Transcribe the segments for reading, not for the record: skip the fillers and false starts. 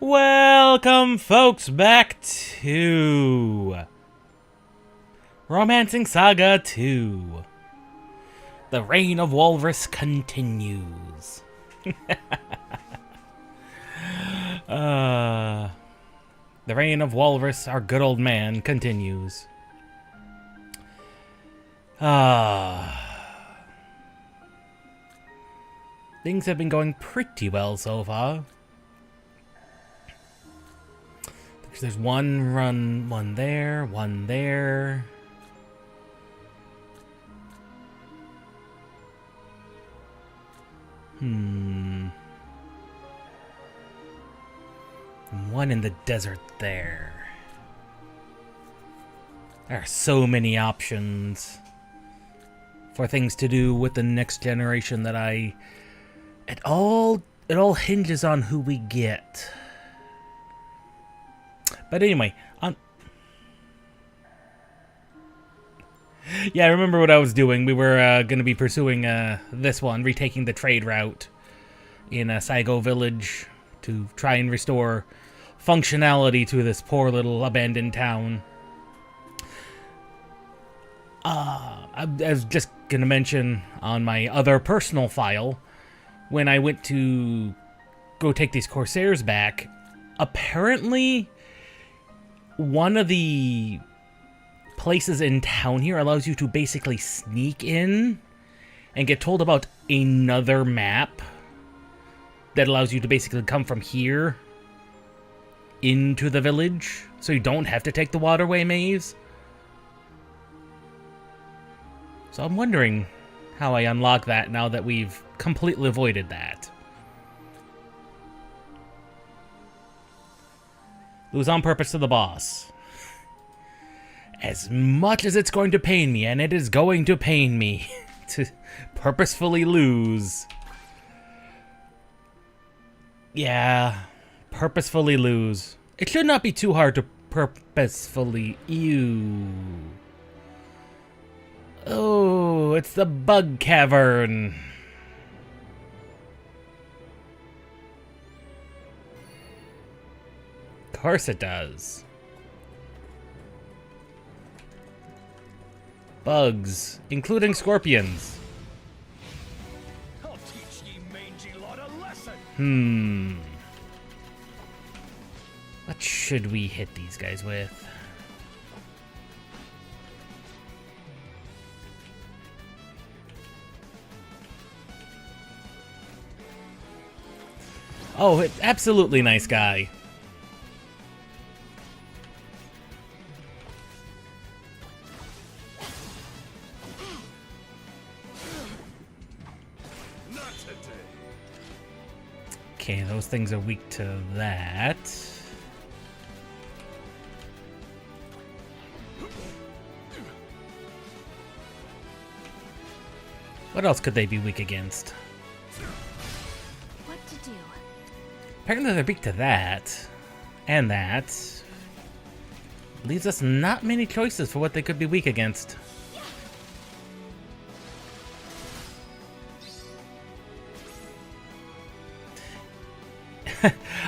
Welcome, folks, back to Romancing Saga II. The reign of Walrus continues. The reign of Walrus, our good old man, continues. Things have been going pretty well so far. There's one there, one there. One in the desert there. There are so many options for things to do with the next generation that it all hinges on who we get. But anyway, yeah, I remember what I was doing. We were going to be pursuing this one, retaking the trade route in SaGa Village to try and restore functionality to this poor little abandoned town. I was just going to mention on my other personal file, when I went to go take these Corsairs back, apparently one of the places in town here allows you to basically sneak in and get told about another map that allows you to basically come from here into the village, so you don't have to take the waterway maze. So I'm wondering how I unlock that now that we've completely avoided that. Lose on purpose to the boss. As much as it's going to pain me, and it is going to pain me, to purposefully lose. Yeah, purposefully lose. It should not be too hard to purposefully... Ew. Oh, it's the bug cavern. Of course it does. Bugs, including scorpions. I'll teach ye mangy lot a lesson. What should we hit these guys with? Oh, absolutely nice guy. Okay, those things are weak to that. What else could they be weak against? What to do? Apparently they're weak to that. And that. Leaves us not many choices for what they could be weak against.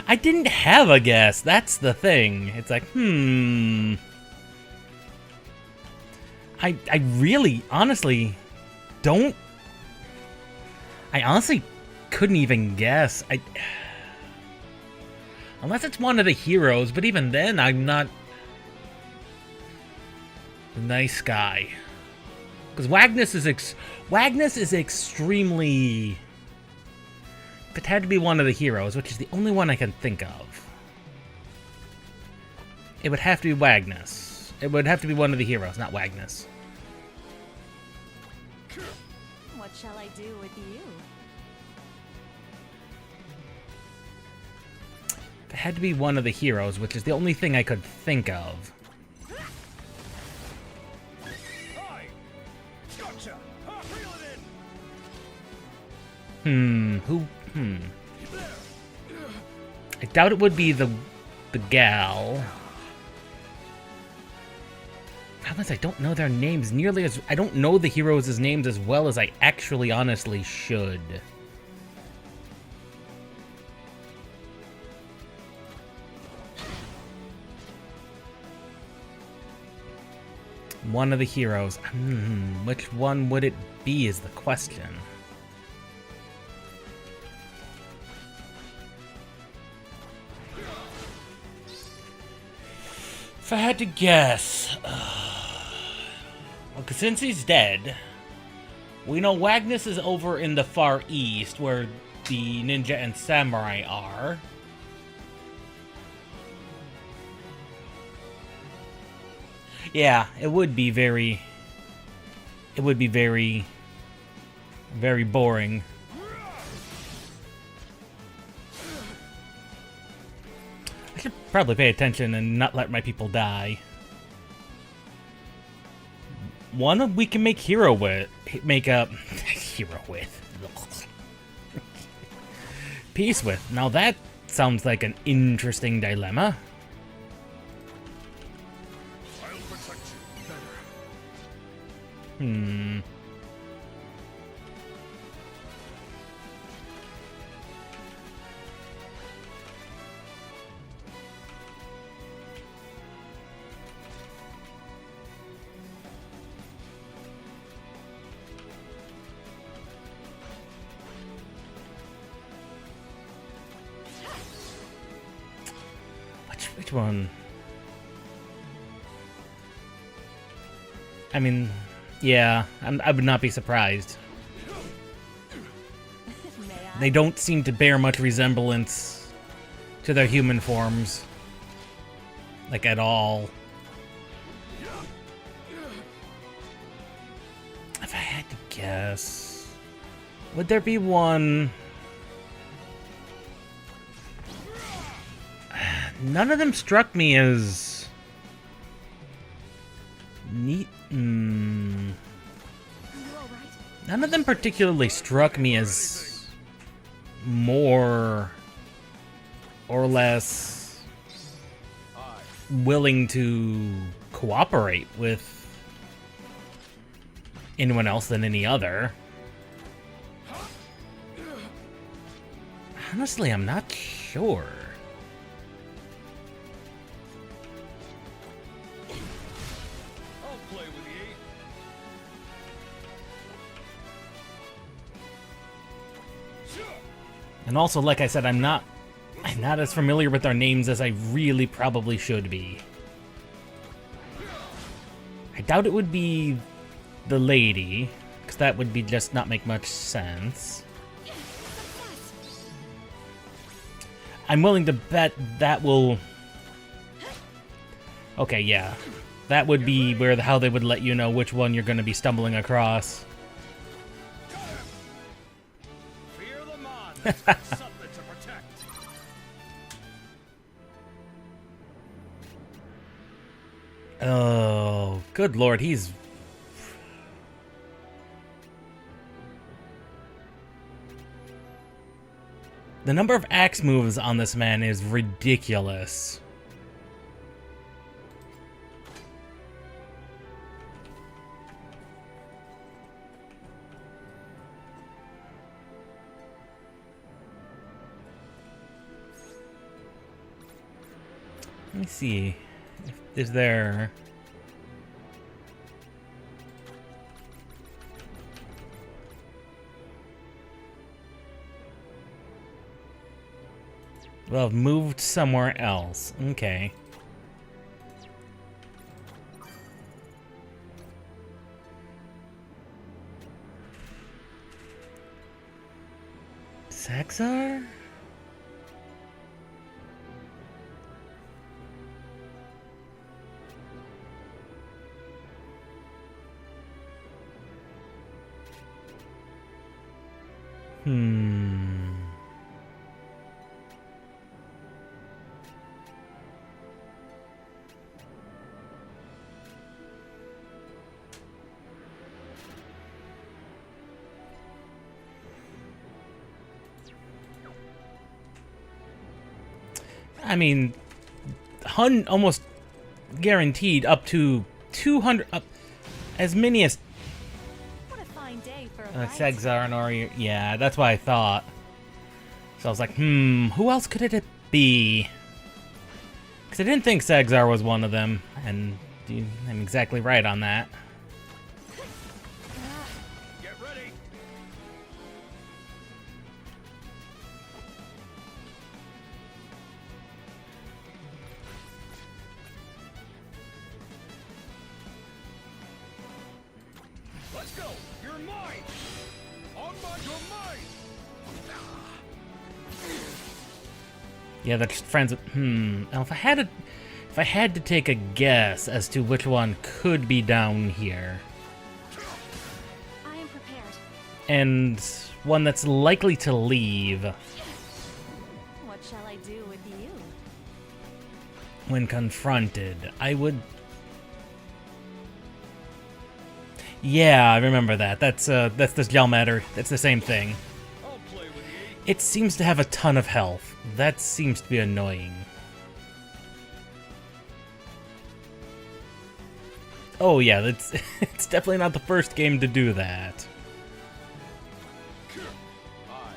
I didn't have a guess. That's the thing. It's like, I really, honestly, don't... I honestly couldn't even guess. Unless it's one of the heroes, but even then, I'm not... a nice guy. Because Wagnus is extremely... If it had to be one of the heroes, which is the only one I can think of, it would have to be Wagnus. It would have to be one of the heroes, not Wagnus. What shall I do with you? If it had to be one of the heroes, which is the only thing I could think of. Hi. Gotcha. Reel it Who? I doubt it would be the gal. Problem is, I don't know their names nearly as... I don't know the heroes' names as well as I actually honestly should. One of the heroes. Which one would it be is the question. If I had to guess... well, 'cause since he's dead, we know Wagnus is over in the Far East, where the ninja and samurai are. Yeah, it would be very... very boring. I should probably pay attention and not let my people die. One we can make hero with. Make a... hero with. Peace with. Now that sounds like an interesting dilemma. I'll protect you better. Which one? I mean, yeah, I would not be surprised. May I? They don't seem to bear much resemblance to their human forms. Like, at all. If I had to guess... would there be one... None of them struck me as... neat... Are you all right? None of them particularly struck me as... more... or less... willing to cooperate with... anyone else than any other. Honestly, I'm not sure. I'll play with ye. And also, like I said, I'm not as familiar with their names as I really probably should be. I doubt it would be the lady, because that would be just not make much sense. I'm willing to bet that will... okay, yeah. That would be where how they would let you know which one you're going to be stumbling across. Fear the man. That's something to protect. Oh, good lord, he's... the number of axe moves on this man is ridiculous. Let me see. Is there... well, I've moved somewhere else. Okay. SaGa II? I mean, almost guaranteed up to 200, as many as What a fine day for a fight. SaGa and Ori. Yeah, that's what I thought. So I was like, who else could it be? Because I didn't think SaGa was one of them, and I'm exactly right on that. Get ready. Let's go. You're mine. On my domain. Yeah, that's friends with... Now, if I had to take a guess as to which one could be down here, I am prepared. and one that's likely to leave What shall I do with you? when confronted, I would... Yeah, I remember that. That's the Gelmatter. That's the same thing. I'll play with ye. It seems to have a ton of health. That seems to be annoying. Oh yeah, that's it's definitely not the first game to do that. Aye.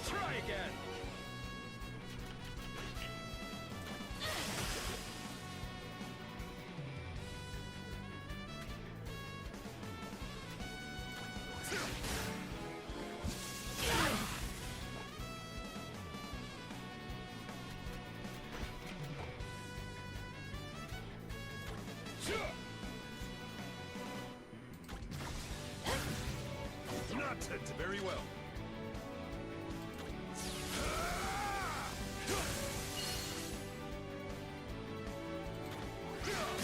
Try again. Not very well.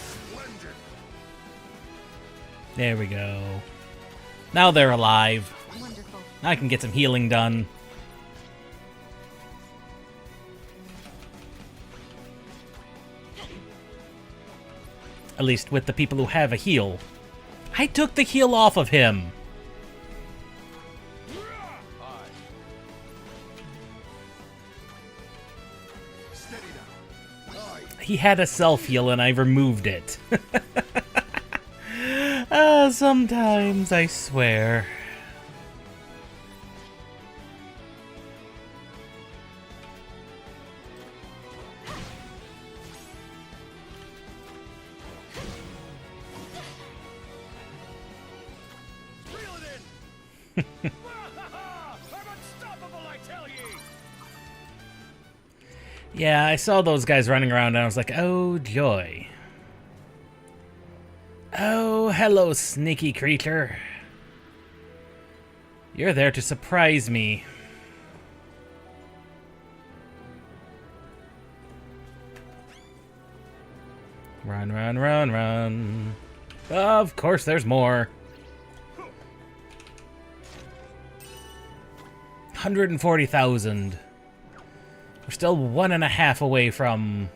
Splendid. There we go. Now they're alive. Wonderful. Now I can get some healing done. At least with the people who have a heal. I took the heal off of him. Aye. Steady now. Aye. He had a self-heal and I removed it. Sometimes, I swear. Reel it in. I'm unstoppable, I tell ye. Yeah, I saw those guys running around and I was like, oh joy. Oh, hello, sneaky creature. You're there to surprise me. Run, run, run, run. Of course, there's more. 140,000. We're still 1.5 away from...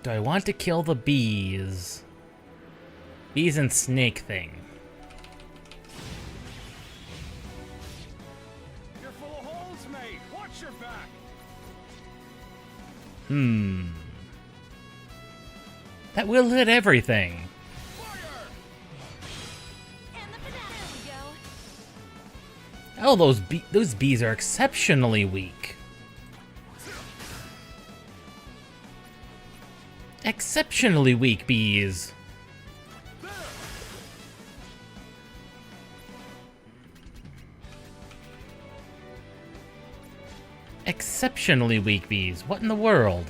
Do I want to kill the bees? Bees and snake thing. You're full of holes, mate. Watch your back. That will hit everything. Fire. And the banana. There we go. Oh, those bees are exceptionally weak. Exceptionally weak bees. Exceptionally weak bees. What in the world?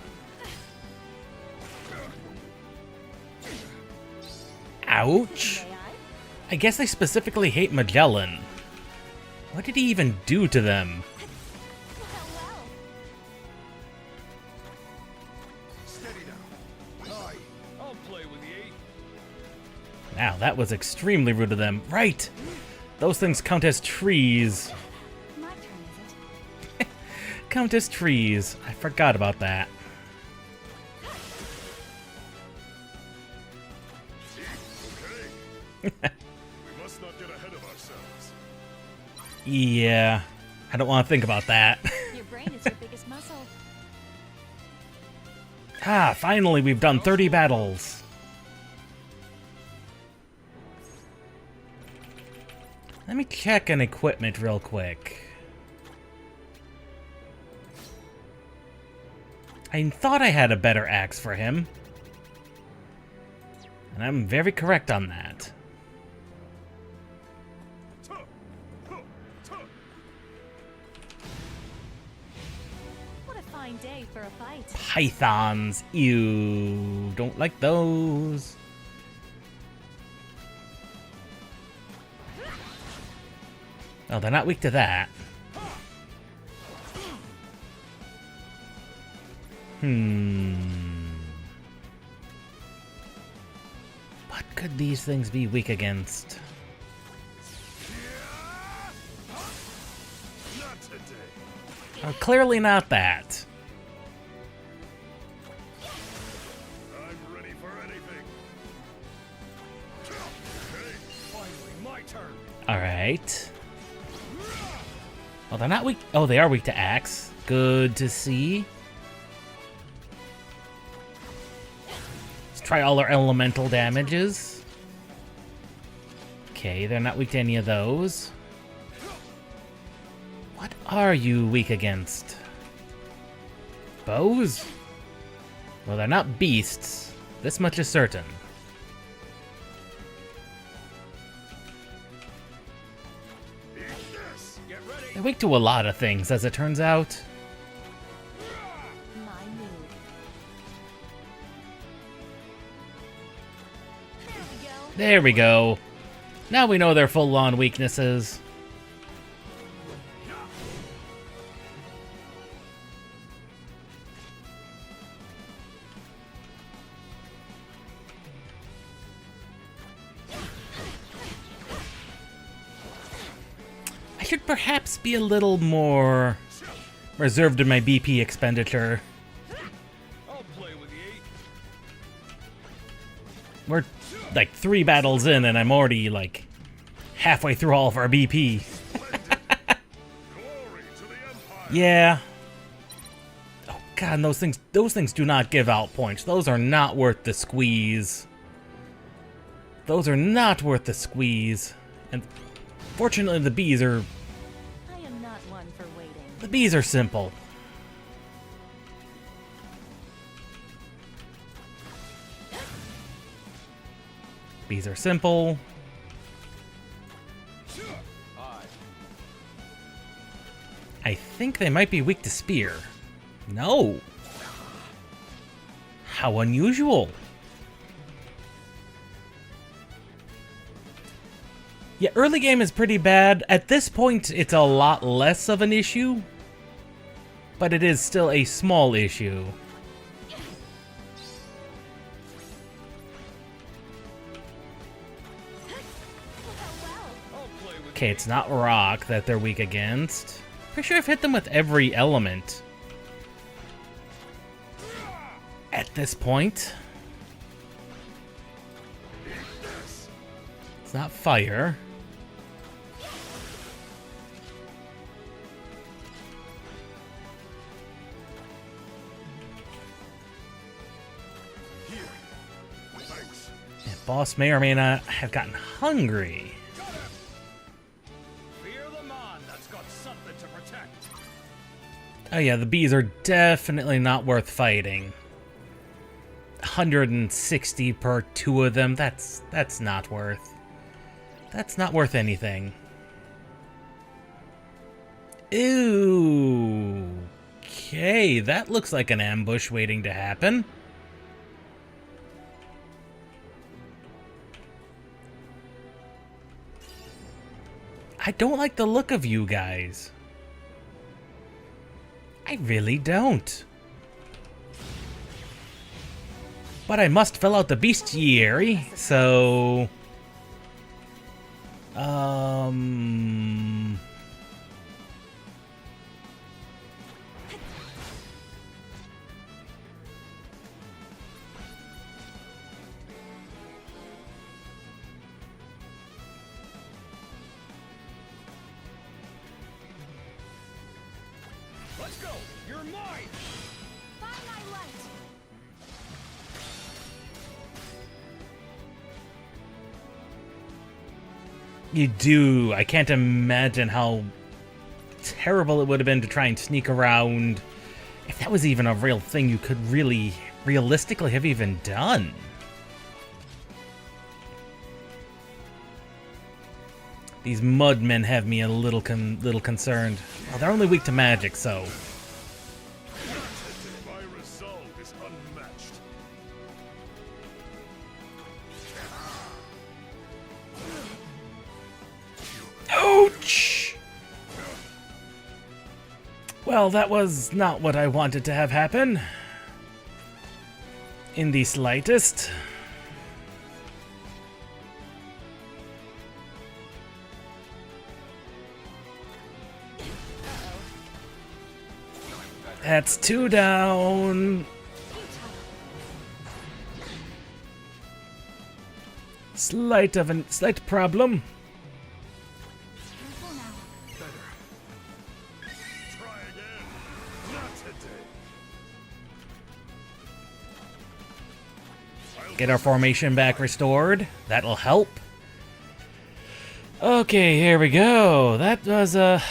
Ouch. May I? I guess I specifically hate Magellan. What did he even do to them? Well. Steady now. Aye. I'll play with ye. Now, that was extremely rude of them. Right! Those things count as trees. My turn, is it? Count as trees. I forgot about that. Okay. We must not get ahead of ourselves. Yeah. I don't want to think about that. Your brain is your biggest muscle. Ah, finally, we've done 30 battles. Let me check an equipment real quick. I thought I had a better axe for him. And I'm very correct on that. What a fine day for a fight. Pythons. Ew. Don't like those. Oh, they're not weak to that. What could these things be weak against? Not today. Oh, clearly not that. I'm ready for anything. Okay, finally my turn. Alright. Oh, they're not weak. Oh, they are weak to axe. Good to see. Let's try all our elemental damages. Okay, they're not weak to any of those. What are you weak against? Bows? Well, they're not beasts. This much is certain. Eat this. Get ready. They're weak to a lot of things, as it turns out. My move. There we go. There we go. Now we know their full-on weaknesses. I should perhaps be a little more reserved in my BP expenditure. I'll play with you. We're like 3 battles in and I'm already like halfway through all of our BP. Glory to the Empire. Yeah. Oh god, and those things do not give out points. Those are not worth the squeeze. Those are not worth the squeeze. And fortunately the bees are I am not one for waiting. the bees are simple. Bees are simple. Aye. I think they might be weak to spear. No. How unusual. Yeah, early game is pretty bad. At this point, it's a lot less of an issue. But it is still a small issue. I'll play with Okay, it's not rock that they're weak against. Pretty sure I've hit them with every element. At this point. It's not fire. Here. Thanks. Yeah, boss may or may not have gotten hungry. Got him. Fear the man that's got something to protect. Oh yeah, the bees are definitely not worth fighting. 160 per 2 of them. That's not worth. That's not worth anything. Ooh. Okay, that looks like an ambush waiting to happen. I don't like the look of you guys. I really don't. But I must fill out the bestiary, so... Let's go. You're mine. Find my light. You do. I can't imagine how terrible it would have been to try and sneak around. If that was even a real thing you could really realistically have even done. These mudmen have me a little concerned. Well, they're only weak to magic, so. My resolve is unmatched. Ouch! Well, that was not what I wanted to have happen. In the slightest. That's 2 down. Slight problem. Careful now. Try again. Not today. Get our formation back restored. That'll help. Okay, here we go. That was a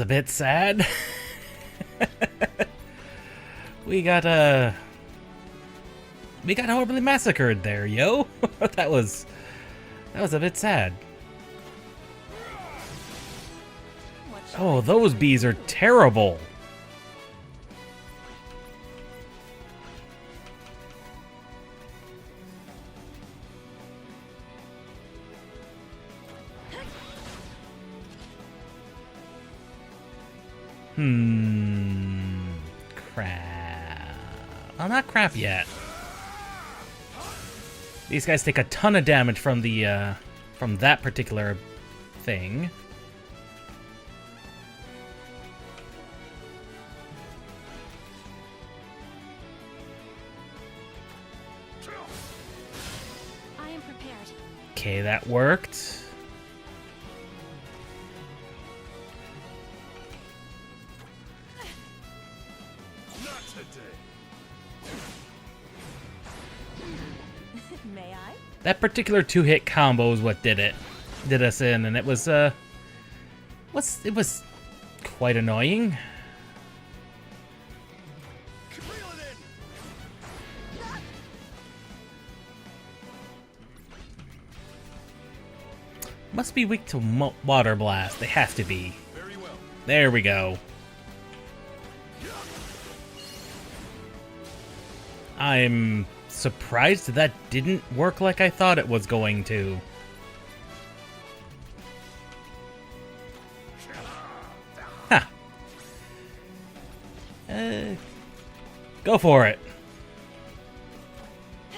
bit sad. We got horribly massacred there, yo. that was a bit sad. What shall Oh, those bees are terrible. Crap. Well, not crap yet. These guys take a ton of damage from the from that particular thing. I am prepared. Okay, that worked. Not today. May I? That particular 2-hit combo is what did us in, and it was quite annoying. Reel it in. Must be weak to water blast. They have to be. Very well. There we go. I'm surprised that didn't work like I thought it was going to. Huh. Go for it.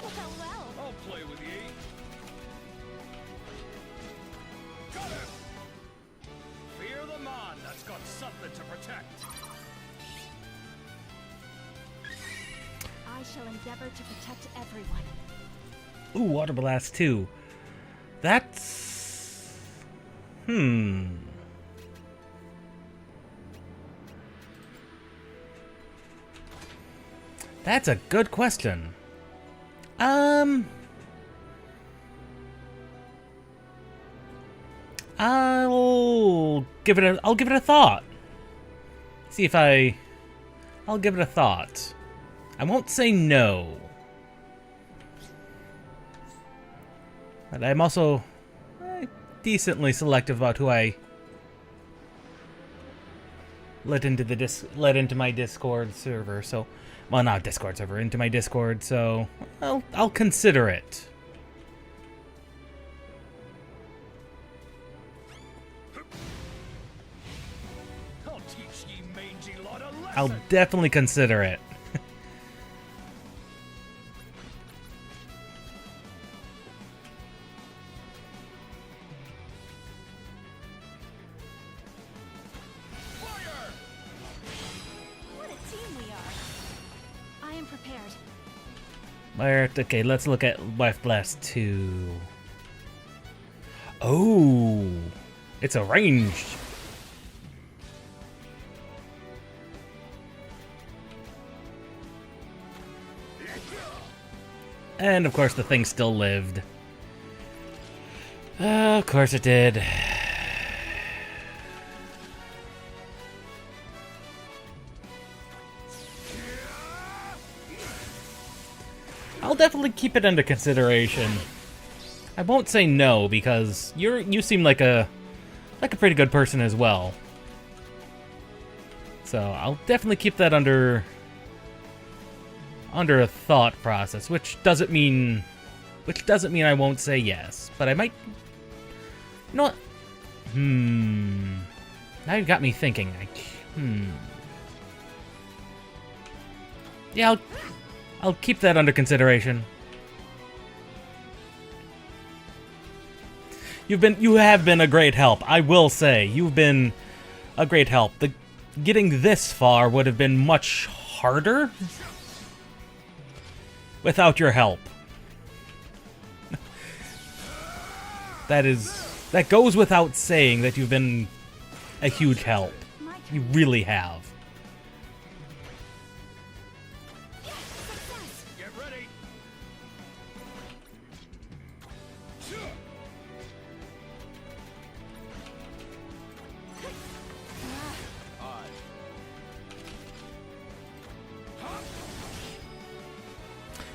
Well, well. I'll play with ye. Got him. Fear the man that's got something to protect. I shall endeavor to protect everyone. Ooh, water blast 2. That's That's a good question. I'll give it a thought. See if I'll give it a thought. I won't say no. But I'm also decently selective about who I let into my Discord server. So, well, not Discord server, into my Discord. So, I'll consider it. I'll teach ye mangy lot a lesson. I'll definitely consider it. Fire! What a team we are. I am prepared. Okay, let's look at Life Blast 2. Oh, it's a ranged. And of course the thing still lived. Of course it did. I'll definitely keep it under consideration. I won't say no because you seem like a pretty good person as well. So I'll definitely keep that under a thought process, which doesn't mean I won't say yes, but I might. You know what? Now you've got me thinking. Yeah, I'll keep that under consideration. You have been a great help. I will say you've been a great help. Getting this far would have been much harder without your help. That goes without saying that you've been a huge help. You really have. Get ready.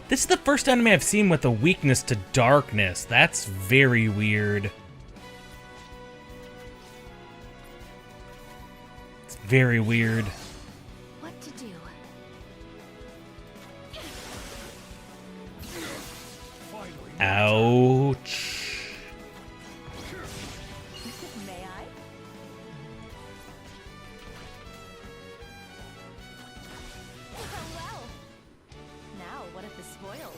This is the first enemy I've seen with a weakness to darkness. That's very weird. It's very weird. What to do? Ouch. May I? Well. Now, what of the spoils?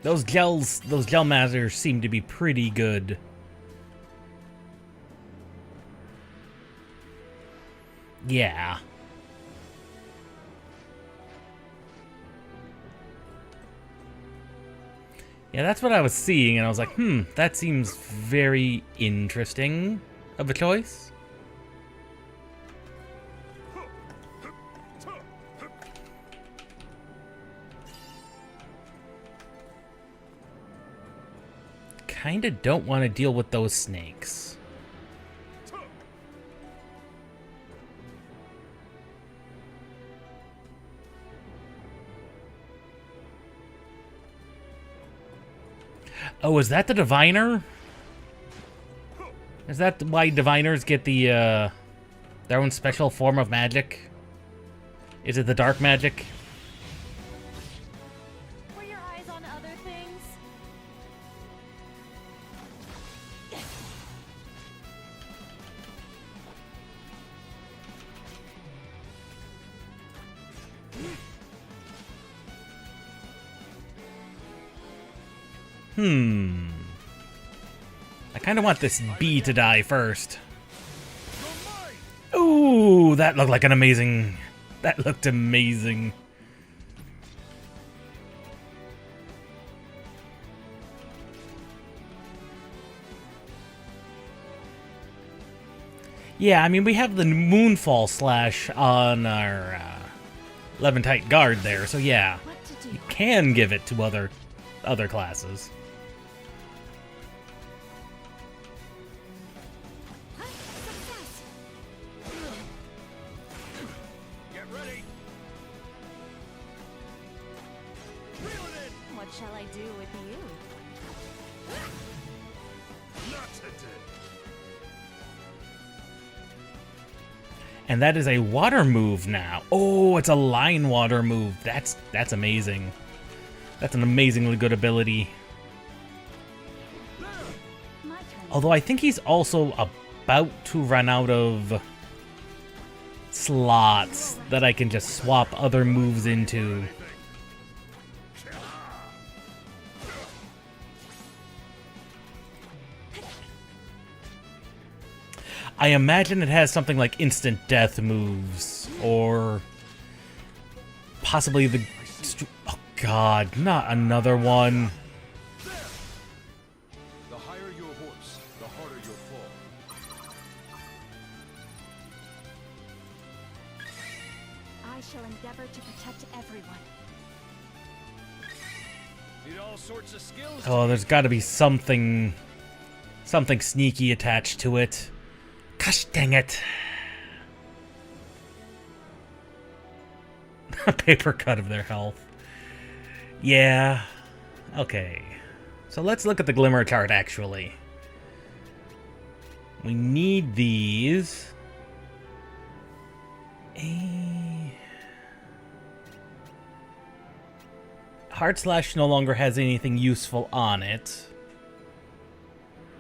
Those gel masters seem to be pretty good. Yeah. Yeah, that's what I was seeing, and I was like, that seems very interesting of a choice. Kinda don't want to deal with those snakes. Oh, is that the diviner? Is that why diviners get the their own special form of magic? Is it the dark magic? Were your eyes on other things? I kind of want this bee to die first. Ooh, that looked like an amazing... That looked amazing. Yeah, I mean, we have the Moonfall Slash on our Levantite Guard there, so yeah. What to do? You can give it to other classes. Success! Get ready. Reel it in. What shall I do with you? Not today. And that is a water move now. Oh, it's a line water move. That's amazing. That's an amazingly good ability. My turn. Although I think he's also about to run out of slots that I can just swap other moves into. I imagine it has something like instant death moves, or possibly the... Oh god, not another one. The higher your horse, the harder your fall. I shall endeavor to protect everyone. Need all sorts of skills. Oh, there's got to be something sneaky attached to it. Gosh dang it. A paper cut of their health. Yeah. Okay. So let's look at the glimmer chart, actually. We need these. Heart Slash no longer has anything useful on it.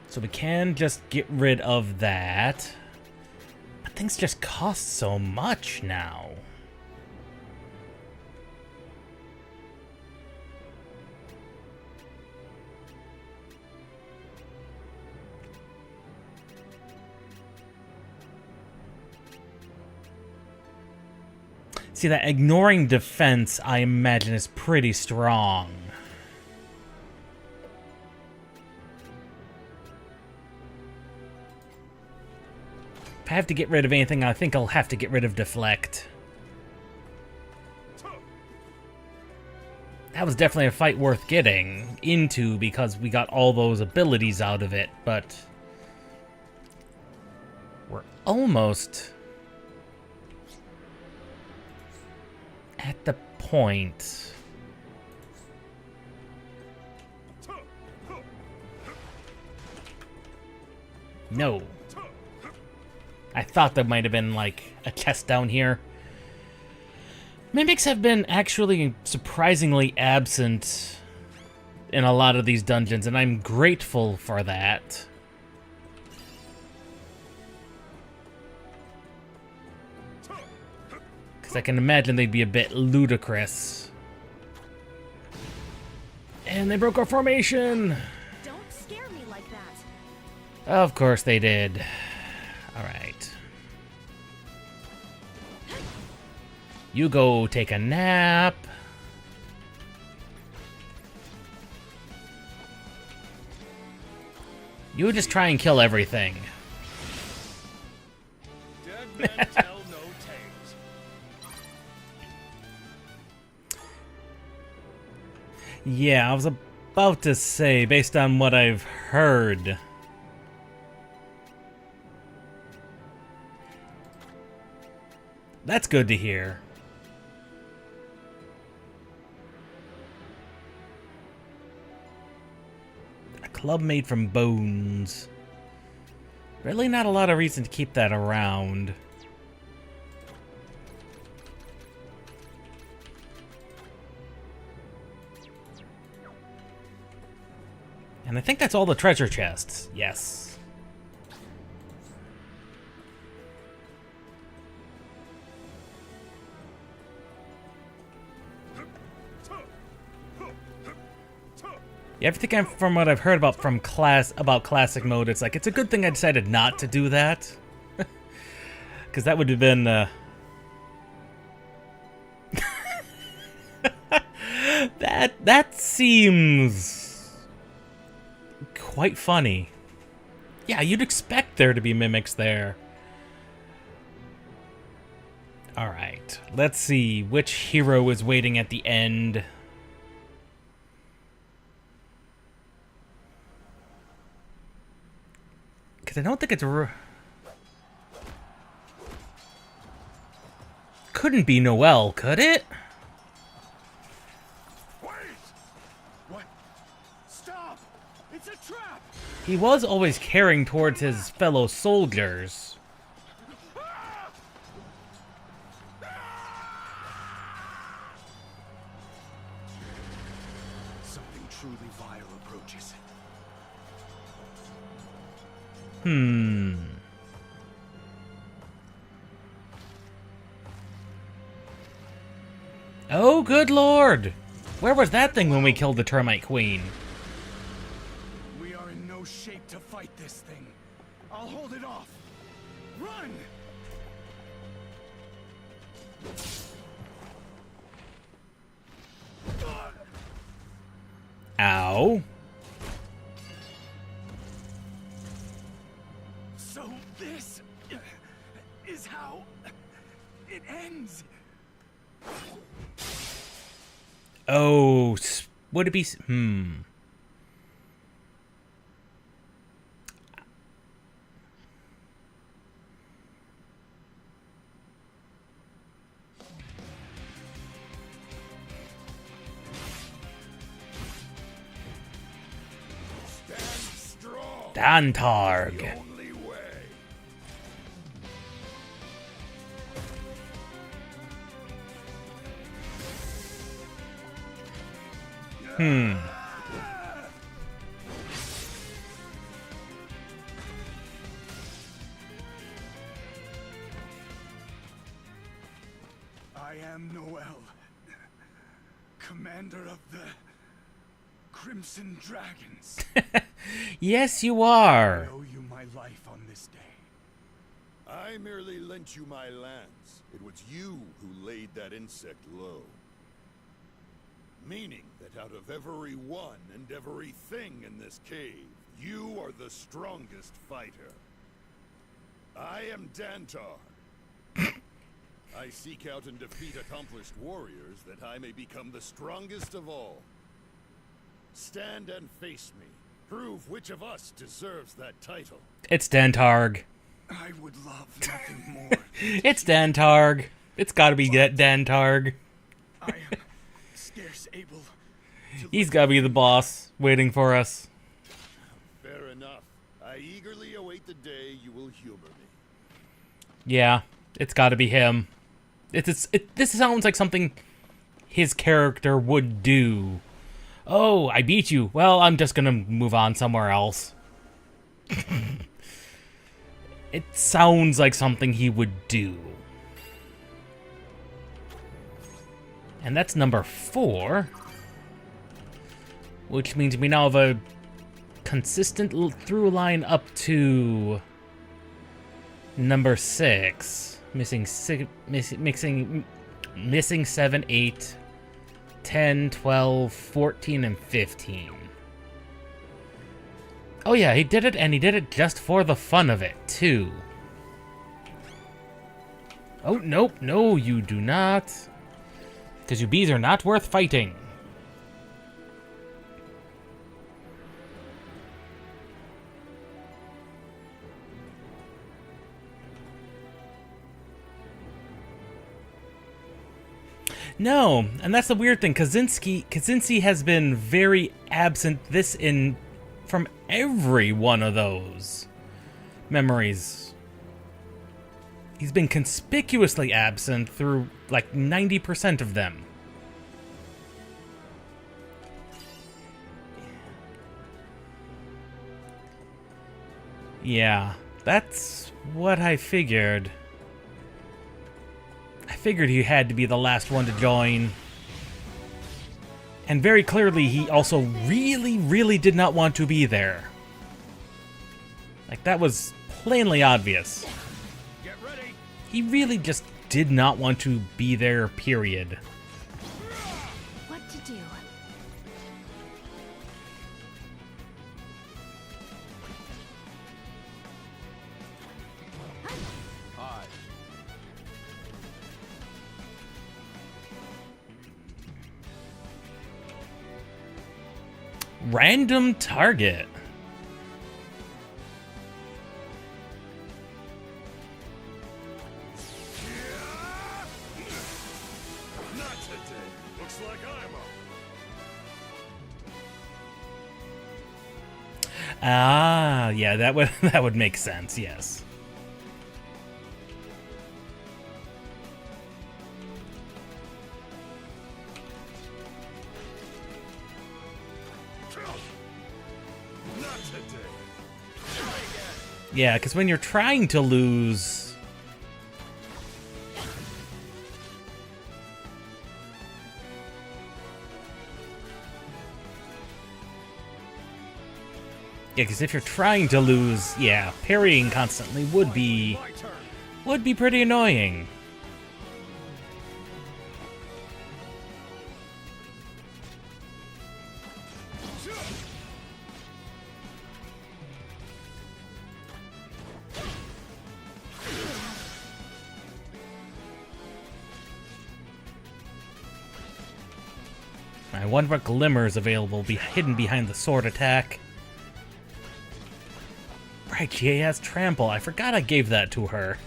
So we can just get rid of that. But things just cost so much now. See, that ignoring defense, I imagine, is pretty strong. If I have to get rid of anything, I think I'll have to get rid of deflect. That was definitely a fight worth getting into because we got all those abilities out of it, but we're almost at the point. No. I thought there might have been, like, a chest down here. Mimics have been actually surprisingly absent in a lot of these dungeons, and I'm grateful for that. Because I can imagine they'd be a bit ludicrous. And they broke our formation! Don't scare me like that. Of course they did. Alright. You go take a nap. You just try and kill everything. Dead men tell no tales. Yeah, I was about to say, based on what I've heard, that's good to hear. A club made from bones. Really not a lot of reason to keep that around. And I think that's all the treasure chests. Yes. Yeah, everything from what I've heard about classic mode, it's like it's a good thing I decided not to do that, because that would have been that seems quite funny. Yeah, you'd expect there to be mimics there. All right, let's see which hero is waiting at the end. Because I don't think it's... Couldn't be Noel, could it? Wait! What? Stop! It's a trap! He was always caring towards his fellow soldiers. Something truly vile approaches. Oh, good lord! Where was that thing when we killed the Termite Queen? We are in no shape to fight this thing. I'll hold it off. Run! Ow. So this is how it ends. Oh, Would it be... Stand strong. Dantarg. The only way. I am Noel, commander of the Crimson Dragons. Yes, you I are. owe you my life on this day. I merely lent you my lands. It was you who laid that insect low. Meaning that out of every one and everything in this cave, you are the strongest fighter. I am Dantar. I seek out and defeat accomplished warriors that I may become the strongest of all. Stand and face me. Prove which of us deserves that title. It's Dantarg. I would love nothing more. It's Dantarg. It's gotta be Dantarg. I am scarce able to He's gotta be the boss, waiting for us. Fair enough. I eagerly await the day you will humor me. Yeah, it's gotta be him. This sounds like something his character would do. Oh, I beat you. Well, I'm just gonna move on somewhere else. It sounds like something he would do. And that's number 4. Which means we now have a consistent through line up to number 6. Missing 7, 8, 10, 12, 14, and 15. Oh yeah, he did it, and he did it just for the fun of it, too. Oh, nope, no, you do not. Because you bees are not worth fighting. No, and that's the weird thing. Kaczynski has been very absent from every one of those memories. He's been conspicuously absent through like 90% of them. Yeah, that's what I figured. I figured he had to be the last one to join. And very clearly, he also really, really did not want to be there. Like, that was plainly obvious. get ready. He really just did not want to be there, period. What to do? Hi. Random target. Not today. Looks like I'm up. Ah, yeah, that would make sense, yes. Not today. Yeah, because when you're trying to lose... Yeah, because if you're trying to lose, yeah, parrying constantly would be My turn. pretty annoying. I wonder what glimmers available hidden behind the sword attack. Right, she has trample. I forgot I gave that to her.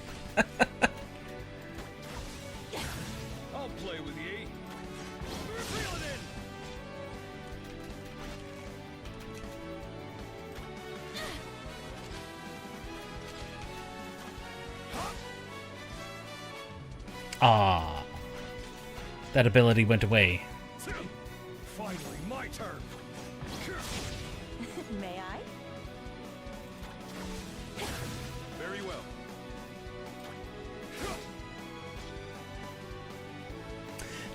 I'll play with ye. Reel it in. Ah, that ability went away. Finally, my turn. May I? Very well.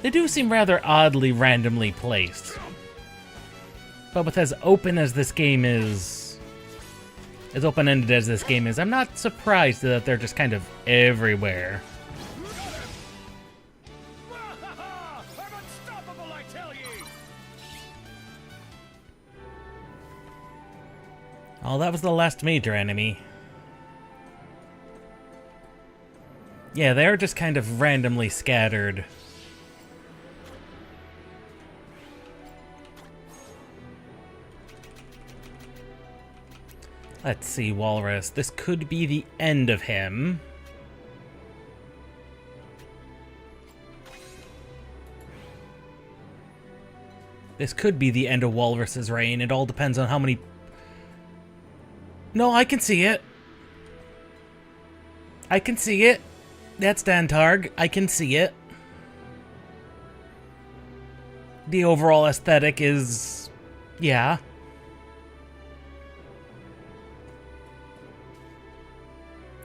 They do seem rather oddly randomly placed. But with as open as this game is, as open-ended as this game is, I'm not surprised that they're just kind of everywhere. I'm unstoppable, I tell ye! Oh, that was the last major enemy. Yeah, they're just kind of randomly scattered. Let's see, Walrus. This could be the end of him. This could be the end of Walrus's reign. It all depends on how many... No, I can see it. I can see it. That's Dantarg. I can see it. The overall aesthetic is... yeah.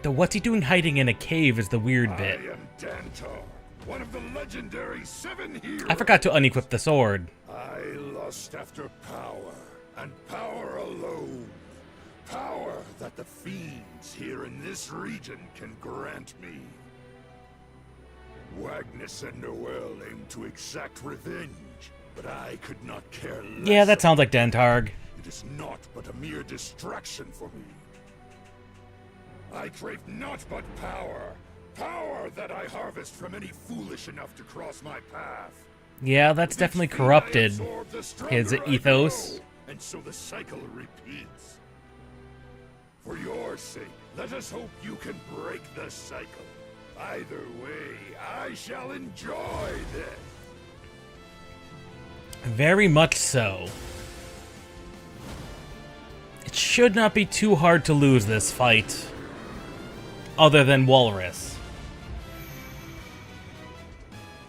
The what's he doing hiding in a cave is the weird bit. I am Dantar, one of the legendary 7 heroes. I forgot to unequip the sword. I lust after power, and power alone. Power that the fiends here in this region can grant me. Wagnus and Noel aim to exact revenge, but I could not care less. Yeah, that sounds like Dantarg. It is not but a mere distraction for me. I crave naught but power. Power that I harvest from any foolish enough to cross my path. Yeah, that's definitely corrupted his ethos. And so the cycle repeats. For your sake, let us hope you can break the cycle. Either way, I shall enjoy this. Very much so. It should not be too hard to lose this fight. Other than Walrus.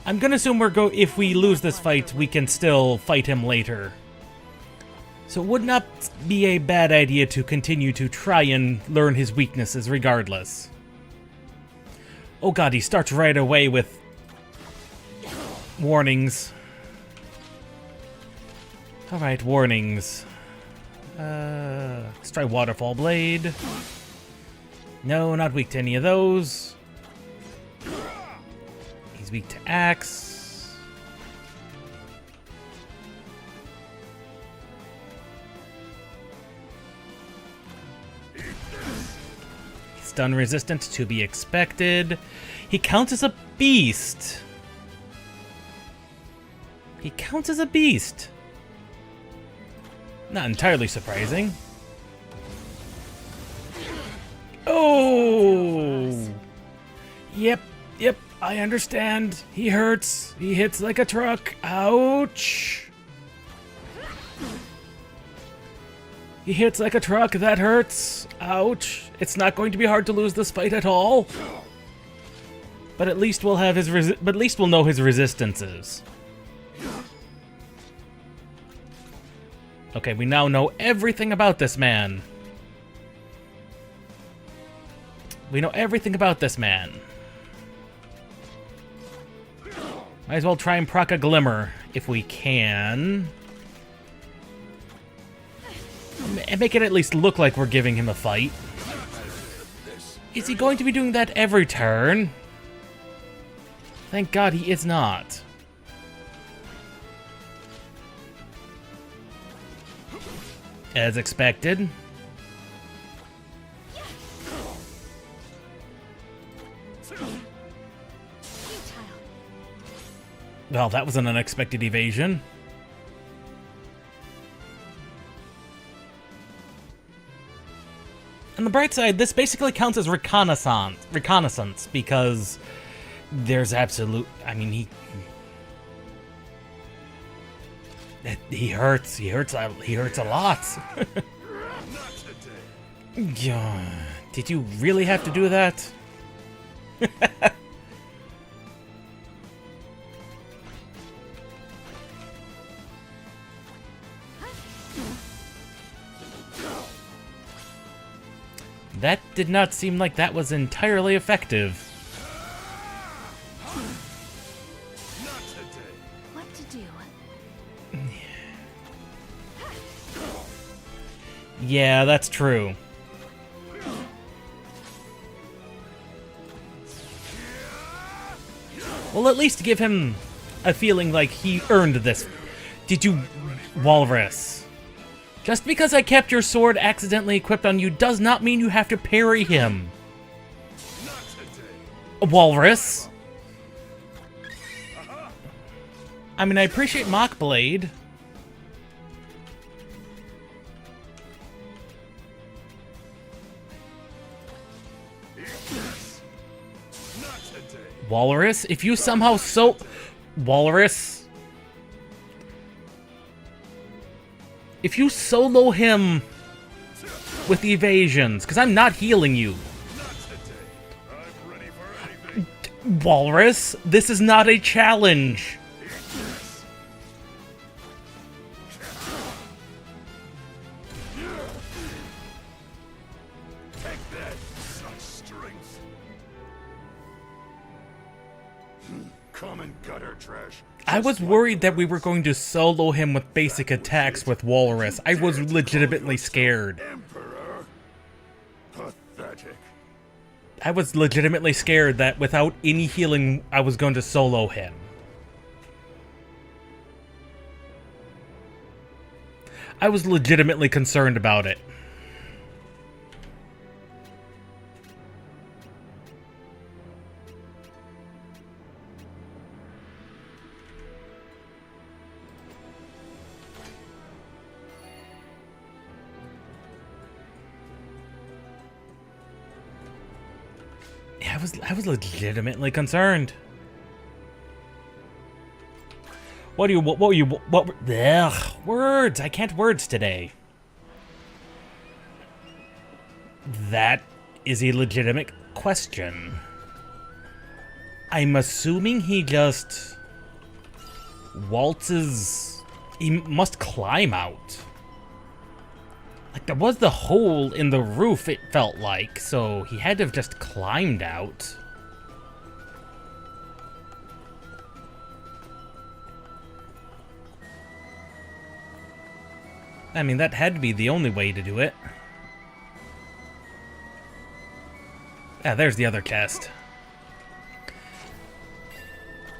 I'm gonna assume if we lose this fight, we can still fight him later. So it would not be a bad idea to continue to try and learn his weaknesses regardless. Oh god, he starts right away with warnings. Alright, warnings. Let's try Waterfall Blade. No, not weak to any of those. He's weak to Axe. Stun resistant, to be expected. He counts as a beast. He counts as a beast. Not entirely surprising. Oh! Yep, I understand. He hurts. He hits like a truck. Ouch! He hits like a truck. That hurts. Ouch. It's not going to be hard to lose this fight at all. But at least we'll have we'll know his resistances. Okay, we now know everything about this man. We know everything about this man. Might as well try and proc a Glimmer if we can. And make it at least look like we're giving him a fight. Is he going to be doing that every turn? Thank God he is not. As expected. Well, that was an unexpected evasion. On the bright side, this basically counts as reconnaissance, because there's absolute... I mean, he hurts a lot. Yeah, did you really have to do that? That did not seem like that was entirely effective. What to do? Yeah, that's true. Well, at least give him a feeling like he earned this. Did you, Walrus? Just because I kept your sword accidentally equipped on you does not mean you have to parry him. Walrus? I mean, I appreciate Mock Blade. Walrus, if you somehow Walrus. If you solo him with evasions, because I'm not healing you. Walrus, this is not a challenge. Common gutter trash. I was worried that we were going to solo him with basic attacks with Walrus. I was legitimately scared. Emperor. Pathetic. I was legitimately scared that without any healing, I was going to solo him. I was legitimately concerned about it. I was legitimately concerned. Ugh, words! I can't words today. That is a legitimate question. I'm assuming he just waltzes. He must climb out. Like, there was the hole in the roof, it felt like, so he had to have just climbed out. I mean, that had to be the only way to do it. Ah, there's the other chest.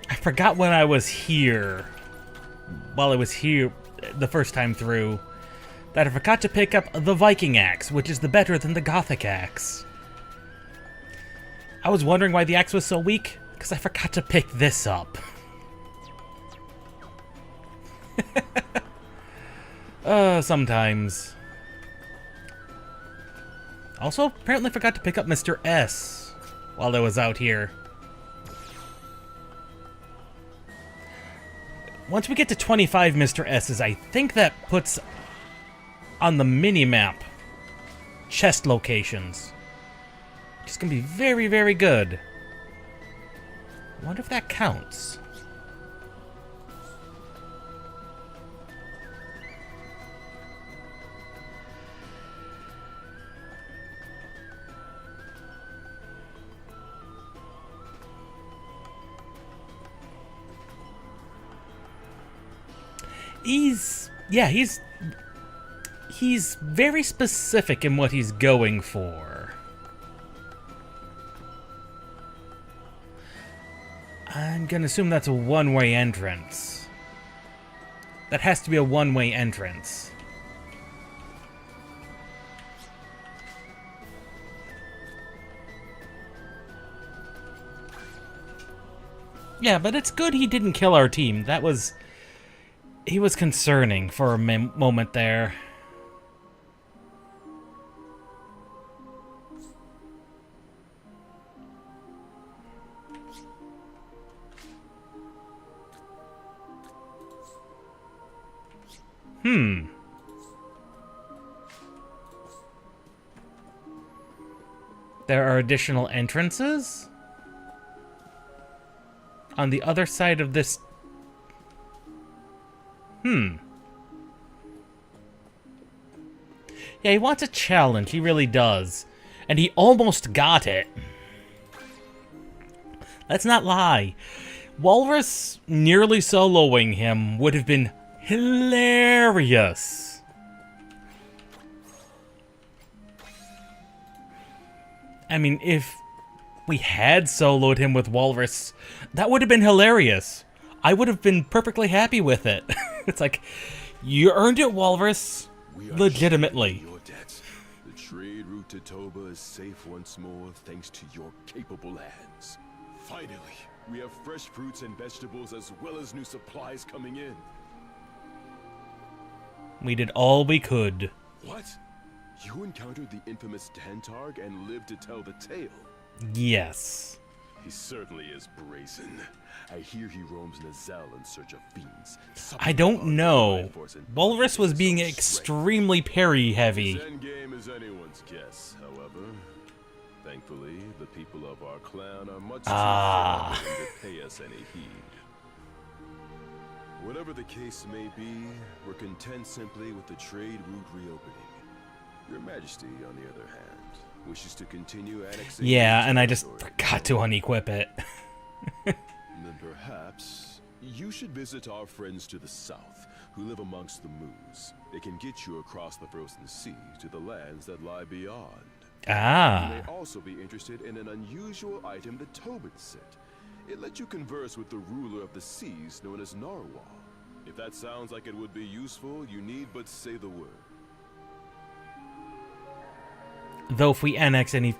I forgot when I was here, while I was here the first time through, that I forgot to pick up the Viking axe, which is the better than the Gothic axe. I was wondering why the axe was so weak, because I forgot to pick this up. Sometimes. Also, apparently forgot to pick up Mr. S while I was out here. Once we get to 25 Mr. S's, I think that puts on the mini-map chest locations. Which is going to be very, very good. I wonder if that counts. He's very specific in what he's going for. I'm gonna assume that's a one-way entrance. That has to be a one-way entrance. Yeah, but it's good he didn't kill our team. That was... He was concerning for a moment there. Hmm. There are additional entrances? On the other side of this... Hmm. Yeah, he wants a challenge. He really does. And he almost got it. Let's not lie. Walrus nearly soloing him would have been hilarious. I mean, if we had soloed him with Walrus, that would have been hilarious. I would have been perfectly happy with it. It's like, you earned it, Walrus. Legitimately. Your debts. The trade route to Toba is safe once more thanks to your capable hands. Finally, we have fresh fruits and vegetables as well as new supplies coming in. We did all we could. What? You encountered the infamous Dantarg and lived to tell the tale? Yes. He certainly is brazen. I hear he roams Nazel in search of fiends. I don't know. Walrus was being extremely parry heavy. His endgame is anyone's guess, however. Thankfully, the people of our clan are much too friendly to pay us any heed. Whatever the case may be, we're content simply with the trade route reopening. Your Majesty, on the other hand, wishes to continue annexing... Yeah, and I just forgot to unequip it. Then perhaps you should visit our friends to the south, who live amongst the Moos. They can get you across the frozen sea to the lands that lie beyond. Ah. You may also be interested in an unusual item that Tobin sent. It lets you converse with the ruler of the seas known as Narwhal. If that sounds like it would be useful, you need but say the word. Though if we annex any...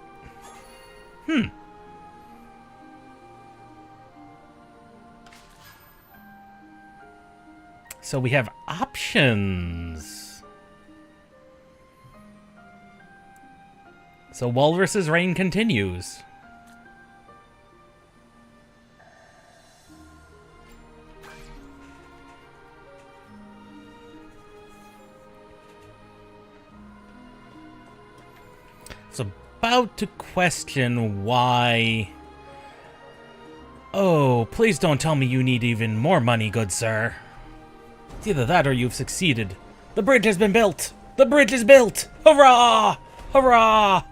So we have options. So Walrus's reign continues. It's about to question why... Oh, please don't tell me you need even more money, good sir. It's either that or you've succeeded. The bridge has been built! The bridge is built! Hurrah! Hurrah!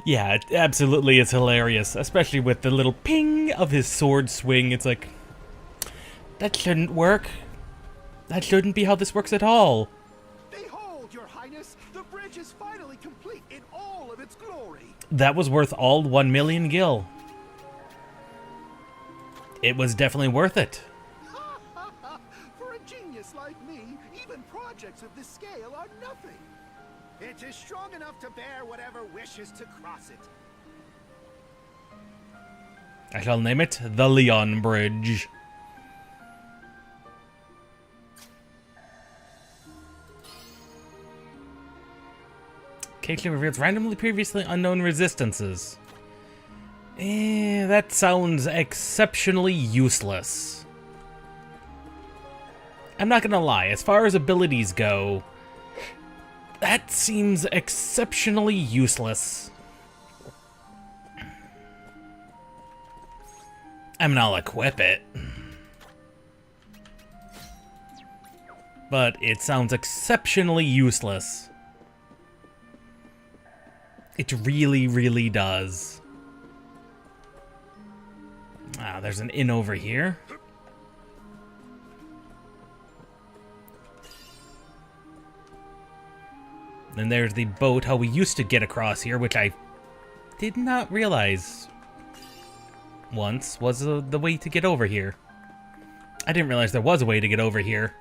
Yeah, it absolutely is hilarious, especially with the little ping of his sword swing. It's like, that shouldn't work. That shouldn't be how this works at all. Behold, Your Highness, the bridge is finally complete in all of its glory. That was worth all 1 million gil. It was definitely worth it. For a genius like me, even projects of this scale are nothing. It is strong enough to bear whatever wishes to cross it. I shall name it the Leon Bridge. Occasionally reveals randomly previously unknown resistances. That sounds exceptionally useless. I'm not gonna lie, as far as abilities go, that seems exceptionally useless. I mean, I'll equip it. But it sounds exceptionally useless. It really, really does. Ah, there's an inn over here. Then there's the boat, how we used to get across here, which I did not realize once was the way to get over here. I didn't realize there was a way to get over here.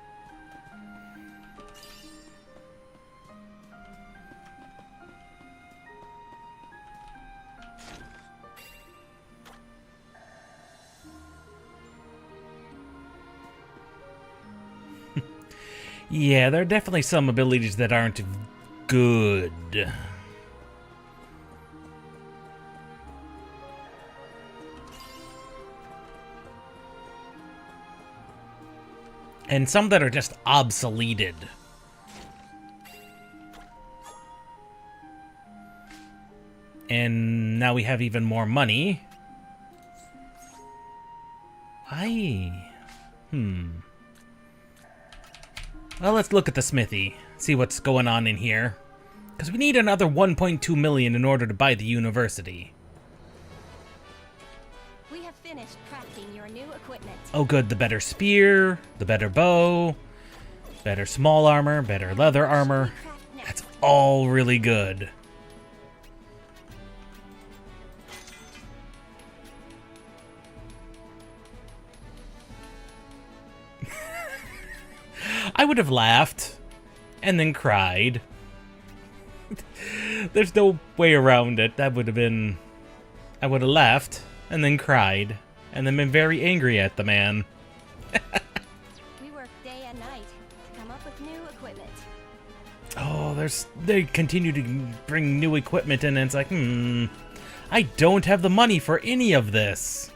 Yeah, there are definitely some abilities that aren't good. And some that are just obsoleted. And now we have even more money. Well, let's look at the smithy. See what's going on in here. Because we need another 1.2 million in order to buy the university. We have finished crafting your new equipment. Oh good, the better spear, the better bow, better small armor, better leather armor. That's all really good. I would have laughed and then cried. There's no way around it. That would have been... I would have laughed and then cried and then been very angry at the man. We work day and night to come up with new equipment. Oh, they continue to bring new equipment in and it's like, I don't have the money for any of this.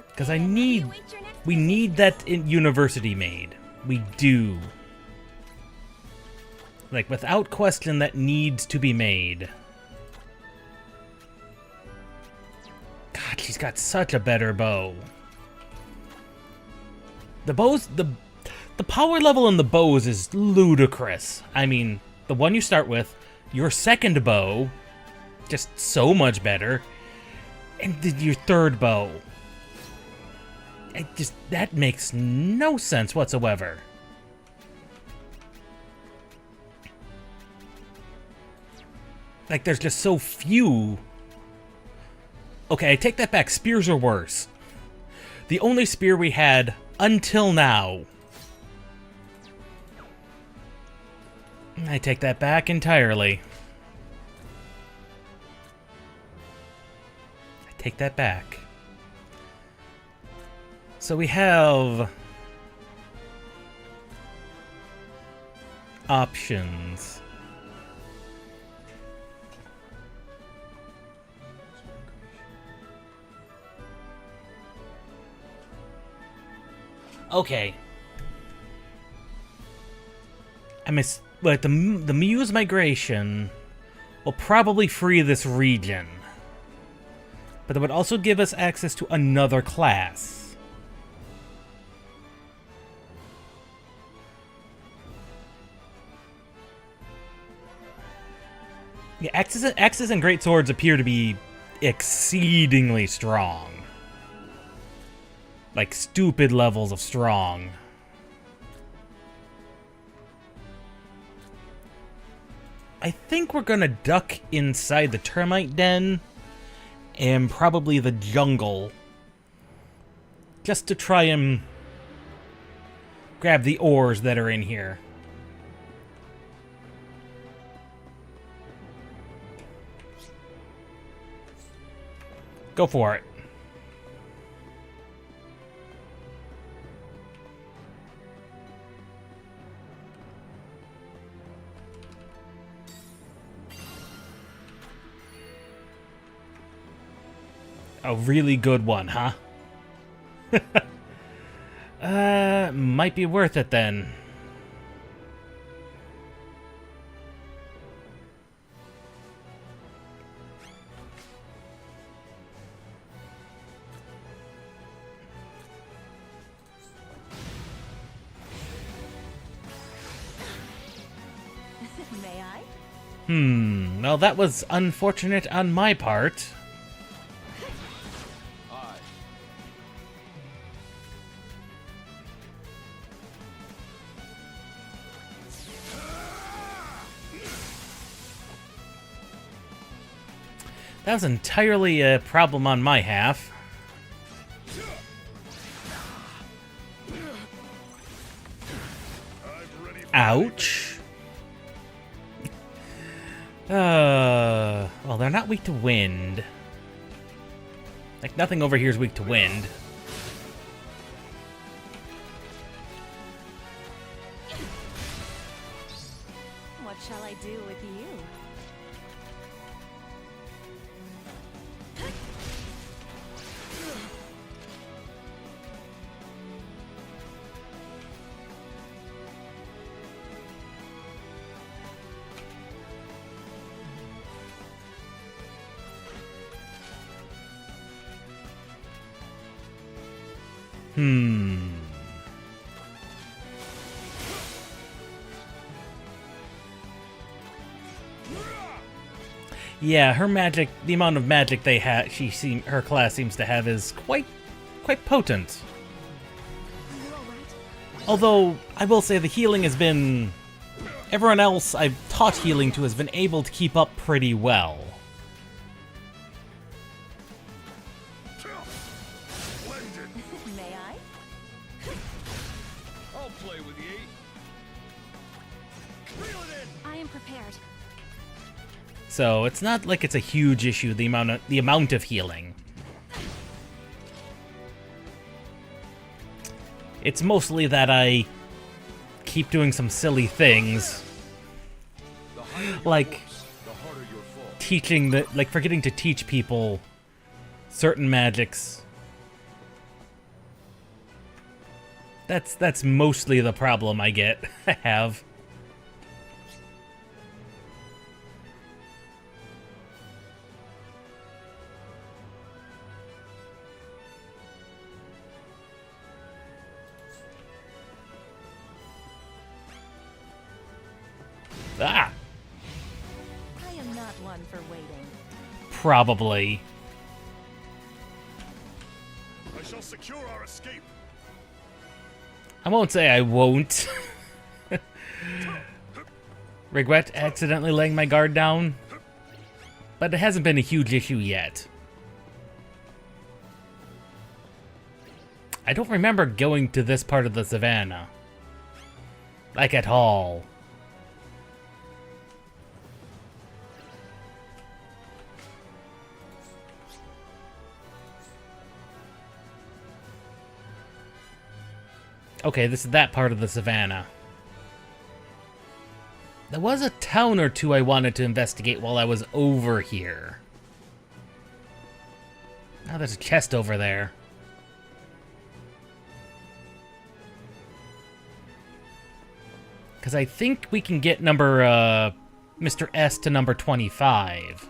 Because we need that university made. We do. Like, without question, that needs to be made. God, she's got such a better bow. The bows, the power level in the bows is ludicrous. I mean, the one you start with, your second bow, just so much better, and your third bow. That makes no sense whatsoever. Like, there's just so few. Okay, I take that back. Spears are worse. The only spear we had until now. I take that back entirely. I take that back. So we have options. Okay. But the Muse migration will probably free this region. But it would also give us access to another class. Yeah, axes and great swords appear to be exceedingly strong. Like, stupid levels of strong. I think we're gonna duck inside the termite den and probably the jungle just to try and grab the ores that are in here. Go for it. A really good one, huh? Might be worth it then. May I? Well, that was unfortunate on my part. That was entirely a problem on my half. Ouch. Well, they're not weak to wind. Like, nothing over here is weak to wind. What shall I do with you? Yeah, her magic, the amount of magic they have, her class seems to have is quite potent. Are you alright? Although, I will say the healing has been... Everyone else I've taught healing to has been able to keep up pretty well. Splendid. May I? I'll play with ye. Reel it in. I am prepared. So it's not like it's a huge issue, the amount of healing. It's mostly that I keep doing some silly things, The higher your like force, the harder your fall. forgetting to teach people certain magics. That's mostly the problem I have. Ah, I am not one for waiting. probably. I shall secure our escape. I won't say I won't. Regret accidentally laying my guard down, but it hasn't been a huge issue yet. I don't remember going to this part of the savannah. Like at all. Okay, this is that part of the savannah. There was a town or two I wanted to investigate while I was over here. Now there's a chest over there. Because I think we can get Mr. S to number 25.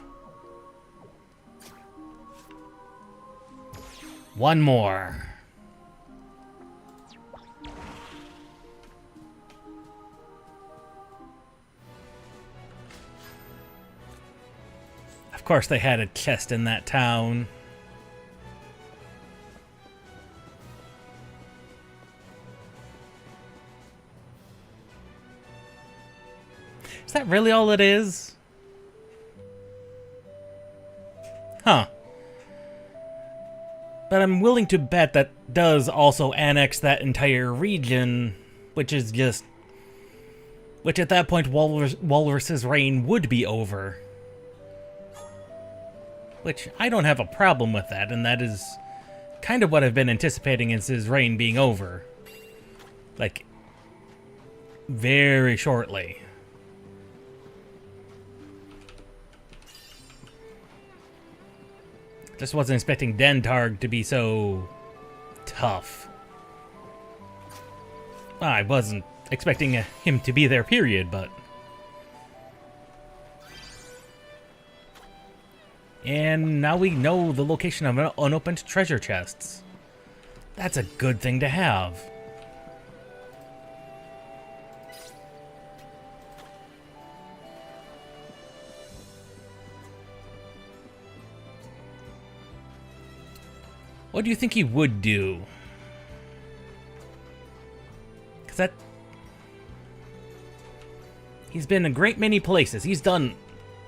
One more. Of course they had a chest in that town. Is that really all it is? Huh. But I'm willing to bet that does also annex that entire region, which is just... Which at that point Walrus's reign would be over. Which, I don't have a problem with that, and that is kind of what I've been anticipating is his reign being over. Like, very shortly. Just wasn't expecting Dentarg to be so tough. Well, I wasn't expecting him to be there, period, but... And now we know the location of unopened treasure chests. That's a good thing to have. What do you think he would do? Because that... He's been a great many places. He's done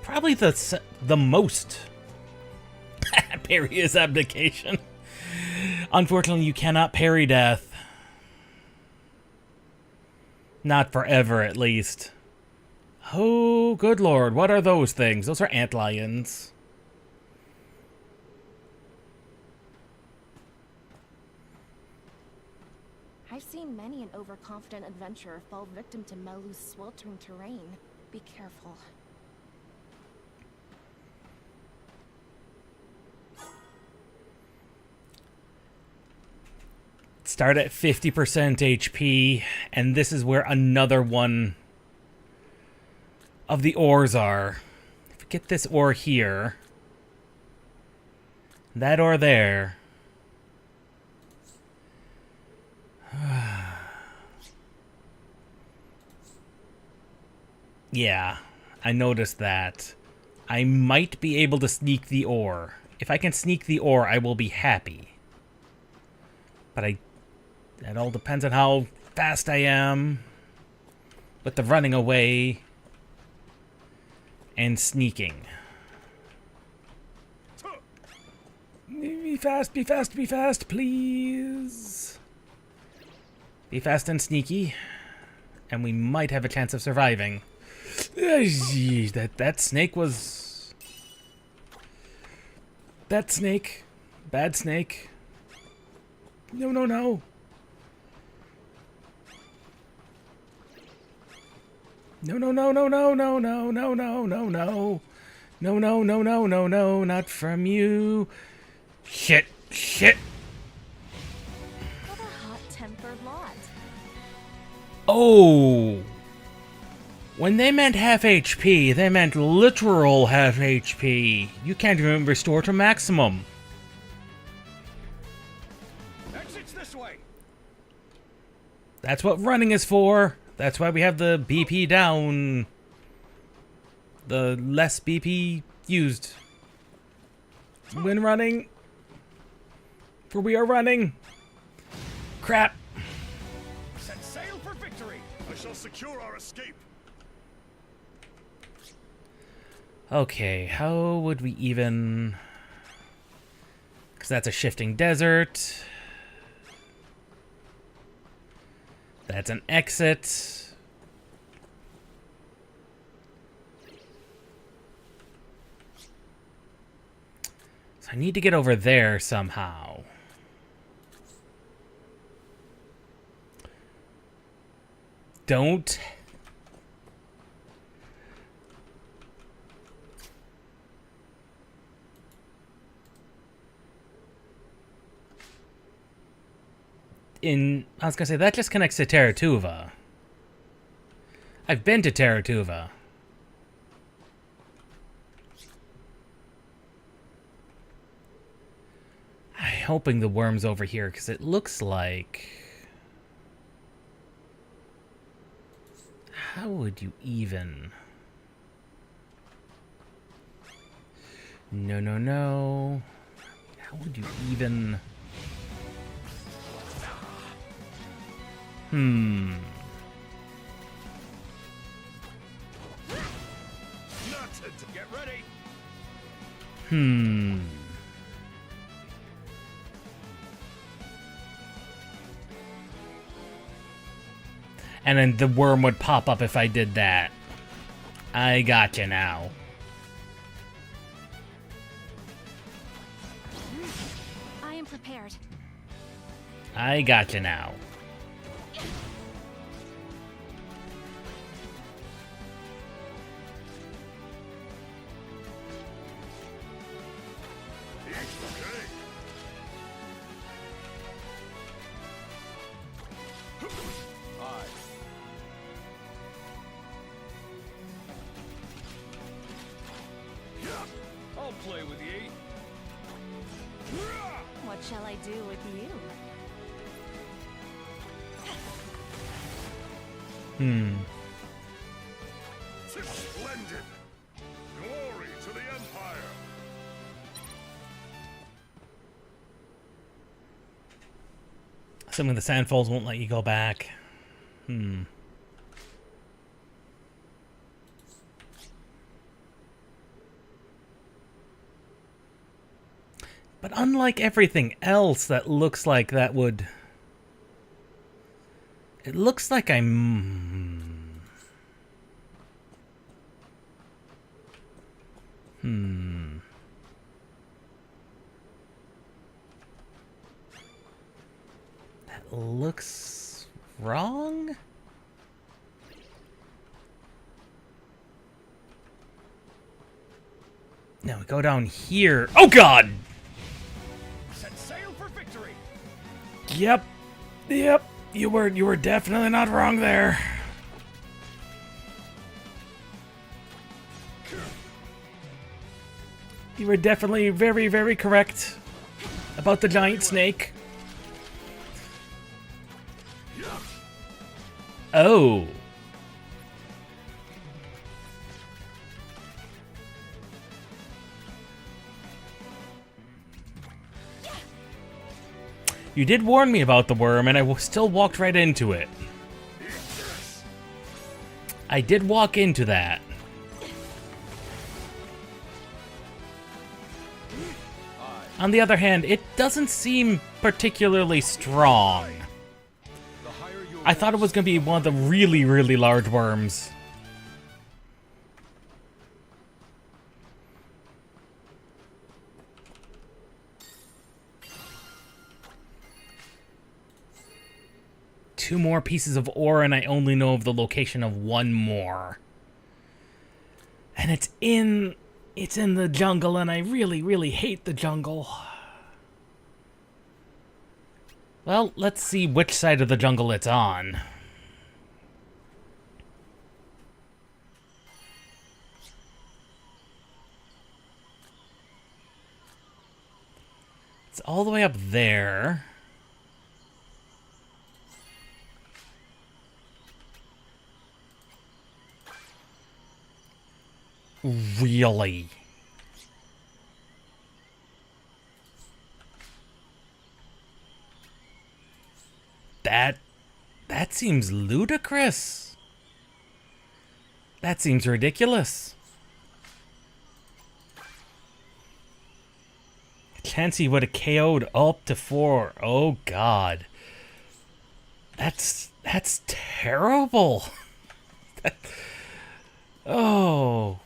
probably the most... Parry his abdication. Unfortunately, you cannot parry death. Not forever, at least. Oh, good lord. What are those things? Those are antlions. I've seen many an overconfident adventurer fall victim to Melu's sweltering terrain. Be careful. Start at 50% HP, and this is where another one of the ores are. If we get this ore here, that ore there, Yeah, I noticed that. I might be able to sneak the ore. If I can sneak the ore, I will be happy. But it all depends on how fast I am with the running away and sneaking. Be fast, be fast, be fast, please. Be fast and sneaky, and we might have a chance of surviving. That snake was... That snake. Bad snake. No, no, no. No, no, no, no, no, no, no, no, no, no, no. No, no, no, no, no, no, not from you. Shit, shit. What a hot-tempered lot. Oh. When they meant half HP, they meant literal half HP. You can't even restore to maximum. Exits this way. That's what running is for. That's why we have the BP down. The less BP used. When running. For we are running. Crap. Set sail for victory. I shall secure our escape. Okay, how would we even... Because that's a shifting desert. That's an exit. So I need to get over there somehow. Don't... I was gonna say, that just connects to Terratuva. I've been to Terratuva. I'm hoping the worm's over here, because it looks like... How would you even... No, no, no. How would you even... Noted. Get ready. And then the worm would pop up if I did that. I gotcha now. I am prepared. I gotcha now. I'll play with ye. What shall I do with you? Splendid. Glory to the Empire. Assuming the Sandfalls won't let you go back. But unlike everything else that looks like that would... It looks like I'm... That looks wrong? No, we go down here. Oh God! Set sail for victory. Yep. Yep. You were definitely not wrong there. You were definitely very, very correct about the giant snake. Oh. You did warn me about the worm, and I still walked right into it. I did walk into that. On the other hand, it doesn't seem particularly strong. I thought it was going to be one of the really, really large worms. Two more pieces of ore, and I only know of the location of one more. And it's in the jungle, and I really, really hate the jungle. Well, let's see which side of the jungle it's on. It's all the way up there. Really? That seems ludicrous. That seems ridiculous. Chansey would have KO'd up to 4. Oh god. That's terrible. Oh.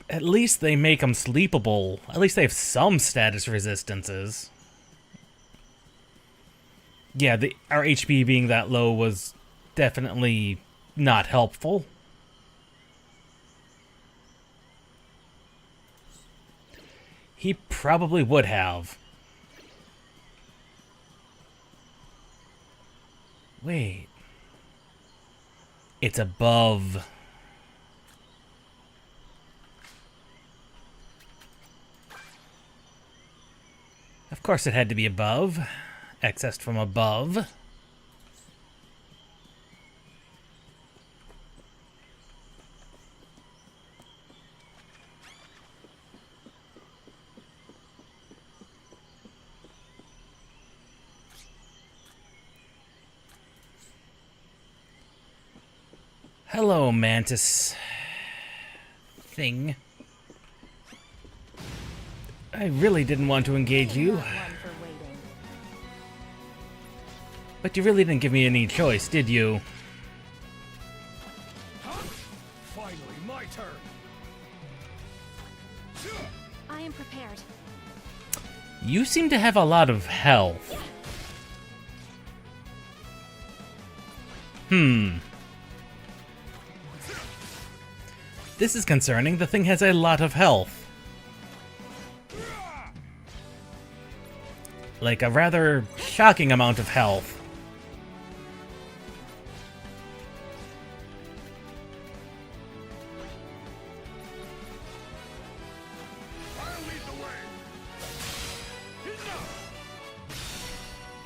At least they make them sleepable. At least they have some status resistances. Yeah, our HP being that low was definitely not helpful. He probably would have. Wait. It's above. Of course it had to be above. Accessed from above. Hello, mantis thing. I really didn't want to engage you. But you really didn't give me any choice, did you? Finally, my turn. I am prepared. You seem to have a lot of health. This is concerning. The thing has a lot of health. Like a rather shocking amount of health.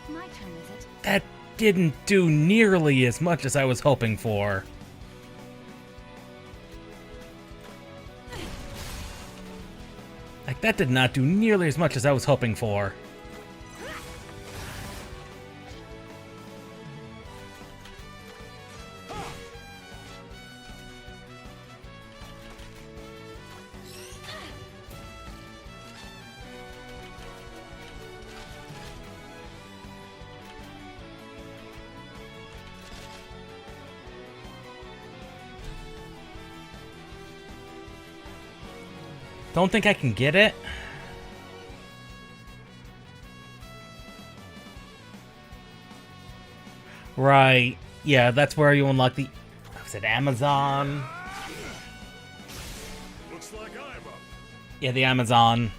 My turn, is it? That didn't do nearly as much as I was hoping for. Like, that did not do nearly as much as I was hoping for. Don't think I can get it. Right. Yeah, that's where you unlock the... Was it Amazon? Looks like I'm up. Yeah, the Amazon.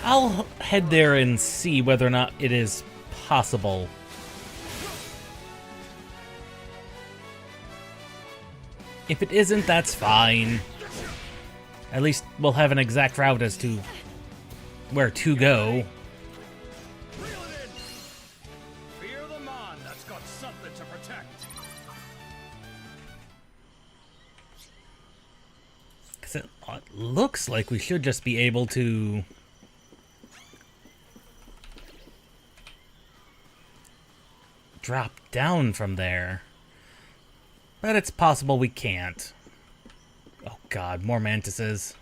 I'll head there and see whether or not it is possible. If it isn't, that's fine. At least we'll have an exact route as to where to go. Reel it in! Fear the man that's got something to protect. 'Cause it looks like we should just be able to drop down from there. But it's possible we can't. Oh god, more mantises.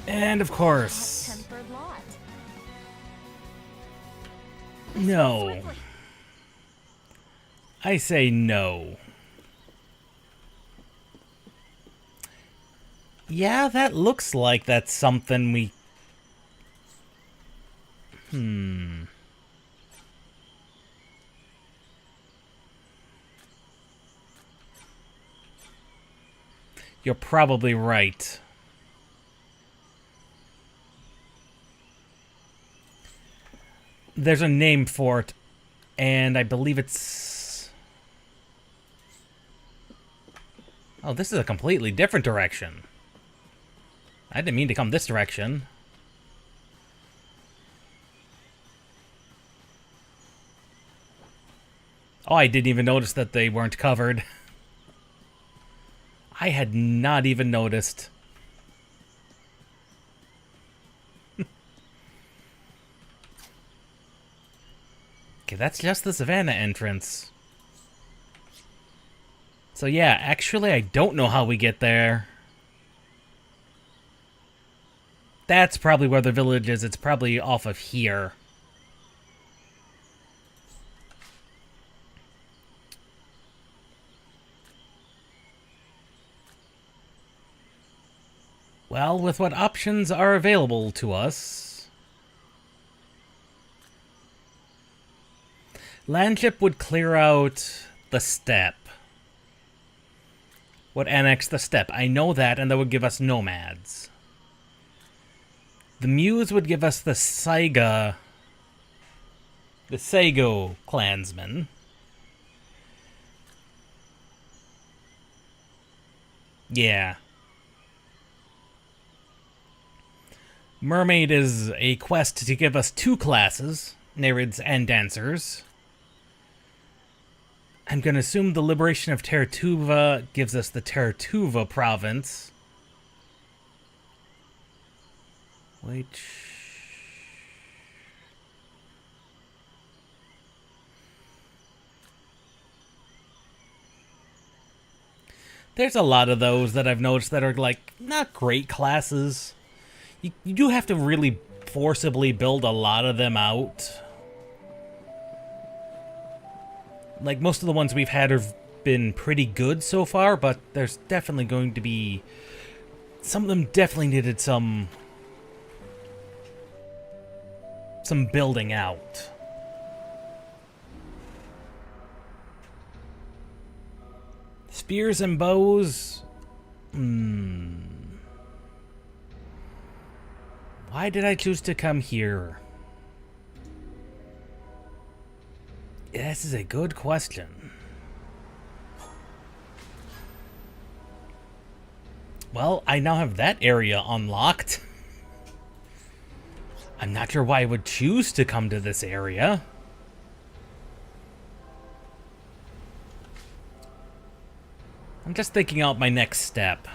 And of course, Tempered lot. no. I say no. Yeah, that looks like that's something we... You're probably right. There's a name for it, and I believe it's... Oh, this is a completely different direction. I didn't mean to come this direction. Oh, I didn't even notice that they weren't covered. I had not even noticed. Okay, that's just the Savannah entrance. So yeah, actually I don't know how we get there. That's probably where the village is. It's probably off of here. Well, with what options are available to us... Landship would clear out the steppe. Would annex the steppe. I know that, and that would give us nomads. The Muse would give us the SaGa... the SaGa clansmen. Yeah. Mermaid is a quest to give us 2 classes, Nereids and Dancers. I'm going to assume the liberation of Terratuva gives us the Terratuva province. Which... There's a lot of those that I've noticed that are, like, not great classes. You do have to really forcibly build a lot of them out. Like, most of the ones we've had have been pretty good so far, but there's definitely going to be... Some of them definitely needed some building out. Spears and bows... Why did I choose to come here? This is a good question. Well, I now have that area unlocked. I'm not sure why I would choose to come to this area. I'm just thinking out my next step.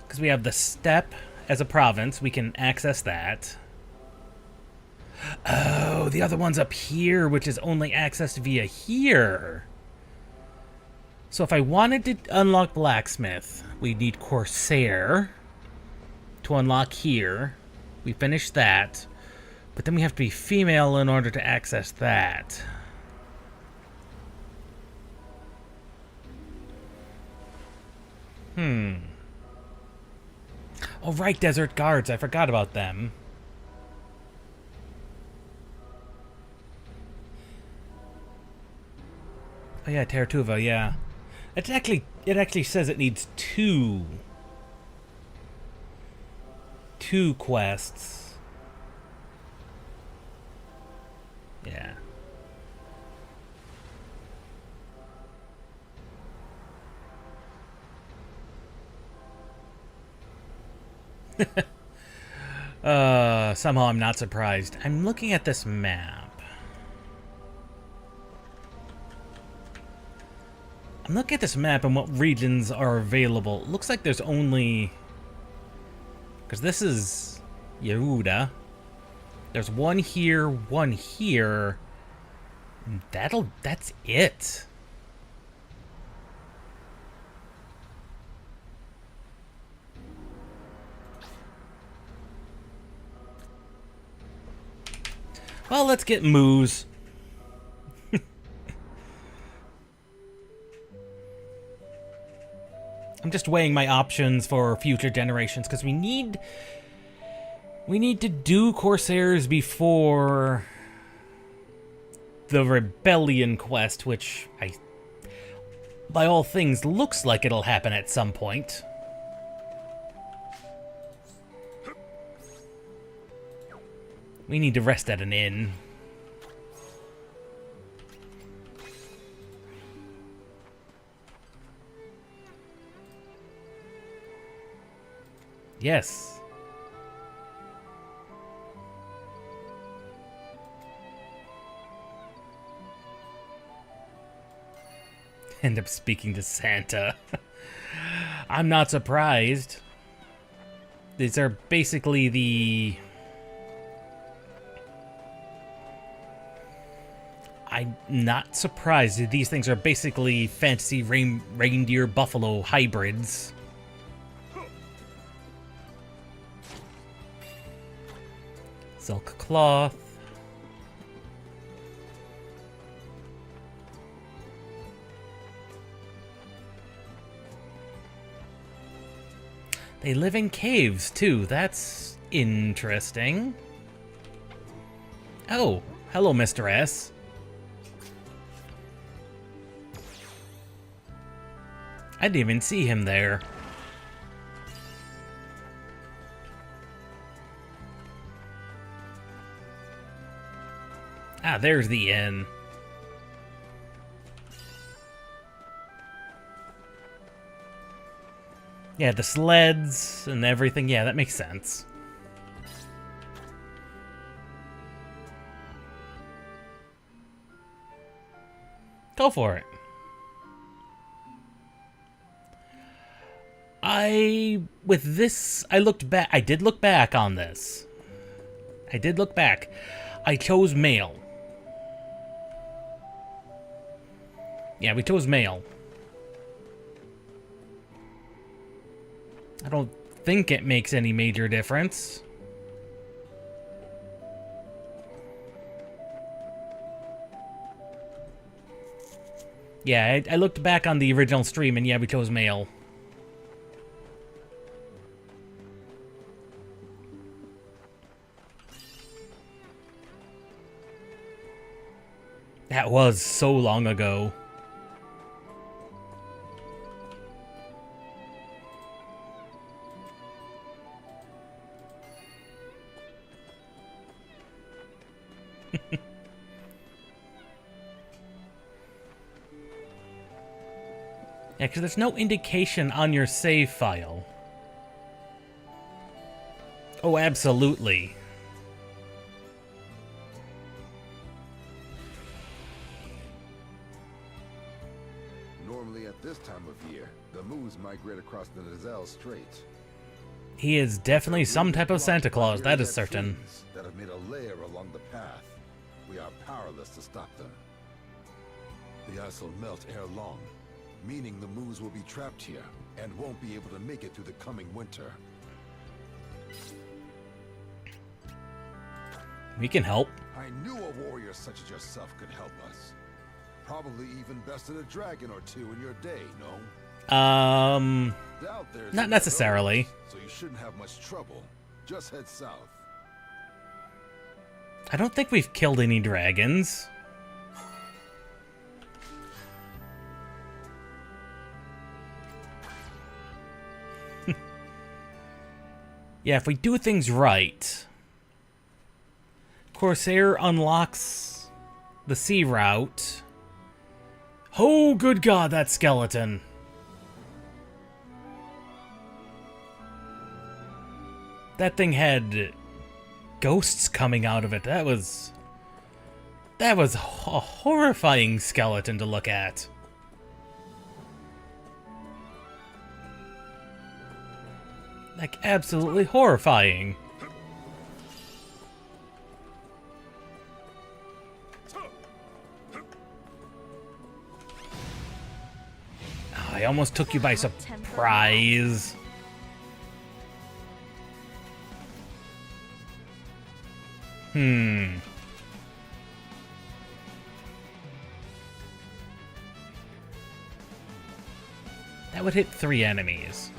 Because we have the steppe as a province. We can access that. Oh, the other one's up here, which is only accessed via here. So if I wanted to unlock Blacksmith, we need Corsair to unlock here. We finish that. But then we have to be female in order to access that. Oh, right, Desert Guards. I forgot about them. Oh, yeah, Terratuva, yeah. It actually says it needs two quests. Yeah. Somehow I'm not surprised. I'm looking at this map. I'm looking at this map and what regions are available. It looks like there's only... Because this is Yehuda. There's one here, one here. That's it. Well, let's get Moose. I'm just weighing my options for future generations because we need to do Corsairs before the Rebellion quest, which by all things looks like it'll happen at some point. We need to rest at an inn. Yes. End up speaking to Santa. I'm not surprised. These are basically the... I'm not surprised. These things are basically fantasy reindeer buffalo hybrids. Silk cloth. They live in caves, too. That's interesting. Oh, hello, Mr. S. I didn't even see him there. Ah, there's the inn. Yeah, the sleds and everything. Yeah, that makes sense. Go for it. I looked back. I did look back on this. I did look back. I chose male. Yeah, we chose male. I don't think it makes any major difference. Yeah, I looked back on the original stream and yeah, we chose male. That was so long ago. Yeah, because there's no indication on your save file. Oh, absolutely. Normally at this time of year, the moose migrate across the Nizelle Straits. He is definitely some type of Santa Claus, that is certain. That have made a lair along the path. We are powerless to stop them. The ice will melt ere long, meaning the moose will be trapped here and won't be able to make it through the coming winter. We can help. I knew a warrior such as yourself could help us. Probably even bested a dragon or two in your day, no? Doubt there's Not necessarily. so you shouldn't have much trouble. Just head south. I don't think we've killed any dragons. Yeah, if we do things right, Corsair unlocks the sea route. Oh, good God, that skeleton. That thing had ghosts coming out of it. That was a horrifying skeleton to look at. Like, absolutely horrifying. Oh, I almost took you by surprise. That would hit 3 enemies.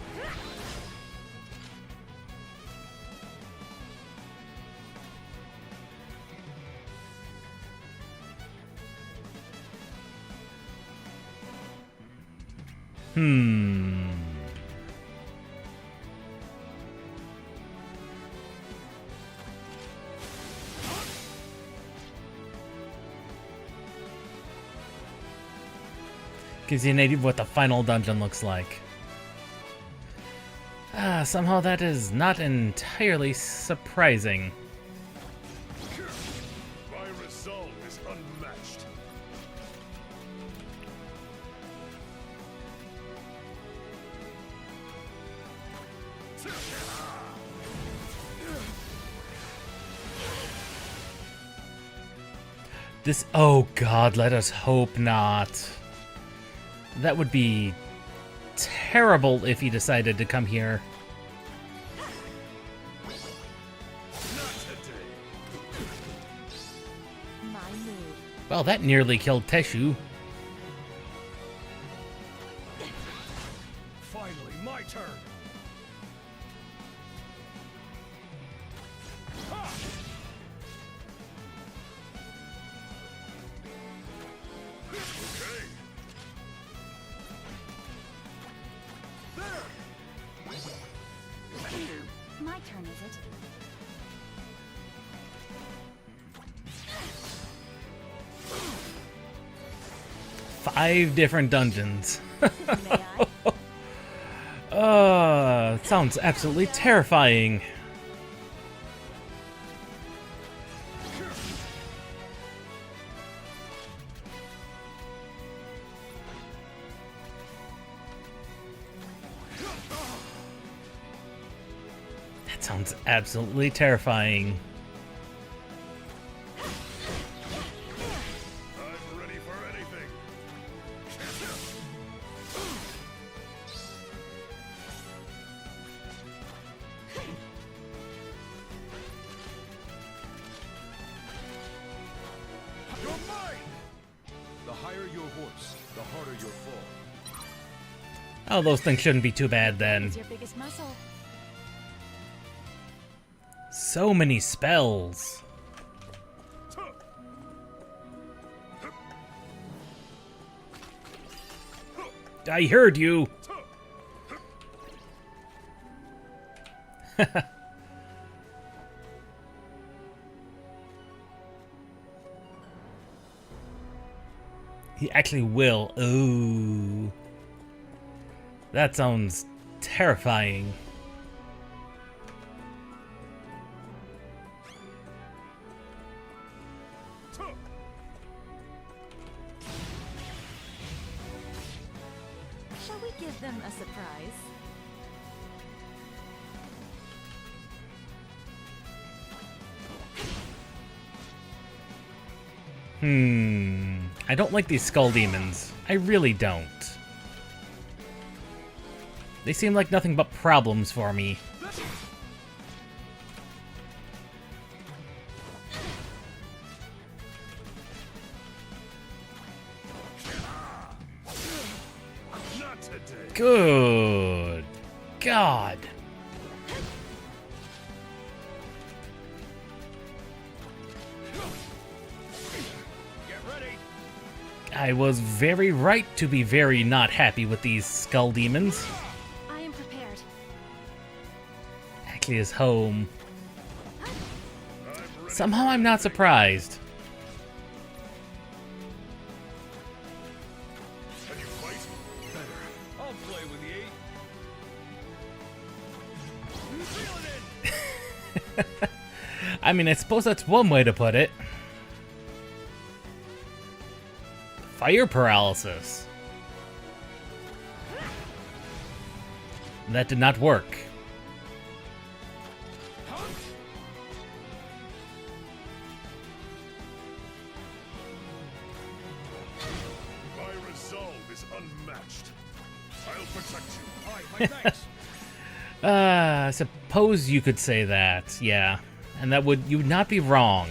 Gives you an idea of what the final dungeon looks like. Somehow that is not entirely surprising. My resolve is unmatched. This, oh God, let us hope not. That would be terrible if he decided to come here. My move. Well, that nearly killed Teshu. Finally, my turn. My turn, is it? 5 different dungeons. May I? Sounds absolutely terrifying. That sounds absolutely terrifying. I'm ready for anything. You're mine! The higher your horse, the harder your fall. Oh, those things shouldn't be too bad then. What's your biggest muscle? So many spells. I heard you. He actually will. Ooh. That sounds terrifying. Shall we give them a surprise? I don't like these skull demons. I really don't. They seem like nothing but problems for me. Not today. Good God. Get ready. I was very right to be very not happy with these skull demons. I am prepared. actually his home. Somehow I'm not surprised. Can you fight? I'll play with ye. Reel it in. I mean, I suppose that's one way to put it. Fire paralysis. That did not work. My resolve is unmatched. I'll protect you. Aye, my thanks. I suppose you could say that, yeah. And that would, you would not be wrong.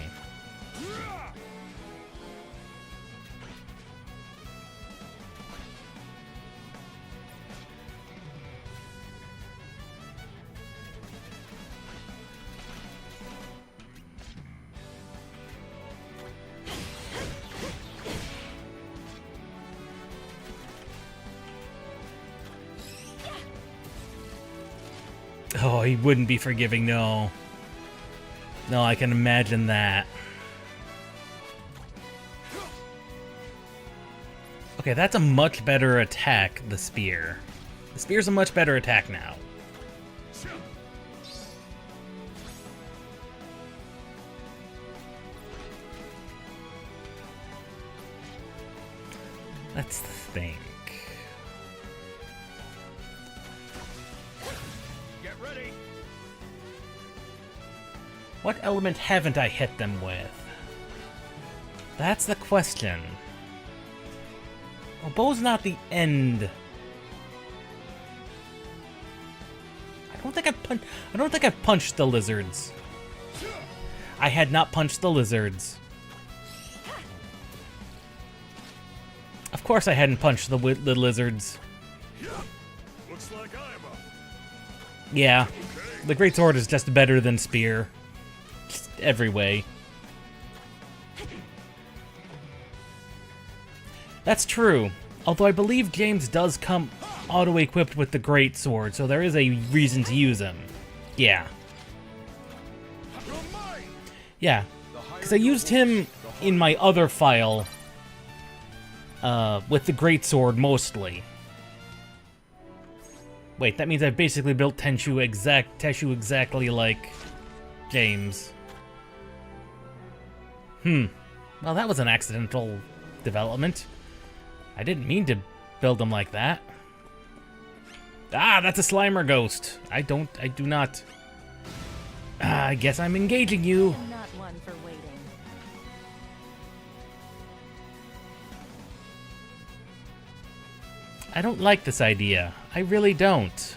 Oh, he wouldn't be forgiving, no. No, I can imagine that. Okay, that's a much better attack, the spear. The spear's a much better attack now. Let's think. Get ready. What element haven't I hit them with? That's the question. Well, bow's not the end. I don't think I've punched the lizards. I had not punched the lizards. Of course I hadn't punched the lizards. Looks like I'm up. Yeah. The greatsword is just better than spear. Just every way. That's true. Although I believe James does come auto-equipped with the greatsword, so there is a reason to use him. Yeah. Yeah. Because I used him in my other file with the greatsword mostly. Wait, that means I've basically built Teshu exactly like James. Well, that was an accidental development. I didn't mean to build him like that. Ah, that's a Slimer ghost. I do not. I guess I'm engaging you. Not one for waiting. I don't like this idea. I really don't.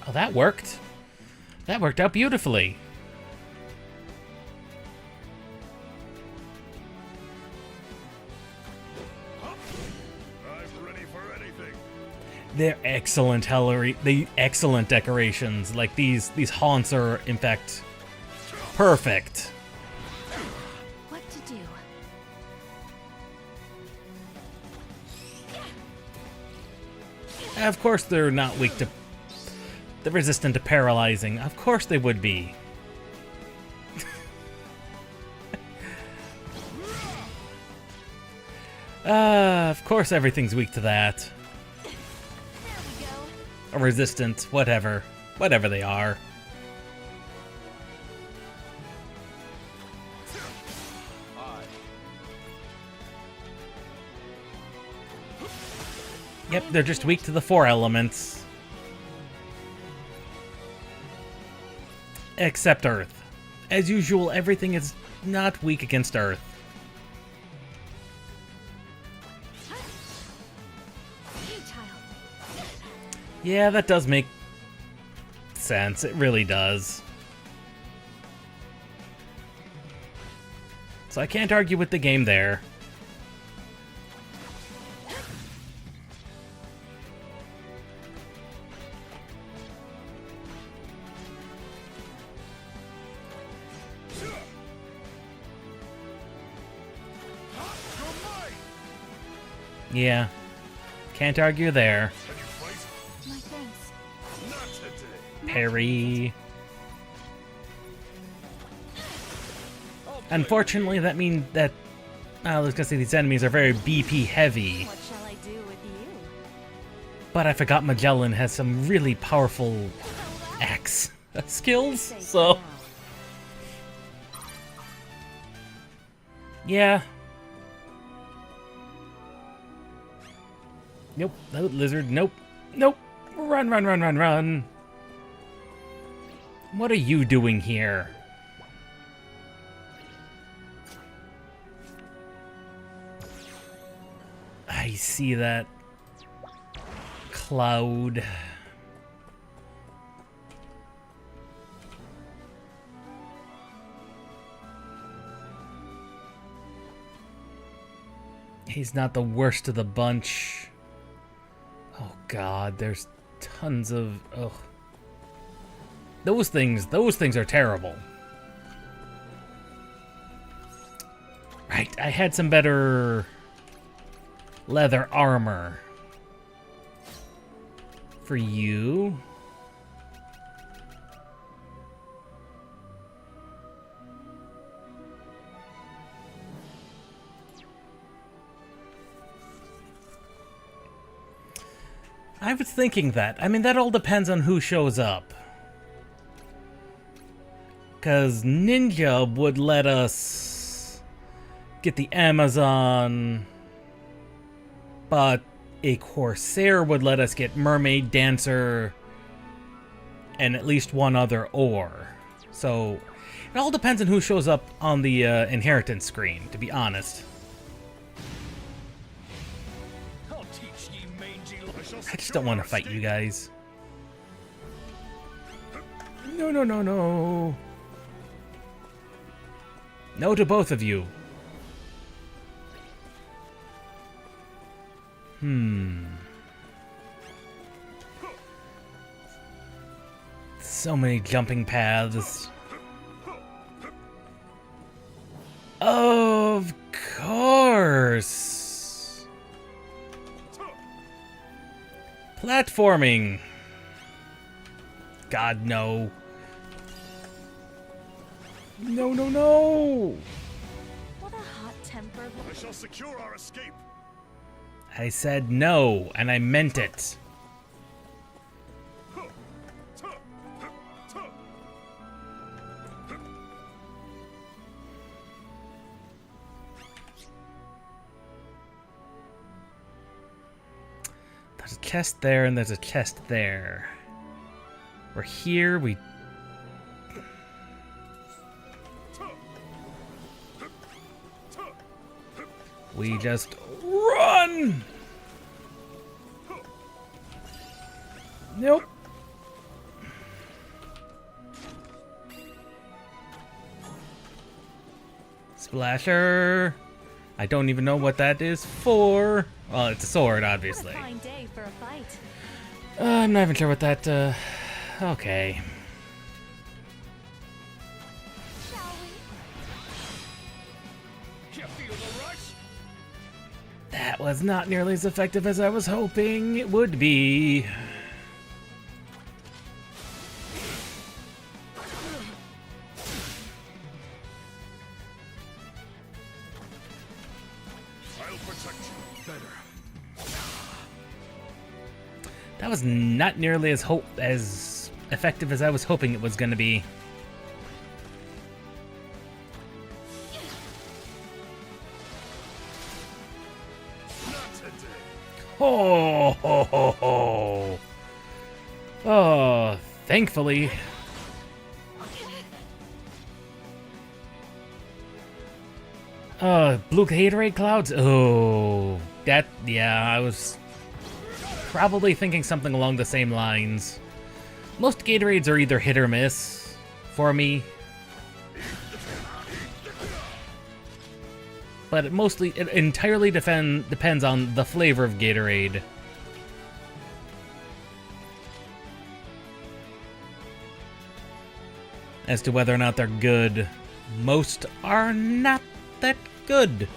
Oh, that worked. That worked out beautifully. I'm ready for anything. They're excellent excellent decorations. Like these haunts are in fact perfect. What to do? Of course they're not weak to they're resistant to paralyzing. Of course they would be. Of course everything's weak to that. There we go. Or resistant, whatever. Whatever they are. Yep, they're just weak to the 4 elements. Except Earth. As usual, everything is not weak against Earth. Yeah, that does make sense. It really does. So I can't argue with the game there. Yeah. Can't argue there. Can you fight? My thanks. Not today. Parry. Unfortunately, that means that... I was gonna say these enemies are very BP heavy. What shall I do with you? But I forgot Magellan has some really powerful axe skills, so... Yeah. Nope. No, lizard. Nope. Nope. Run, run, run, run, run. What are you doing here? I see that cloud. He's not the worst of the bunch. Oh god, there's tons of... Ugh. Those things are terrible. Right, I had some better leather armor for you. I was thinking that. I mean, that all depends on who shows up. Because Ninja would let us get the Amazon, but a Corsair would let us get Mermaid, Dancer, and at least one other ore. So, it all depends on who shows up on the inheritance screen, to be honest. I'll teach ye mangy I just don't want to fight you guys. No, no, no, no. No to both of you. So many jumping paths. Of course. Platforming. God, no. No, no, no. What a hot-tempered... I shall secure our escape. I said no, and I meant it. There's a chest there, and there's a chest there. We're here, we... We just run! Nope. Splasher. I don't even know what that is for. Well, it's a sword, obviously. What a fine day for a fight. I'm not even sure what that, okay. Shall we? You feel the rush? That was not nearly as effective as I was hoping it would be. I'll protect you better. That was not nearly as effective as I was hoping it was going to be. Not today. Oh, ho, ho, ho. Oh, thankfully. Blue Gatorade clouds? Oh, that, yeah, I was probably thinking something along the same lines. Most Gatorades are either hit or miss for me. But it entirely depends on the flavor of Gatorade. As to whether or not they're good. Most are not that good.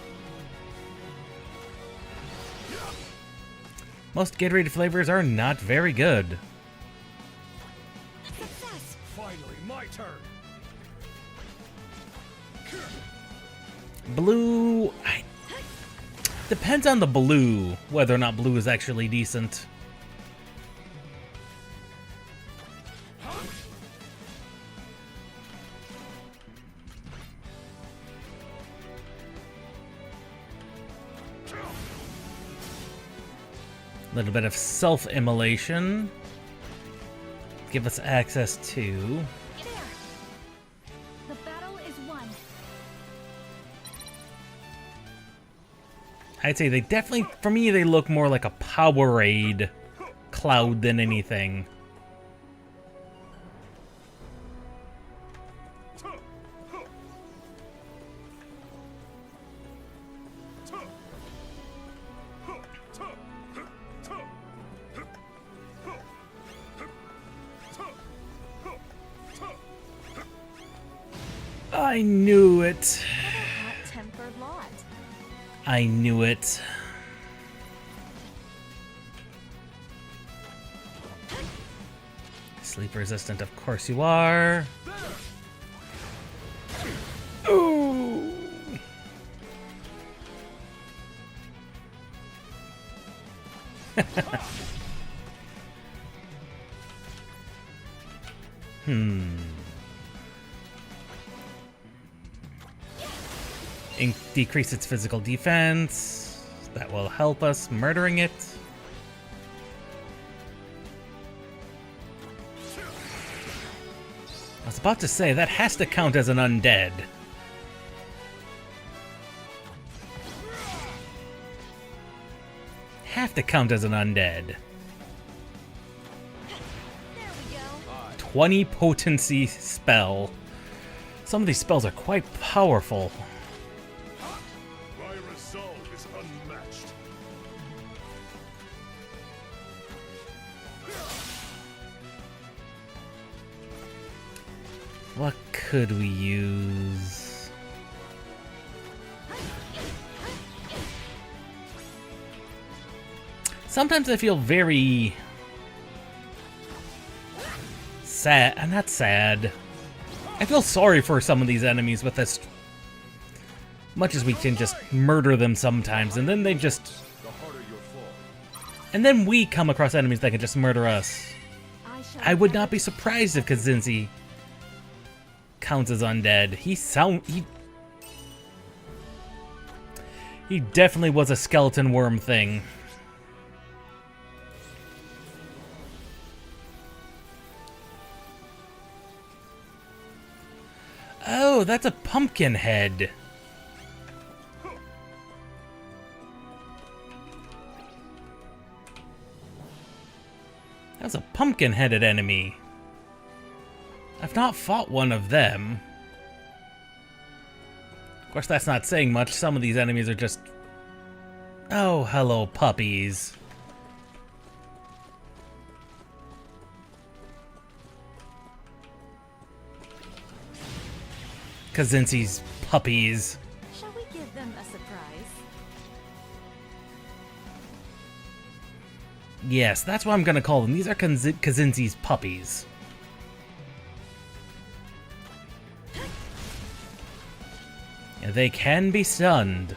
Most Gatorade flavors are not very good. Success! Finally, my turn. Blue... Depends on the blue, whether or not blue is actually decent. A little bit of self-immolation. Give us access to... There! The battle is won. I'd say they definitely, for me, they look more like a Powerade cloud than anything. I knew it. Hot-tempered lot. I knew it. Sleep resistant, of course you are. Ooh. Decrease its physical defense. That will help us murdering it. I was about to say, that has to count as an undead. Have to count as an undead. There we go. 20 potency spell. Some of these spells are quite powerful. My resolve is unmatched. What could we use? Sometimes I feel very sad. I'm not sad. I feel sorry for some of these enemies with this. Much as we can just murder them sometimes, and then they just. The harder your fall. And then we come across enemies that can just murder us. I would not be surprised if Kazinzi counts as undead. He definitely was a skeleton worm thing. Oh, that's a pumpkin head. That's a pumpkin-headed enemy. I've not fought one of them. Of course, that's not saying much. Some of these enemies are just... Oh, hello, puppies. Kazinzi's puppies. Shall we give them a surprise? Yes, that's what I'm gonna call them. These are Kazinzi's puppies. Yeah, they can be stunned.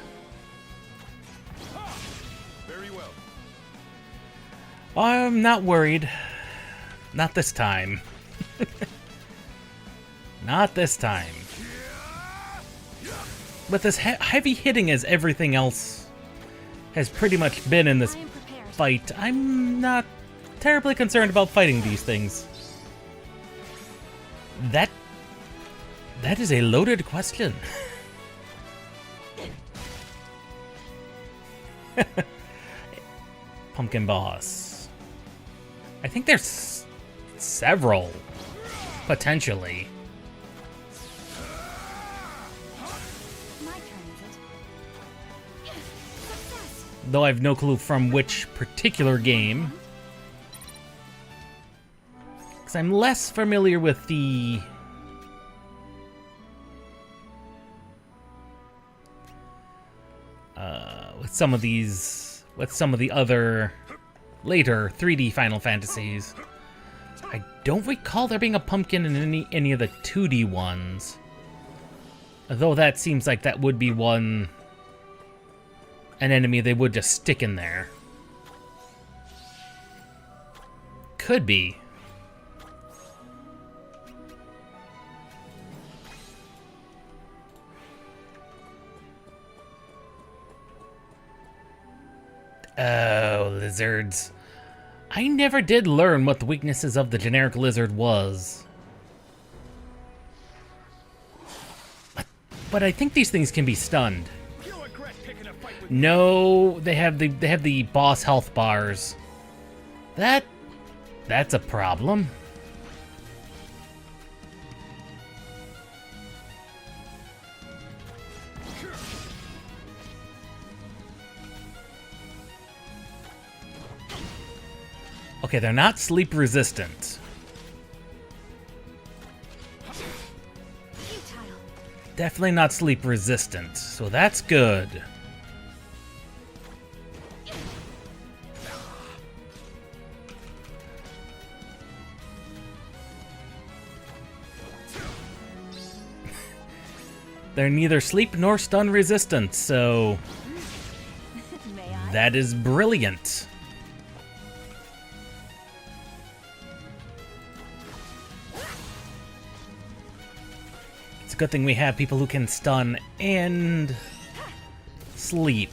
Very well. I'm not worried. Not this time. Not this time. With as heavy hitting as everything else has pretty much been in this I am prepared. fight, I'm not terribly concerned about fighting these things. That is a loaded question. Pumpkin boss. I think there's several, potentially. My turn, is it? Success! Though I have no clue from which particular game. Because I'm less familiar with the... with some of the other later 3D Final Fantasies. I don't recall there being a pumpkin in any of the 2D ones. Though that seems like that would be an enemy they would just stick in there. Could be. Oh, lizards. I never did learn what the weaknesses of the generic lizard was. But I think these things can be stunned. No, they have the boss health bars. That's a problem. Okay, they're not sleep resistant. Definitely not sleep resistant, so that's good. They're neither sleep nor stun resistant, so that is brilliant. It's a good thing we have people who can stun and sleep.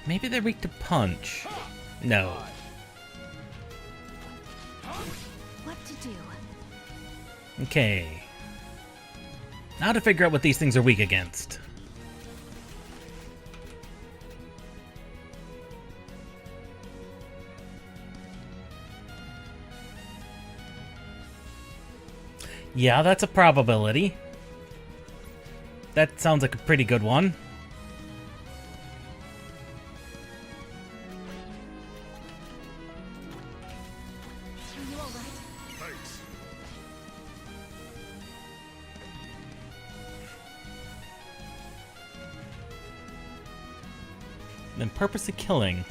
Maybe they're weak to punch. No. What to do? Okay. Now to figure out what these things are weak against. Yeah, that's a probability. That sounds like a pretty good one. Then purposely killing.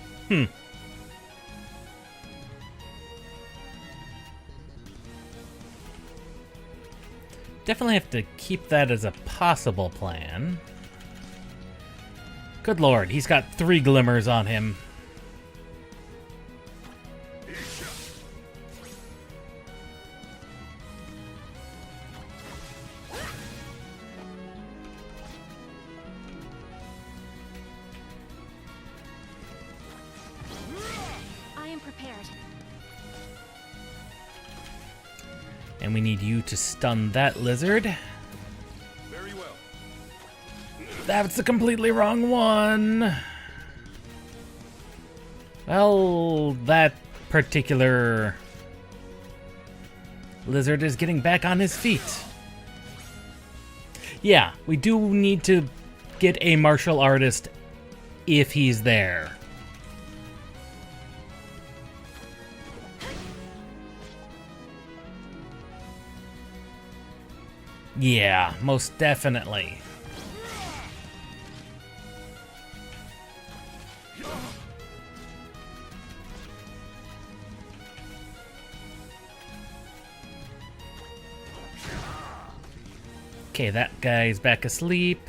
Definitely have to keep that as a possible plan. Good lord, he's got 3 glimmers on him. And we need you to stun that lizard. Very well. That's the completely wrong one. Well, that particular lizard is getting back on his feet. Yeah, we do need to get a martial artist if he's there. Yeah, most definitely. Okay, that guy's back asleep.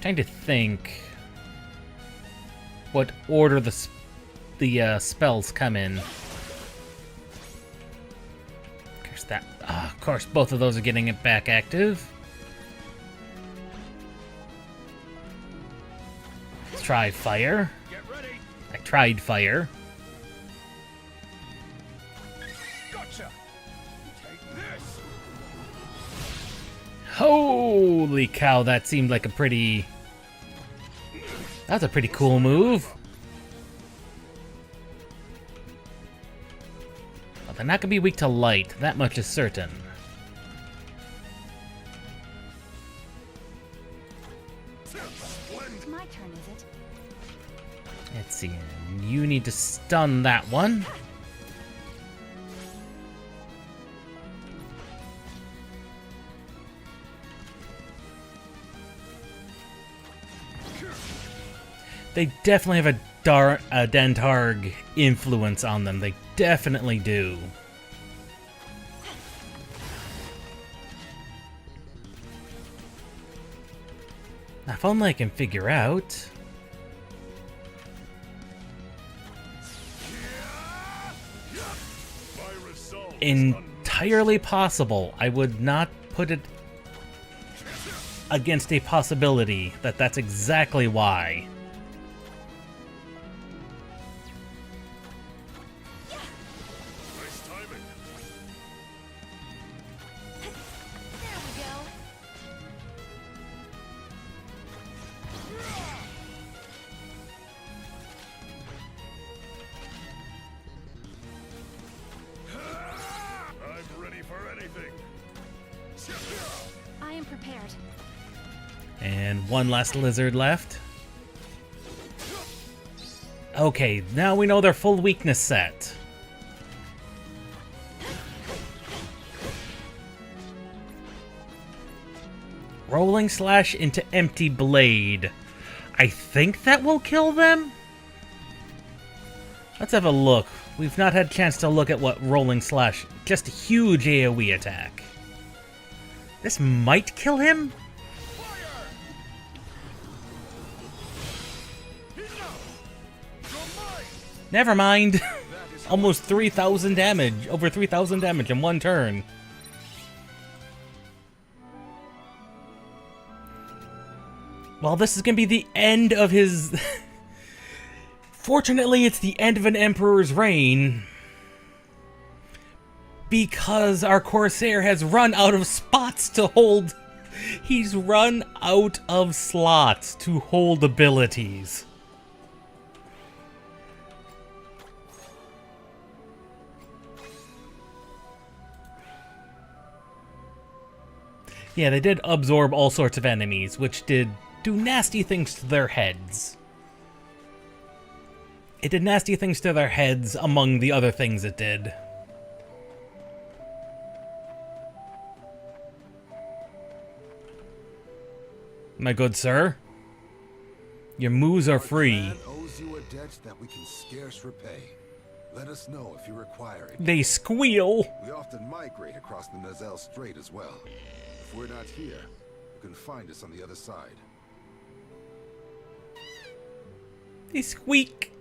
Trying to think what order the spells come in. Of course, both of those are getting it back active. Let's try fire. Get ready. I tried fire. Gotcha. Take this. Holy cow, that seemed like a pretty... That's a pretty cool move. They're not gonna be weak to light, that much is certain. It's my turn, is it? Let's see, you need to stun that one. They definitely have a Dentarg influence on them. They definitely do. Now, if only I can figure out. Entirely possible. I would not put it against a possibility that that's exactly why. I am prepared. And one last lizard left. Okay, now we know their full weakness set. Rolling slash into empty blade. I think that will kill them? Let's have a look. We've not had a chance to look at what rolling slash, just a huge AoE attack. This might kill him? Never mind. Almost 3,000 damage. Over 3,000 damage in one turn. Well, this is going to be the end of his... Fortunately, it's the end of an Emperor's reign. Because our Corsair has run out of spots to hold... He's run out of slots to hold abilities. Yeah, they did absorb all sorts of enemies, which did do nasty things to their heads. It did nasty things to their heads among the other things it did. My good sir, your moves are free. Man owes you a debt that we can scarce repay. Let us know if you require it. They squeal. We often migrate across the Nazel Strait as well. If we're not here, you can find us on the other side. They squeak.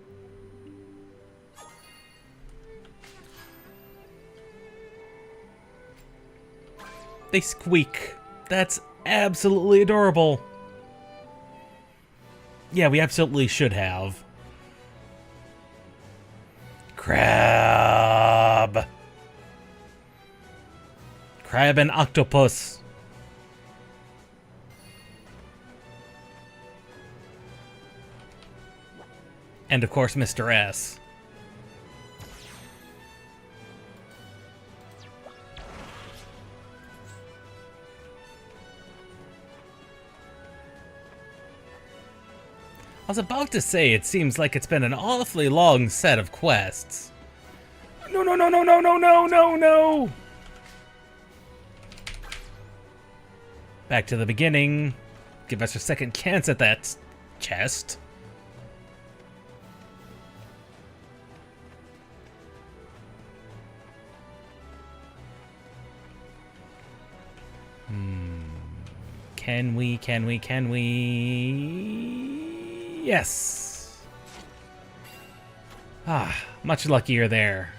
They squeak. That's absolutely adorable. Yeah, we absolutely should have. Crab. Crab and octopus. And of course, Mr. S. I was about to say, it seems like it's been an awfully long set of quests. No, no, no, no, no, no, no, no, no! Back to the beginning. Give us a second chance at that chest. Can we? Yes! Ah, much luckier there.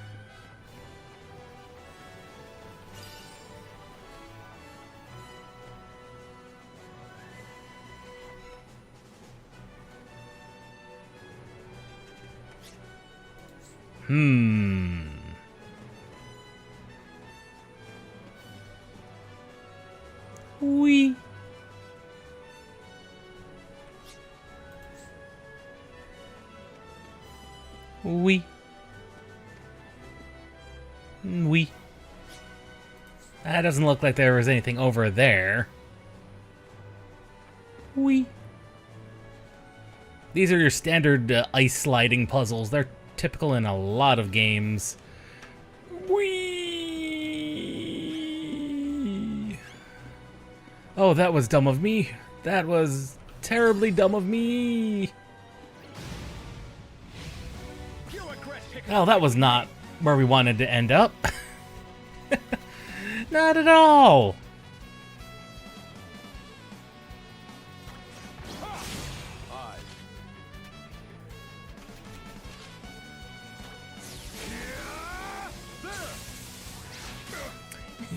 Wee. Wee. We. That doesn't look like there was anything over there. We. These are your standard ice sliding puzzles. They're typical in a lot of games. Whee! Oh, that was dumb of me. That was terribly dumb of me. Oh, that was not where we wanted to end up. Not at all.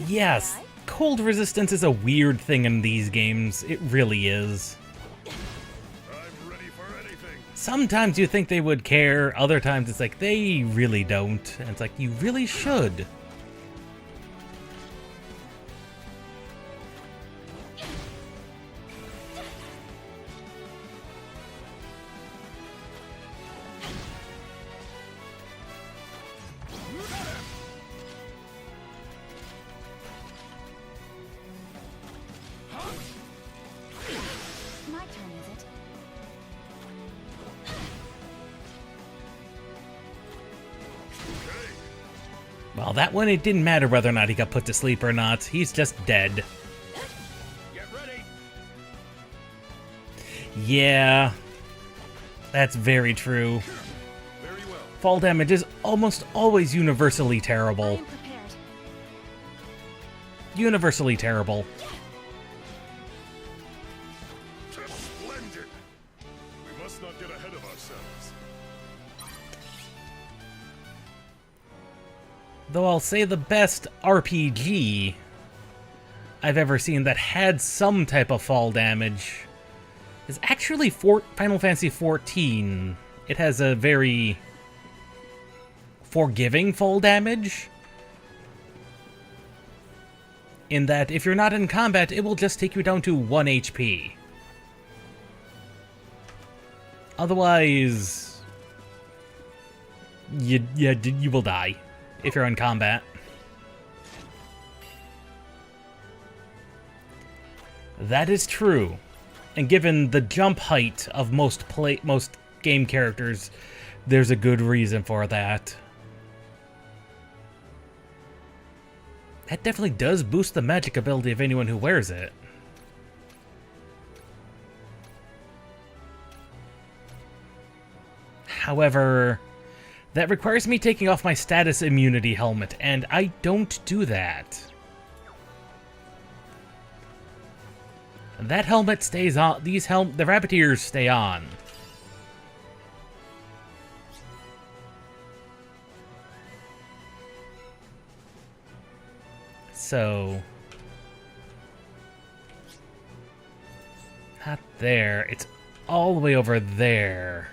Yes, cold resistance is a weird thing in these games. It really is. I'm ready for anything. Sometimes you think they would care, other times it's like, they really don't. And it's like, you really should. My turn, is it? Well, that one, it didn't matter whether or not he got put to sleep or not. He's just dead. Get ready. Yeah, that's very true. Very well. Fall damage is almost always universally I terrible. am prepared. Universally terrible. Splendid. We must not get ahead of ourselves. Though I'll say the best RPG I've ever seen that had some type of fall damage is actually Final Fantasy XIV. It has a very forgiving fall damage, in that if you're not in combat, it will just take you down to 1 HP. Otherwise, you will die if you're in combat. That is true. And given the jump height of most game characters, there's a good reason for that. That definitely does boost the magic ability of anyone who wears it. However, that requires me taking off my status immunity helmet, and I don't do that. That helmet stays on. The rabbit ears stay on. So, not there. It's all the way over there.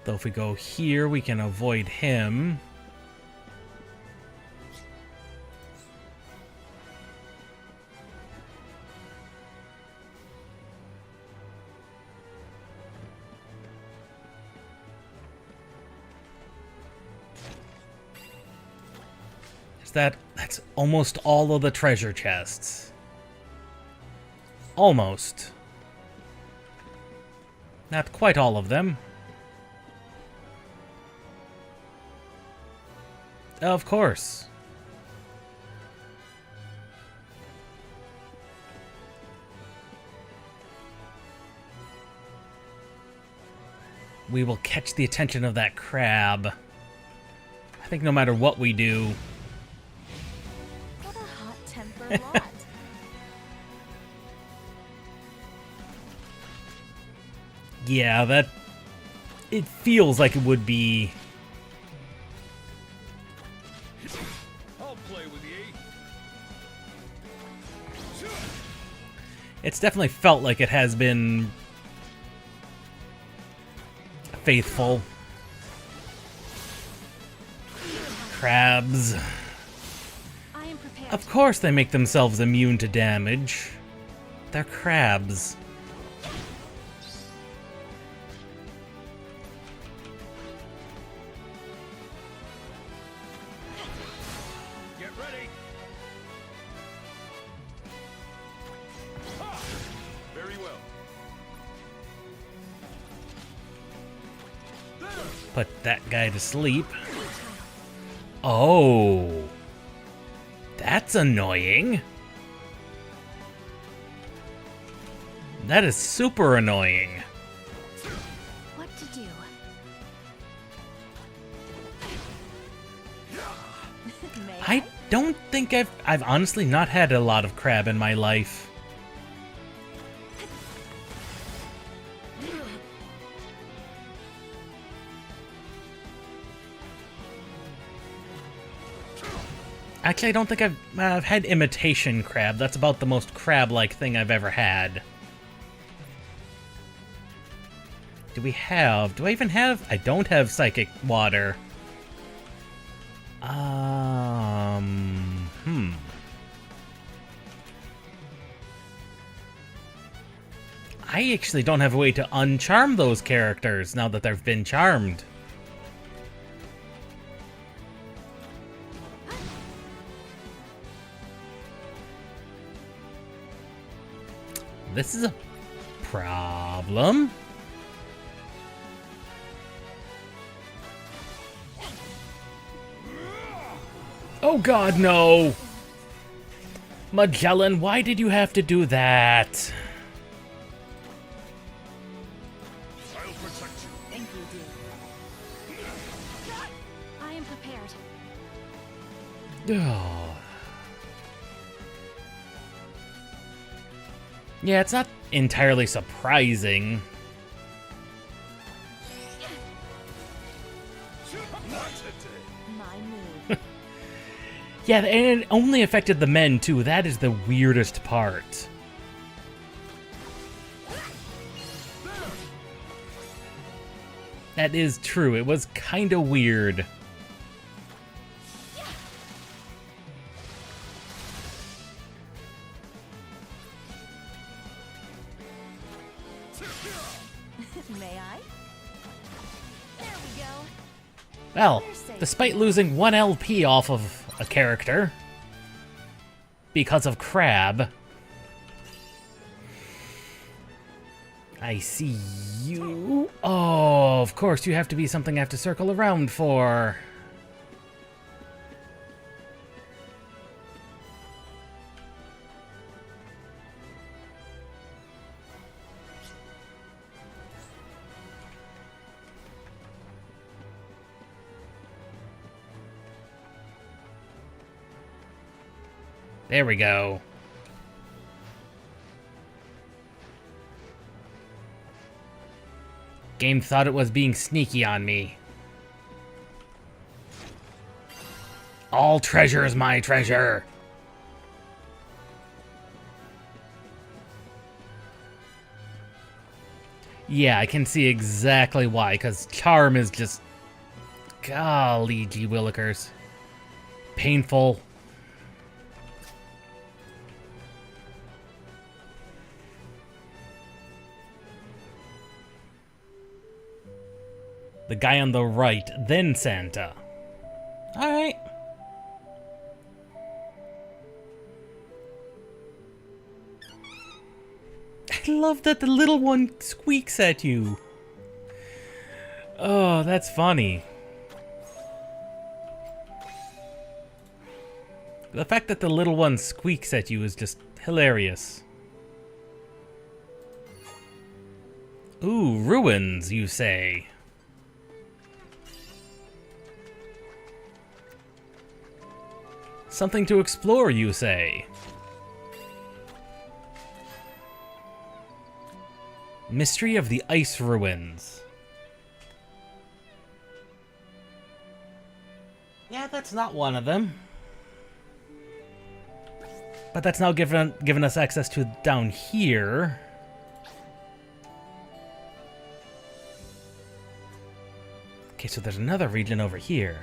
Though if we go here, we can avoid him. That's almost all of the treasure chests. Almost. Not quite all of them. Of course. We will catch the attention of that crab. I think no matter what we do. What a hot-tempered lot. Yeah, it feels like it would be. I'll play with ye. It's definitely felt like it has been faithful. Crabs. I am prepared. Of course they make themselves immune to damage. They're crabs. Put that guy to sleep. Oh. That's annoying. That is super annoying. What to do? I don't think I've honestly not had a lot of crab in my life. Actually, I don't think I've had imitation crab. That's about the most crab-like thing I've ever had. Do I even have? I don't have psychic water. I actually don't have a way to uncharm those characters now that they've been charmed. This is a problem. Oh god, no! Magellan, why did you have to do that? I'll protect you. Thank you, dear. I am prepared. Oh. Yeah, it's not entirely surprising. My move. Yeah, and it only affected the men, too. That is the weirdest part. That is true. It was kind of weird. May I? There we go. Well, despite losing 1 LP off of a character because of crab, I see you. Oh, of course, you have to be something I have to circle around for. There we go. Game thought it was being sneaky on me. All treasure is my treasure. Yeah, I can see exactly why, because charm is just... golly gee willikers. Painful. The guy on the right, then Santa. Alright. I love that the little one squeaks at you. Oh, that's funny. The fact that the little one squeaks at you is just hilarious. Ooh, ruins, you say? Something to explore, you say? Mystery of the Ice Ruins. Yeah, that's not one of them. But that's now given us access to down here. Okay, so there's another region over here.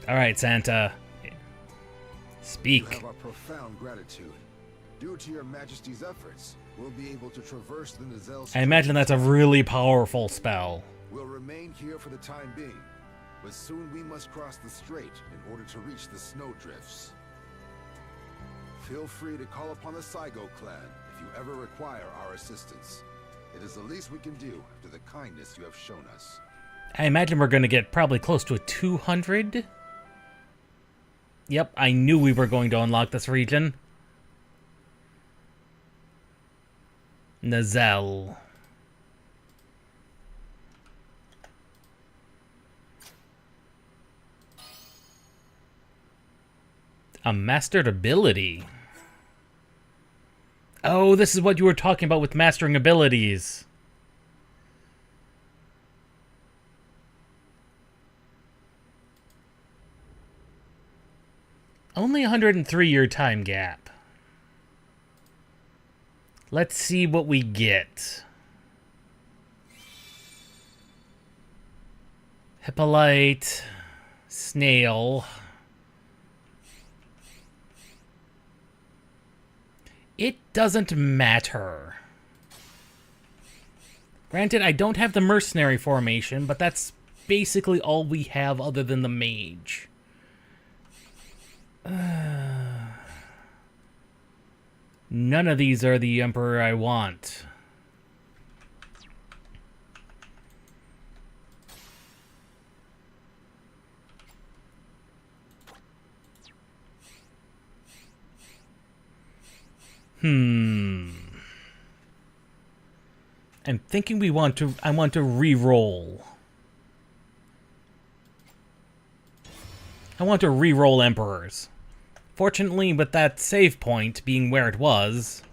All right, Santa. Speak. You have our profound gratitude. Due to your Majesty's efforts, we'll be able to traverse the Nizelle. I imagine that's a really powerful spell. We'll remain here for the time being. but soon we must cross the strait in order to reach the snowdrifts. Feel free to call upon the SaGa clan if you ever require our assistance. It is the least we can do after the kindness you have shown us. I imagine we're going to get probably close to a 200. Yep, I knew we were going to unlock this region. Nazel. A mastered ability. Oh, this is what you were talking about with mastering abilities. Only 103-year time gap. Let's see what we get. Hippolyte, snail. It doesn't matter. Granted, I don't have the mercenary formation, but that's basically all we have other than the mage. None of these are the Emperor I want. I'm thinking I want to re-roll. I want to re-roll Emperors. Fortunately, with that save point being where it was...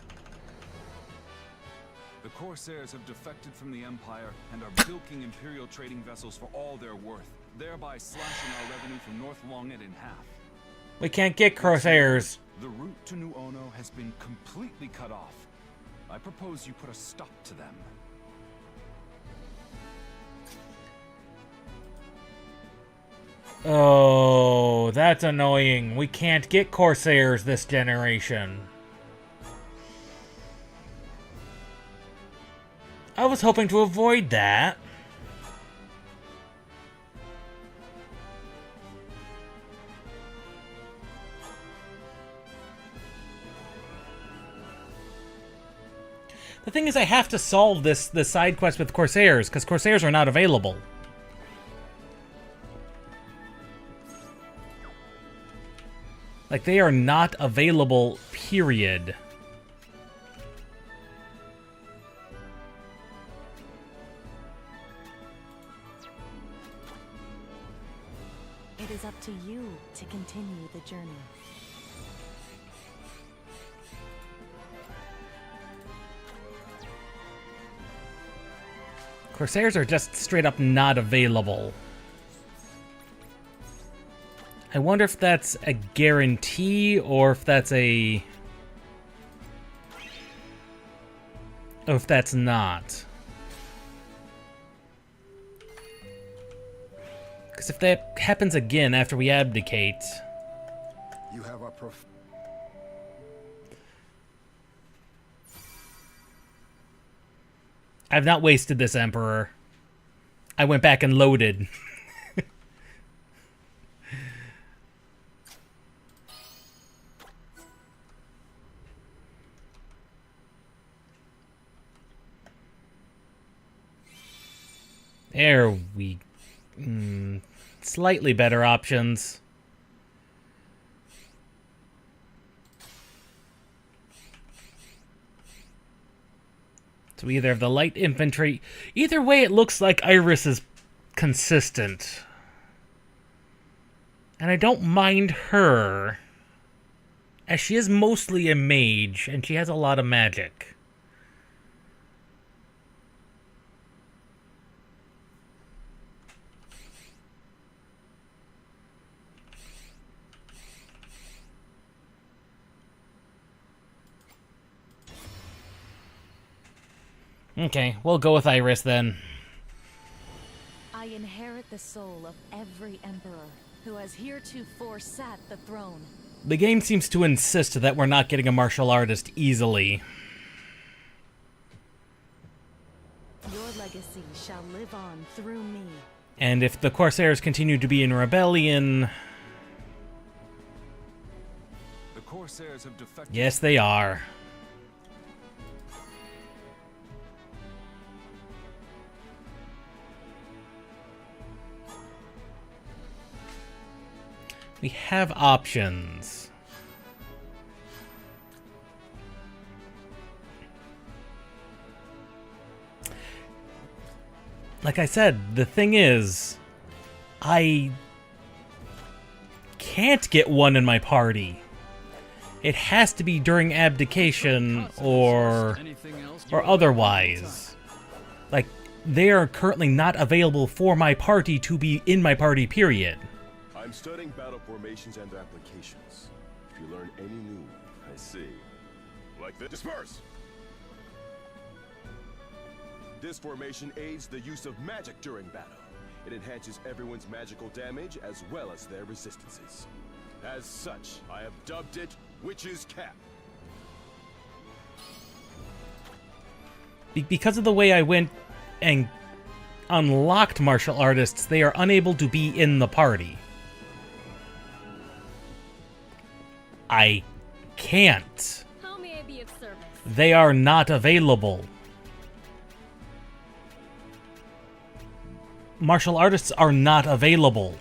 The Corsairs have defected from the Empire and are bilking Imperial trading vessels for all their worth, thereby slashing our revenue from North Longet in half. We can't get Corsairs. The route to New Ono has been completely cut off. I propose you put a stop to them. Oh, that's annoying. We can't get Corsairs this generation. I was hoping to avoid that. The thing is, I have to solve this side quest with Corsairs, because Corsairs are not available. Like, they are not available, period. It is up to you to continue the journey. Corsairs are just straight up not available. I wonder if that's a guarantee or if that's a... or if that's not. Because if that happens again after we abdicate... You have our I've not wasted this Emperor. I went back and loaded. There we... slightly better options. So we either have the light infantry... Either way, it looks like Iris is consistent. And I don't mind her, as she is mostly a mage, and she has a lot of magic. Okay, we'll go with Iris then. I inherit the soul of every emperor who has heretofore sat the throne. The game seems to insist that we're not getting a martial artist easily. Your legacy shall live on through me. And if the Corsairs continue to be in rebellion... The Corsairs have defected. Yes, they are. We have options. Like I said, the thing is, I can't get one in my party. It has to be during abdication or otherwise. Like, they are currently not available for my party to be in my party, period. I'm studying battle formations and their applications. If you learn any new, I see. Like this. Disperse! This formation aids the use of magic during battle. It enhances everyone's magical damage as well as their resistances. As such, I have dubbed it Witch's Cap. Because of the way I went and unlocked martial artists, they are unable to be in the party. I can't. How may I be of service? They are not available. Martial artists are not available.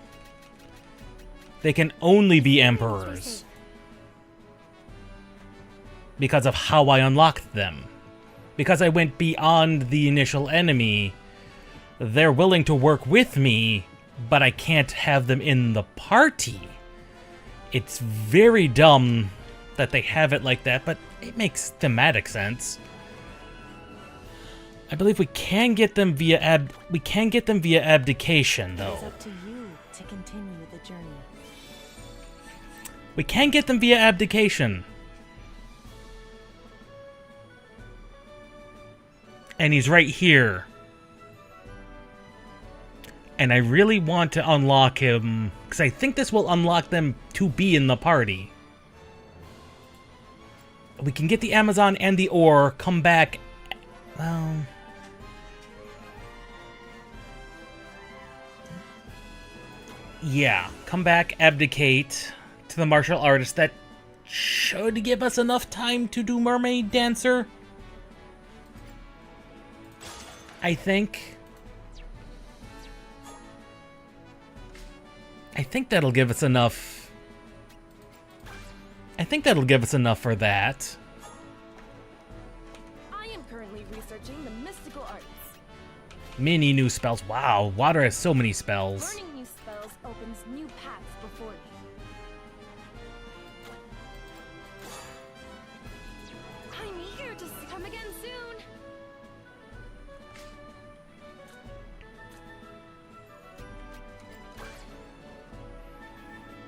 They can only be emperors. Because of how I unlocked them. Because I went beyond the initial enemy, they're willing to work with me, but I can't have them in the party. It's very dumb that they have it like that, but it makes thematic sense. I believe we can get them via abdication, though. It's up to you to continue the journey. We can get them via abdication. And he's right here. And I really want to unlock him, because I think this will unlock them to be in the party. We can get the Amazon and the ore, come back... Well... Yeah, come back, abdicate to the martial artist. That should give us enough time to do Mermaid Dancer. I think. I think that'll give us enough. I think that'll give us enough for that. I am currently researching the mystical arts. Many new spells. Wow, water has so many spells. Learning new spells opens new paths before you. I'm eager to come again soon.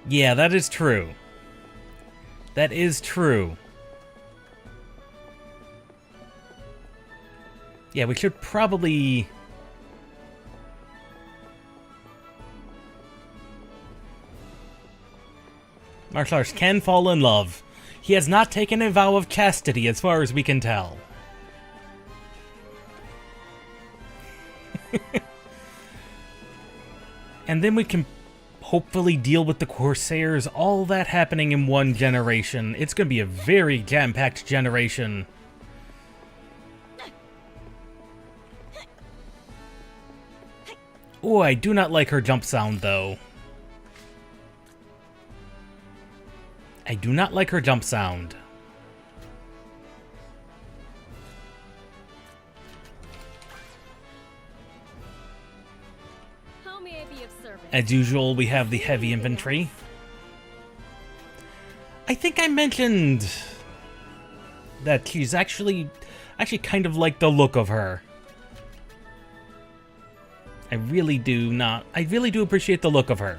Yeah, that is true. That is true. Yeah, we should probably... Martial arts can fall in love. He has not taken a vow of chastity as far as we can tell. And then we can hopefully deal with the Corsairs, all that happening in one generation. It's going to be a very jam-packed generation. Oh, I do not like her jump sound, though. I do not like her jump sound. How may I be of service? As usual, we have the heavy infantry. I think I mentioned that she's actually kind of like the look of her. I really do appreciate the look of her.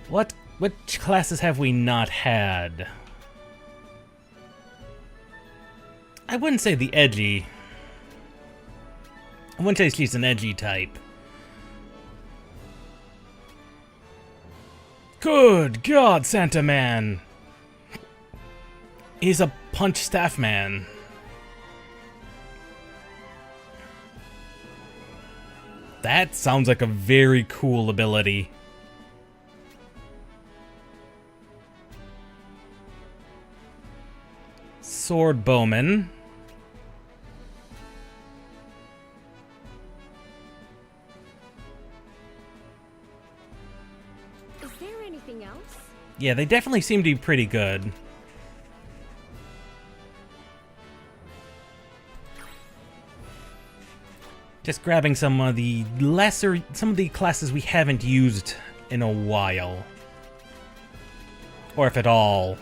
What classes have we not had? I wouldn't say the edgy. I wouldn't say she's an edgy type. Good God, Santa Man! He's a punch staff man. That sounds like a very cool ability. Sword Bowman. Is there anything else? Yeah, they definitely seem to be pretty good. Just grabbing some of the classes we haven't used in a while. Or if at all.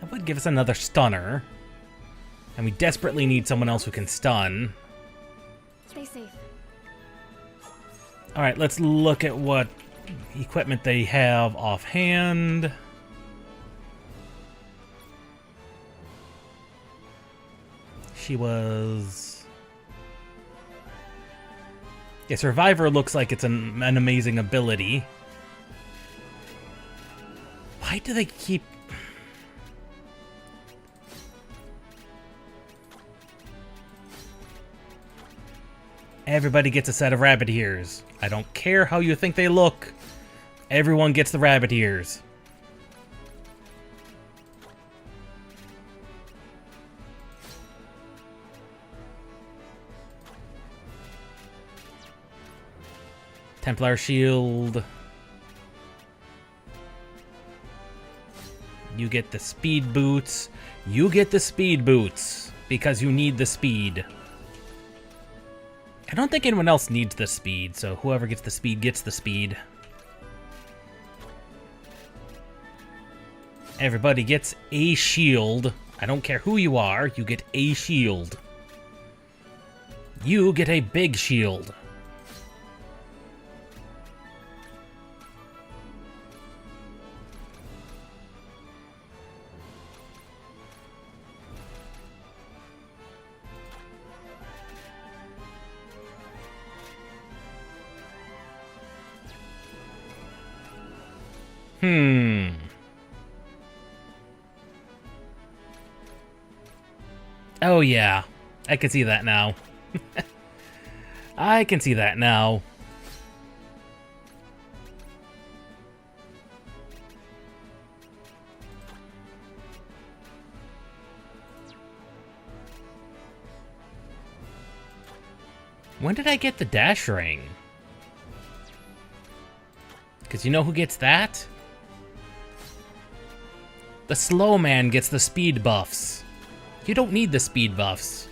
That would give us another stunner. And we desperately need someone else who can stun. Stay safe. Alright, let's look at what equipment they have offhand. She was... Yeah, Survivor looks like it's an amazing ability. Why do they keep... Everybody gets a set of rabbit ears. I don't care how you think they look. Everyone gets the rabbit ears. Templar shield. You get the speed boots. You get the speed boots because you need the speed. I don't think anyone else needs the speed, so whoever gets the speed gets the speed. Everybody gets a shield. I don't care who you are, you get a shield. You get a big shield. Oh yeah, I can see that now. I can see that now. When did I get the dash ring? Because you know who gets that? The slow man gets the speed buffs. You don't need the speed buffs.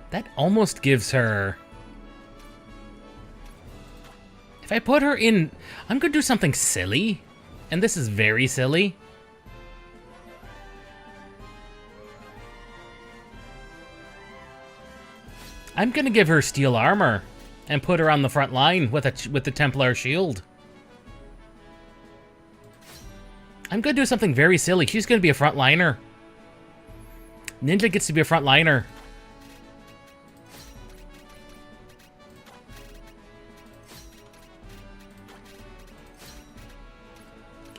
That almost gives her... If I put her in... I'm gonna do something silly. And this is very silly. I'm gonna give her steel armor and put her on the front line with the Templar shield. I'm gonna do something very silly. She's gonna be a frontliner. Ninja gets to be a frontliner.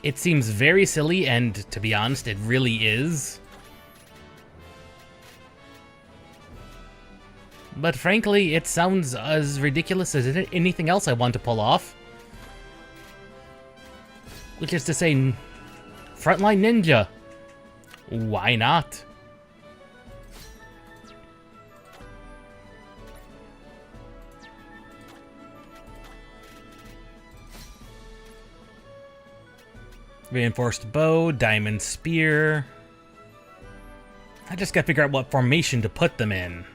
It seems very silly, and to be honest, it really is. But frankly, it sounds as ridiculous as anything else I want to pull off. Which is to say, frontline ninja. Why not? Reinforced bow, diamond spear. I just gotta figure out what formation to put them in.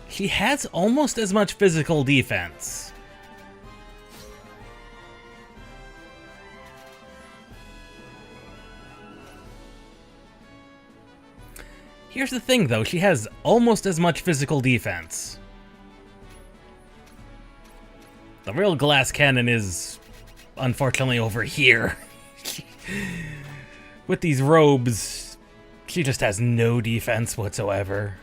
He has almost as much physical defense. Here's the thing, though. She has almost as much physical defense. The real glass cannon is, unfortunately, over here. With these robes, she just has no defense whatsoever.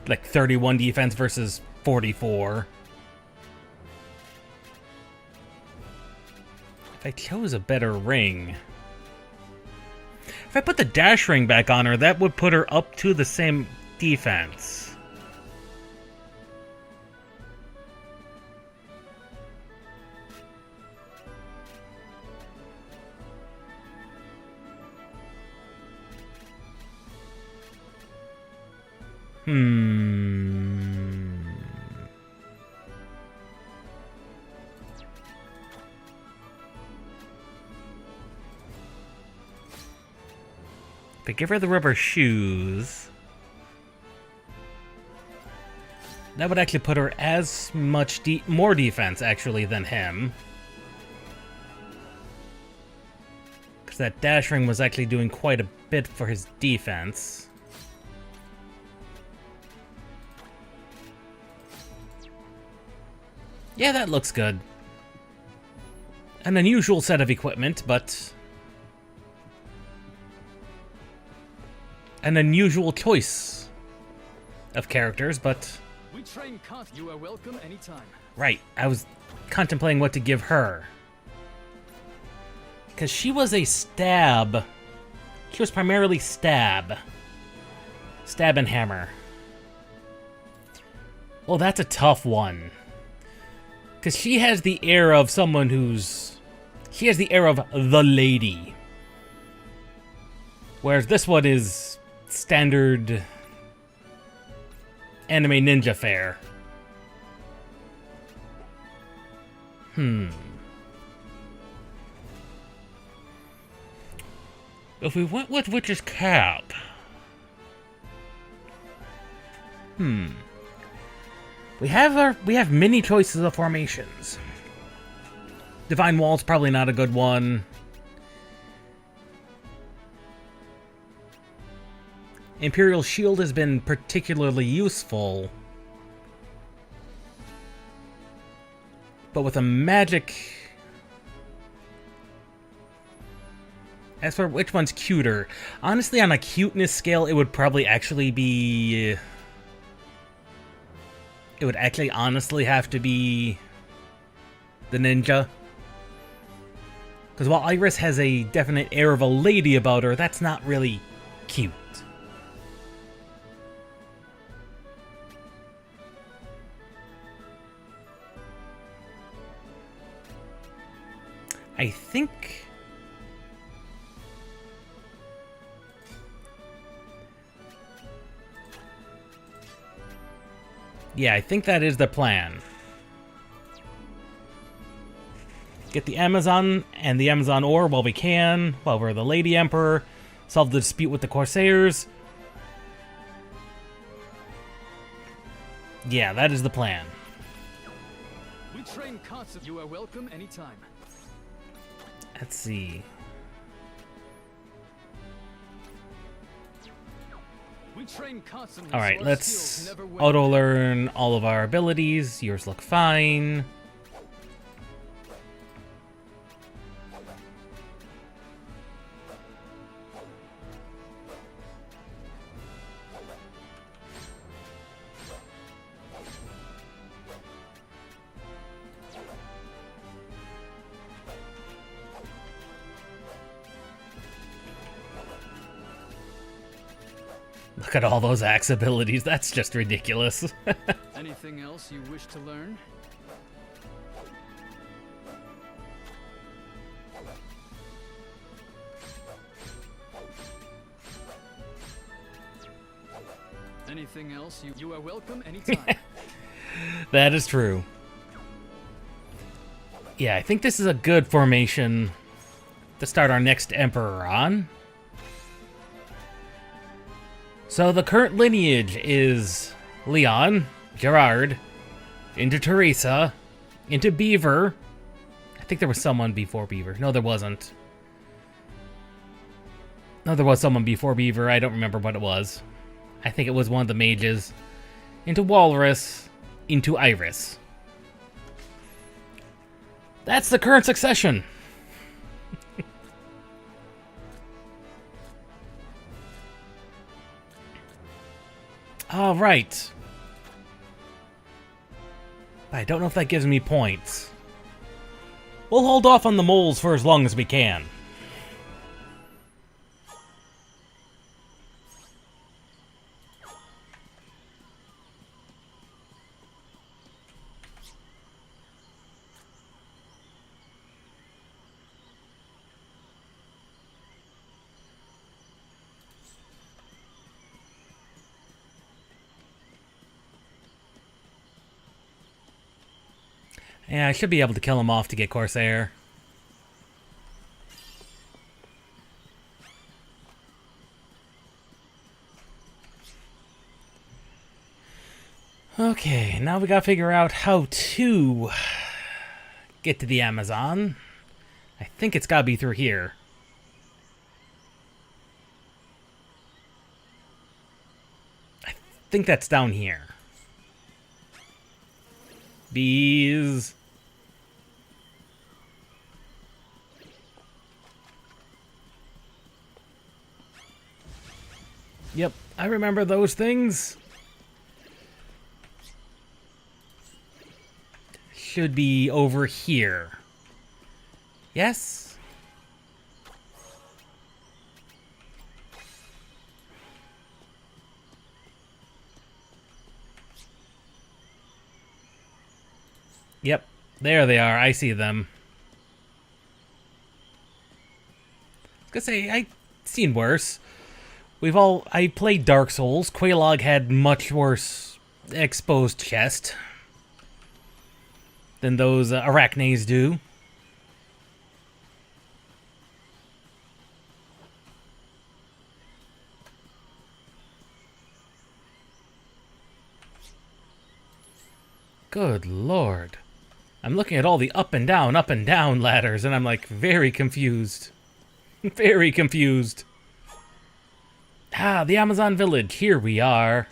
Like 31 defense versus 44. If I chose a better ring... If I put the dash ring back on her, that would put her up to the same defense. If I give her the rubber shoes, that would actually put her as much more defense, actually, than him. Because that dash ring was actually doing quite a bit for his defense. Yeah, that looks good. An unusual set of equipment, but... an unusual choice of characters, but... We train you are welcome anytime. Right, I was contemplating what to give her. Because she was a stab. She was primarily stab. Stab and hammer. Well, that's a tough one. Because she has the air of someone who's... she has the air of the lady. Whereas this one is standard anime ninja fare. If we went with Witch's Cap... We have many choices of formations. Divine Wall's probably not a good one. Imperial Shield has been particularly useful. But with a magic... as for which one's cuter, honestly, on a cuteness scale, it would probably actually be... it would actually honestly have to be the ninja. Because while Iris has a definite air of a lady about her, that's not really cute. I think... yeah, I think that is the plan. Get the Amazon and the Amazon ore while we can, while we're the Lady Emperor. Solve the dispute with the Corsairs. Yeah, that is the plan. We train constantly. You are welcome anytime. Let's see. We train constantly. All right, let's auto-learn all of our abilities. Yours look fine. Look at all those axe abilities. That's just ridiculous. Anything else you wish to learn? Anything else? You are welcome anytime. That is true. Yeah, I think this is a good formation to start our next Emperor on. So the current lineage is Leon, Gerard, into Teresa, into Beaver. I think there was someone before Beaver. No, there wasn't. No, there was someone before Beaver. I don't remember what it was. I think it was one of the mages. Into Walrus. Into Iris. That's the current succession. All right. I don't know if that gives me points. We'll hold off on the moles for as long as we can. Yeah, I should be able to kill him off to get Corsair. Okay, now we gotta figure out how to get to the Amazon. I think it's gotta be through here. I think that's down here. Bees. Yep, I remember those things. Should be over here. Yes? Yep, there they are. I see them. I was gonna say, I've seen worse. I played Dark Souls. Quelaag had much worse exposed chest than those Arachnes do. Good lord. I'm looking at all the up and down ladders, and I'm like very confused. Very confused. Ah, the Amazon village. Here we are.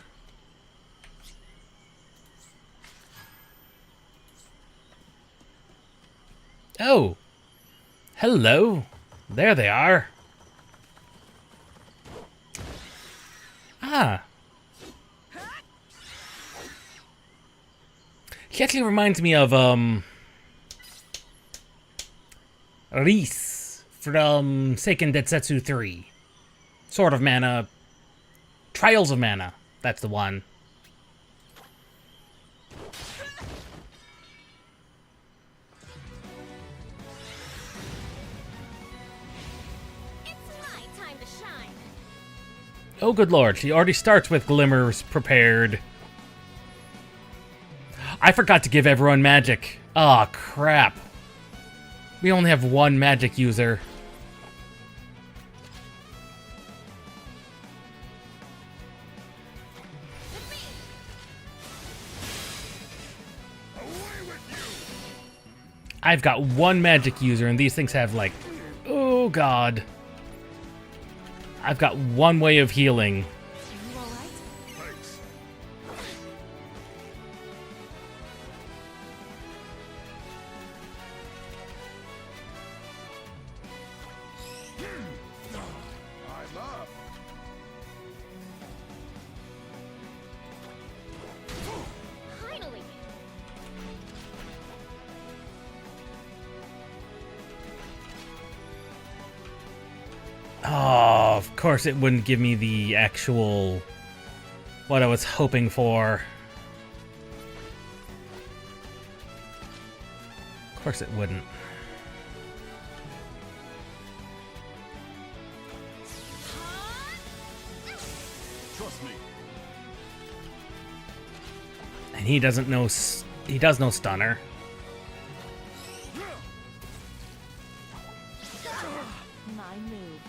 Oh. Hello. There they are. Ah. She actually reminds me of, Reese from Seiken Densetsu 3. Sword of Mana. Trials of Mana. That's the one. It's my time to shine. Oh, good lord. She already starts with glimmers prepared. I forgot to give everyone magic. Aw, oh, crap. We only have one magic user. I've got one magic user, and these things have, like... Oh, God. I've got one way of healing. Are you alright? Thanks. I'm up. Finally! Oh, of course it wouldn't give me the actual... what I was hoping for. Of course it wouldn't. Trust me. And he doesn't know... he does know Stunner. My move.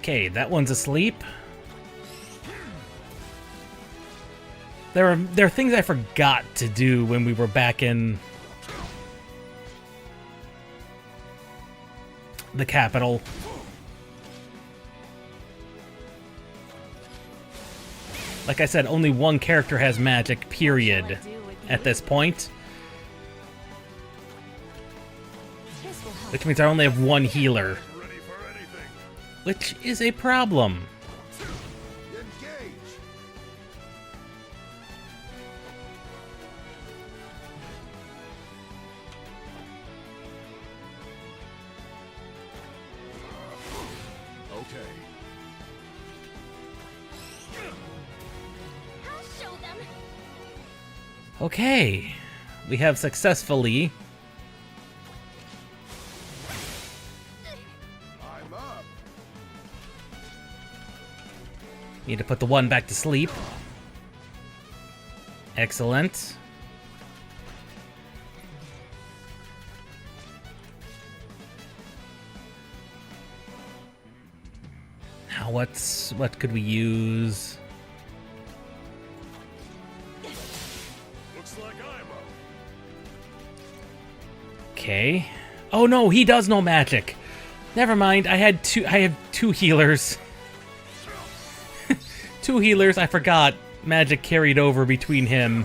Okay, that one's asleep. There are things I forgot to do when we were back in the capital. Like I said, only one character has magic, period, at this point. Which means I only have one healer. Which is a problem. Engage. Okay. I'll show them. Okay. We have successfully I'm up. need to put the one back to sleep. Excellent. Now what could we use? Looks like I'm up. Okay. Oh no, he does know magic. Never mind. I have two healers. Two healers. I forgot. Magic carried over between him.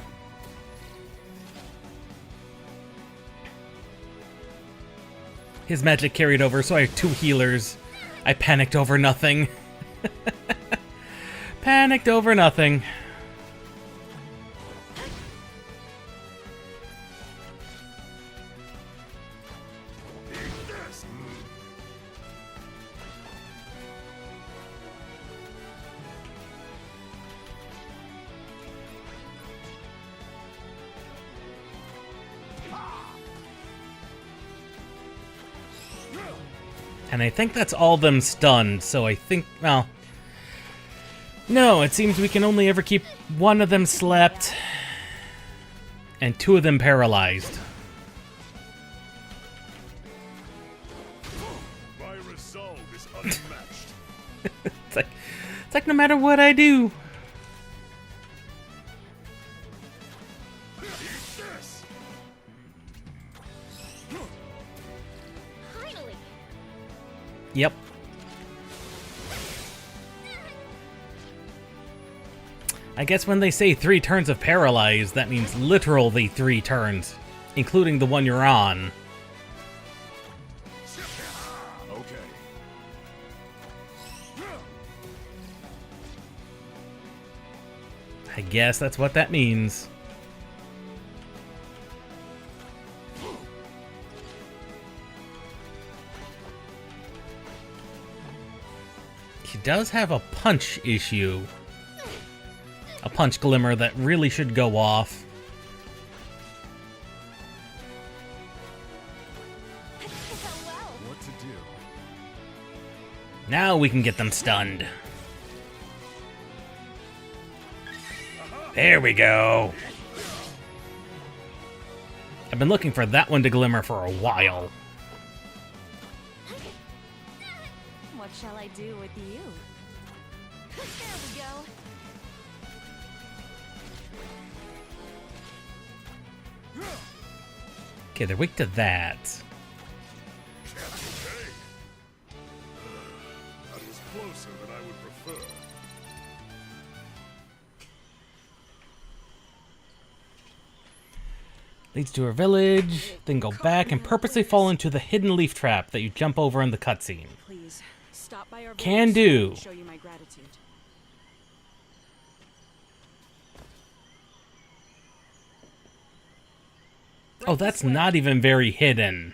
His magic carried over, so I have two healers. I panicked over nothing. Panicked over nothing. And I think that's all of them stunned, so I think, well... No, it seems we can only ever keep one of them slept, and two of them paralyzed. My resolve is unmatched. It's like no matter what I do. Eat this. Finally. Yep. I guess when they say 3 turns of paralyzed, that means literally 3 turns, including the one you're on. Okay. I guess that's what that means. He does have a punch issue. A punch glimmer that really should go off. What to do? Now we can get them stunned. There we go. I've been looking for that one to glimmer for a while. What shall I do with you? There we go. Okay, they're weak to that. Okay. That was closer than I would prefer. Leads to a village, then go back and purposely fall into the hidden leaf trap that you jump over in the cutscene. Please stop by our Can village do. to show you my gratitude. Oh, that's not even very hidden.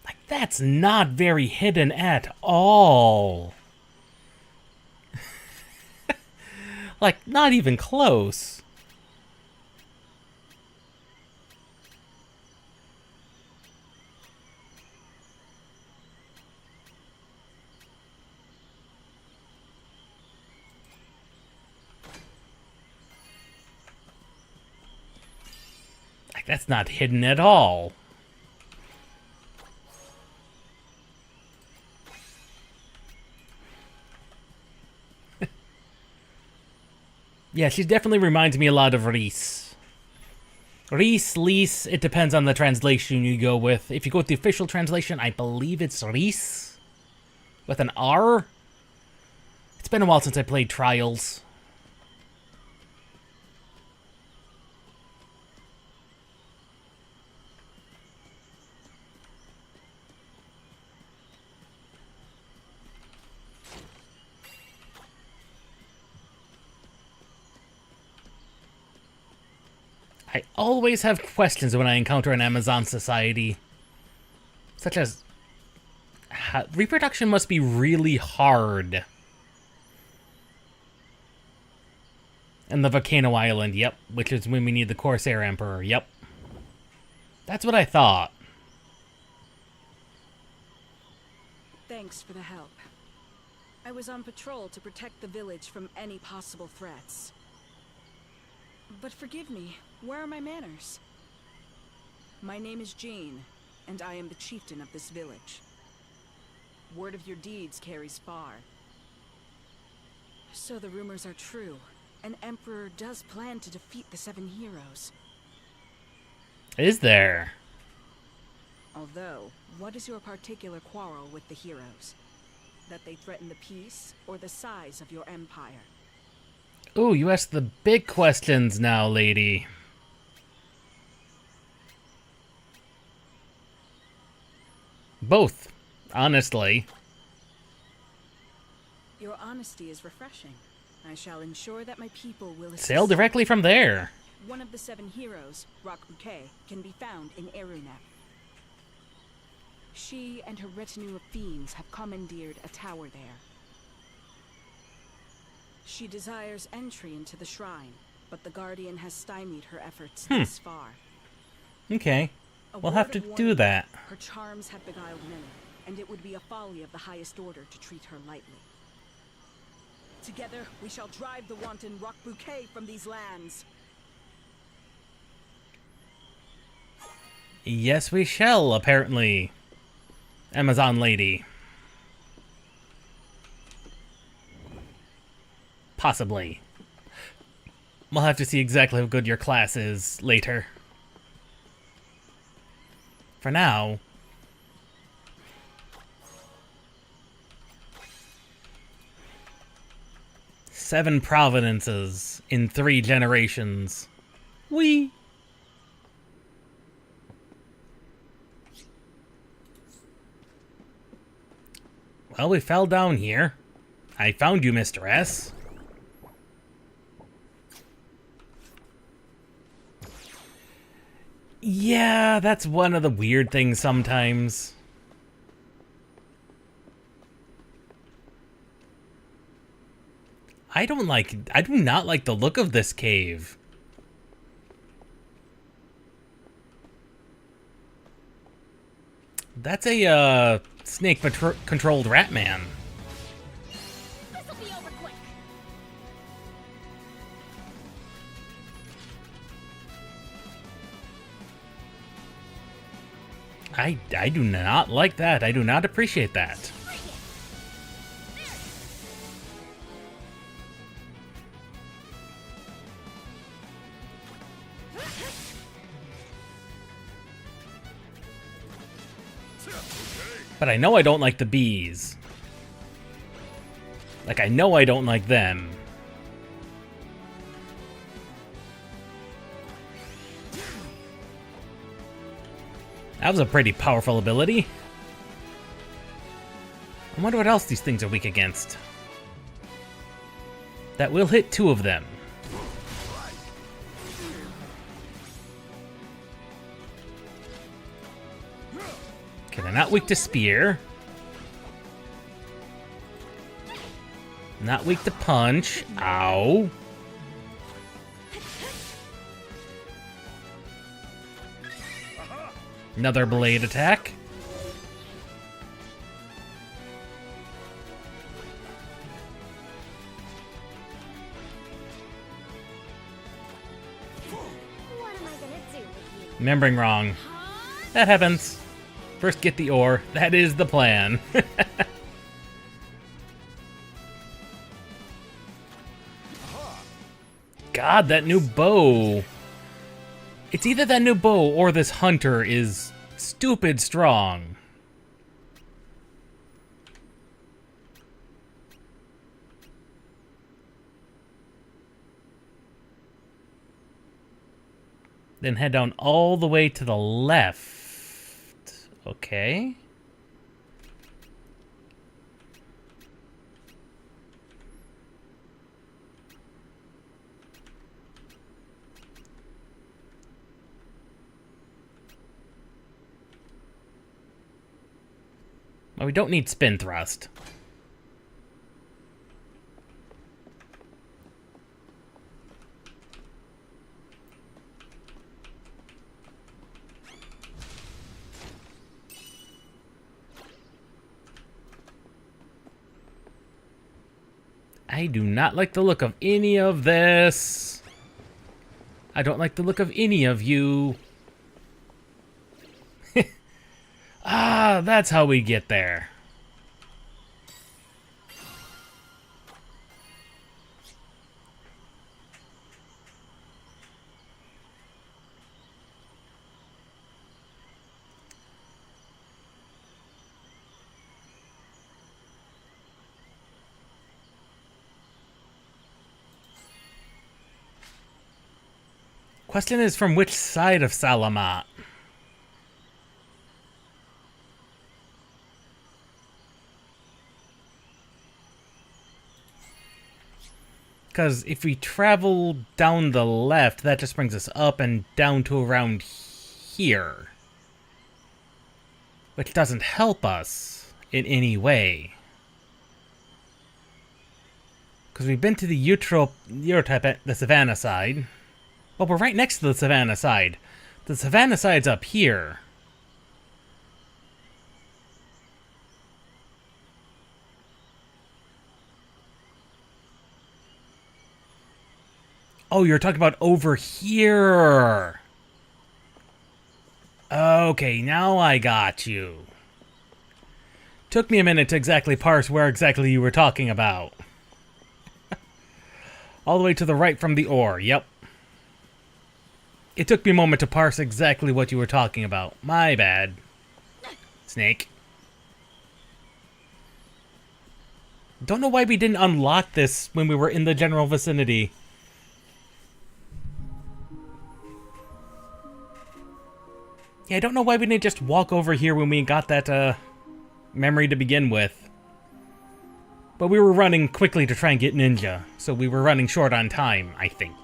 Like, that's not very hidden at all. Like, not even close. Like, that's not hidden at all. Yeah, she definitely reminds me a lot of Reese. Reese, Lise, it depends on the translation you go with. If you go with the official translation, I believe it's Reese. With an R. It's been a while since I played Trials. I always have questions when I encounter an Amazon society. Such as... reproduction must be really hard. And the Volcano Island, yep. Which is when we need the Corsair Emperor, yep. That's what I thought. Thanks for the help. I was on patrol to protect the village from any possible threats. But forgive me, where are my manners? My name is Jean, and I am the chieftain of this village. Word of your deeds carries far. So the rumors are true. An emperor does plan to defeat the 7 heroes. Is there? Although, what is your particular quarrel with the heroes? That they threaten the peace, or the size of your empire? Ooh, you asked the big questions now, lady. Both, honestly. Your honesty is refreshing. I shall ensure that my people will Sail directly from there. One of the 7 heroes, Rock Bouquet, can be found in Erunep. She and her retinue of fiends have commandeered a tower there. She desires entry into the shrine, but the Guardian has stymied her efforts thus far. Okay, we'll have to do that. Her charms have beguiled many, and it would be a folly of the highest order to treat her lightly. Together, we shall drive the wanton Rock Bouquet from these lands. Yes, we shall, apparently. Amazon lady. Possibly. We'll have to see exactly how good your class is later. For now... 7 providences in 3 generations. Whee! Well, we fell down here. I found you, Mr. S. Yeah, that's one of the weird things sometimes. I do not like the look of this cave. That's a, snake-controlled rat man. This'll be over quick. I do not like that. I do not appreciate that. But I know I don't like the bees. Like, I know I don't like them. That was a pretty powerful ability. I wonder what else these things are weak against. That will hit 2 of them. Okay, they're not weak to spear. Not weak to punch. Ow. Another blade attack. What am I gonna do with you? Remembering wrong. That happens. First get the ore. That is the plan. God, that new bow. It's either that new bow or this hunter is stupid strong. Then head down all the way to the left. Okay. Well, we don't need spin thrust. I do not like the look of any of this. I don't like the look of any of you. Ah, that's how we get there. Question is, from which side of Salamat? Because if we travel down the left, that just brings us up and down to around here. Which doesn't help us in any way. Because we've been to the Eurotype, the Savannah side. Well, we're right next to the Savannah side. The Savannah side's up here. Oh, you're talking about over here. Okay, now I got you. Took me a minute to exactly parse where exactly you were talking about. All the way to the right from the ore, yep. It took me a moment to parse exactly what you were talking about. My bad. Snake. Don't know why we didn't unlock this when we were in the general vicinity. Yeah, I don't know why we didn't just walk over here when we got that memory to begin with. But we were running quickly to try and get Ninja, so we were running short on time, I think.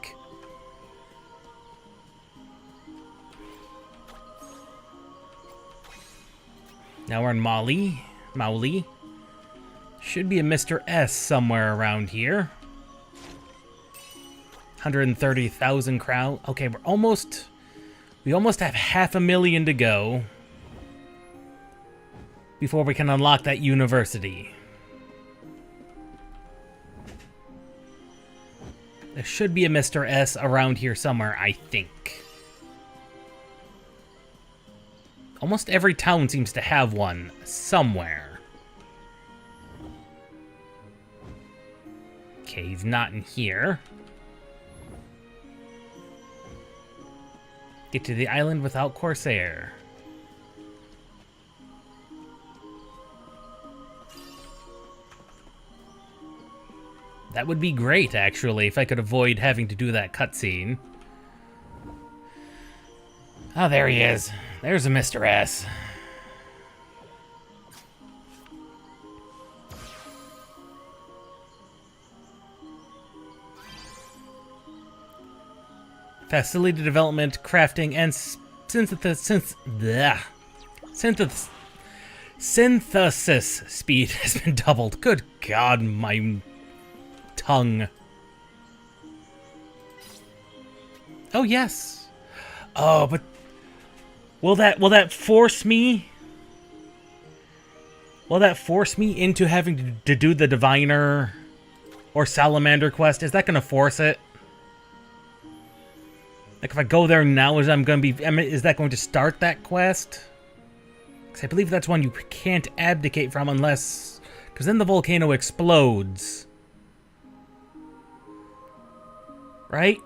Now we're in Mauli. Should be a Mr. S somewhere around here. 130,000 crown. Okay, we almost have 500,000 to go before we can unlock that university. There should be a Mr. S around here somewhere, I think. Almost every town seems to have one somewhere. Okay, he's not in here. Get to the island without Corsair. That would be great, actually, if I could avoid having to do that cutscene. Oh, there he is. There's a Mr. S. Facility development, crafting, and synthesis speed has been doubled. Good God, my tongue. Oh, yes. Oh, but will that force me? Will that force me into having to do the Diviner or Salamander quest? Is that going to force it? Like, if I go there now, is that going to start that quest? Because I believe that's one you can't abdicate from unless... Because then the volcano explodes. Right?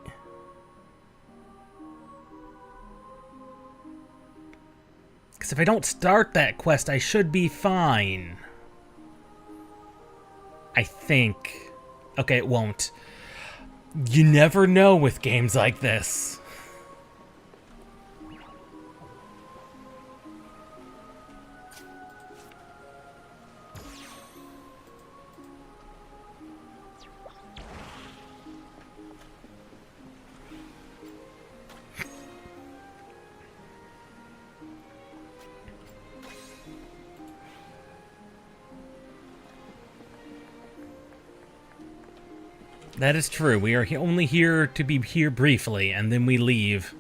Because if I don't start that quest, I should be fine. I think. Okay, it won't. You never know with games like this. That is true. We are only here to be here briefly, and then we leave.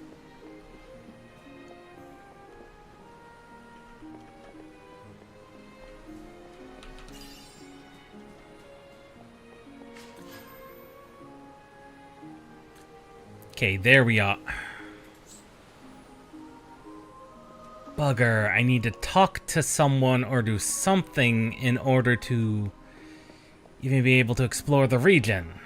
Okay, there we are. Bugger, I need to talk to someone or do something in order to even be able to explore the region.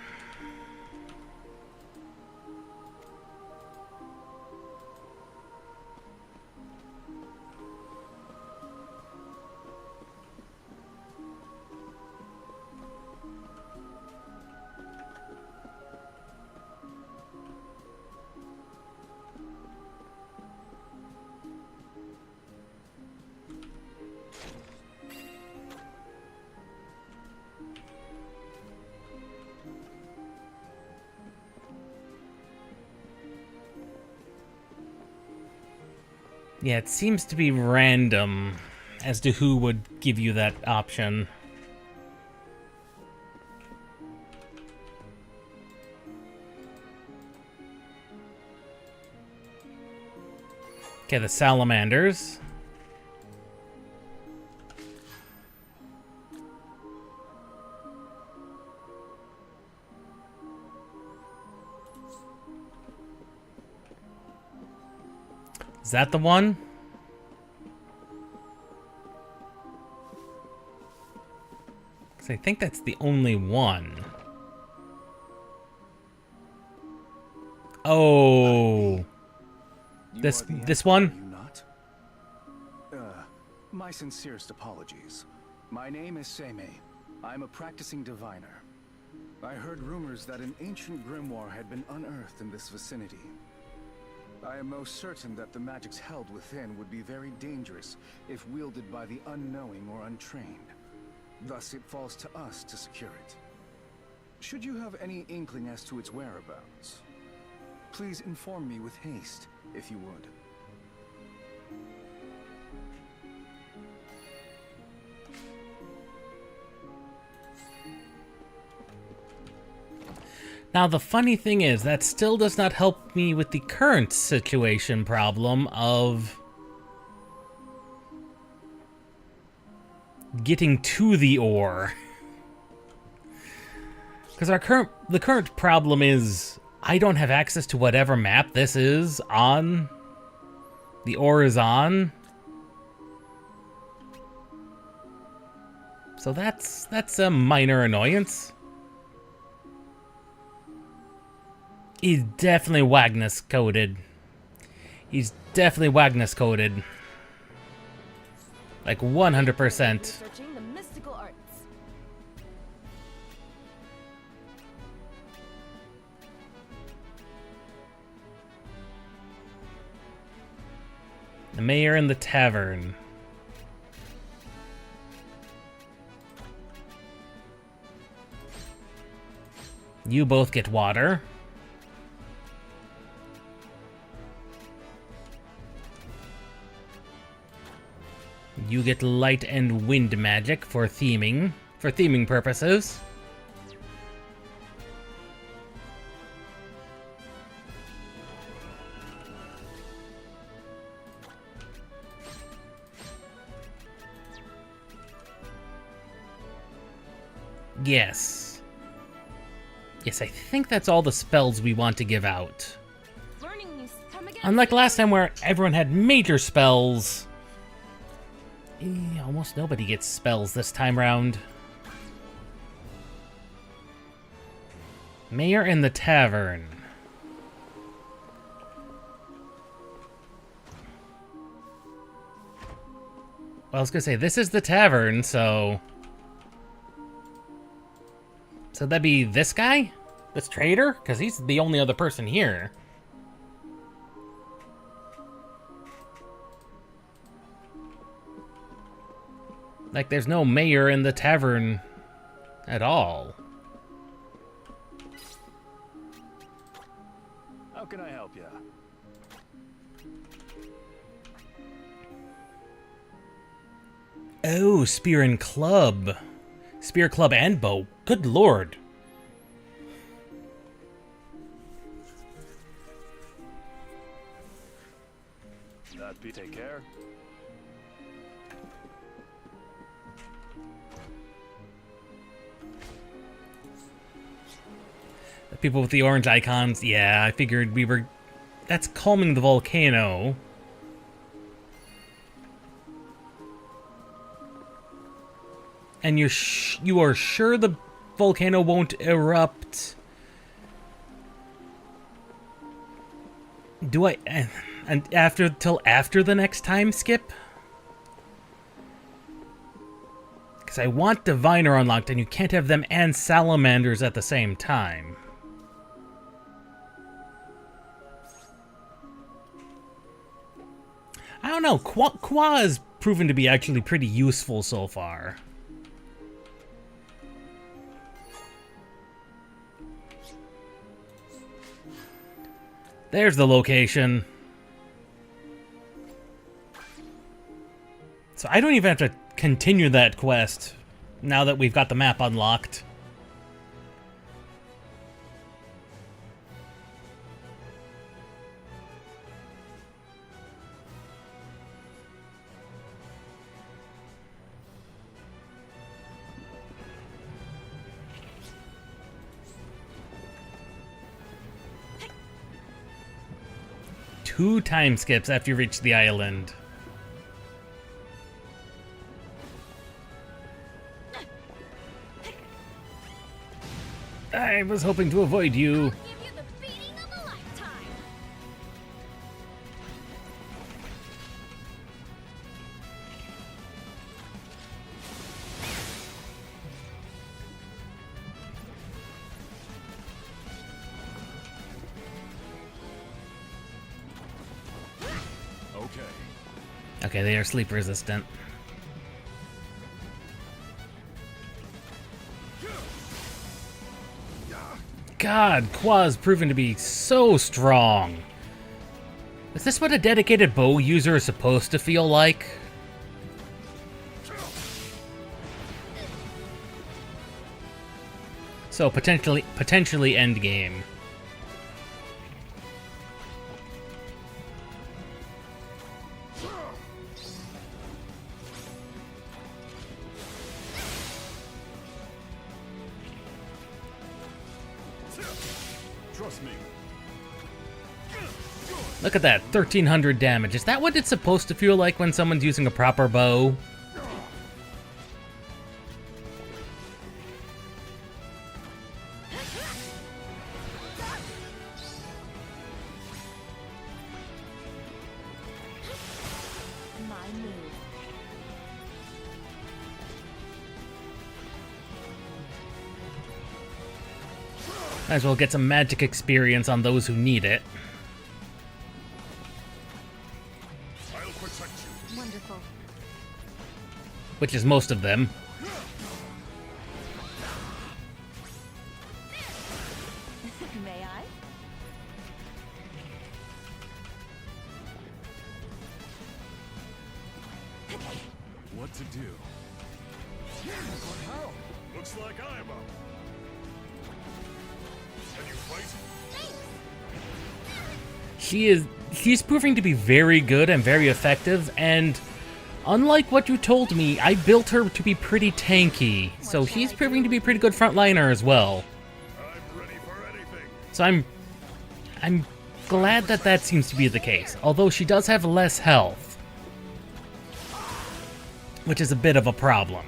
Yeah, it seems to be random as to who would give you that option. Okay, the salamanders. Is that the one? Because I think that's the only one. Oh. This one? Are you not? My sincerest apologies. My name is Seimei. I'm a practicing diviner. I heard rumors that an ancient grimoire had been unearthed in this vicinity. I am most certain that the magics held within would be very dangerous if wielded by the unknowing or untrained. Thus, it falls to us to secure it. Should you have any inkling as to its whereabouts, please inform me with haste, if you would. Now, the funny thing is, that still does not help me with the current situation problem of getting to the ore. Because the current problem is I don't have access to whatever map this is on. The ore is on. So that's a minor annoyance. He's definitely Wagnus coded. He's definitely Wagnus coded. Like 100%. Researching the mystical arts. The mayor in the tavern. You both get water. You get light and wind magic for theming purposes. Yes. Yes, I think that's all the spells we want to give out. Unlike last time where everyone had major spells, almost nobody gets spells this time round. Mayor in the tavern. Well, I was gonna say, this is the tavern, so... So that'd be this guy? This trader? Because he's the only other person here. Like, there's no mayor in the tavern at all. How can I help you? Oh, spear and club. Spear, club, and bow. Good lord. That be take care. The people with the orange icons, yeah, I figured we were... That's calming the volcano. And you are sure the volcano won't erupt? Do I... And till after the next time skip? Because I want Diviner unlocked, and you can't have them and Salamanders at the same time. I don't know. Qua has proven to be actually pretty useful so far. There's the location. So I don't even have to continue that quest now that we've got the map unlocked. Two time skips after you reach the island. I was hoping to avoid you. Okay, they are sleep resistant. God, Qua's proven to be so strong. Is this what a dedicated bow user is supposed to feel like? So potentially end game. Trust me. Look at that, 1300 damage. Is that what it's supposed to feel like when someone's using a proper bow? Might as well get some magic experience on those who need it. I'll protect you. Wonderful. Which is most of them. May I? What to do? But how? Looks like I'm up. Can you fight? She's proving to be very good and very effective, and unlike what you told me, I built her to be pretty tanky, so she's proving to be a pretty good frontliner as well. I'm ready for anything. So I'm glad that that seems to be the case, although she does have less health, which is a bit of a problem.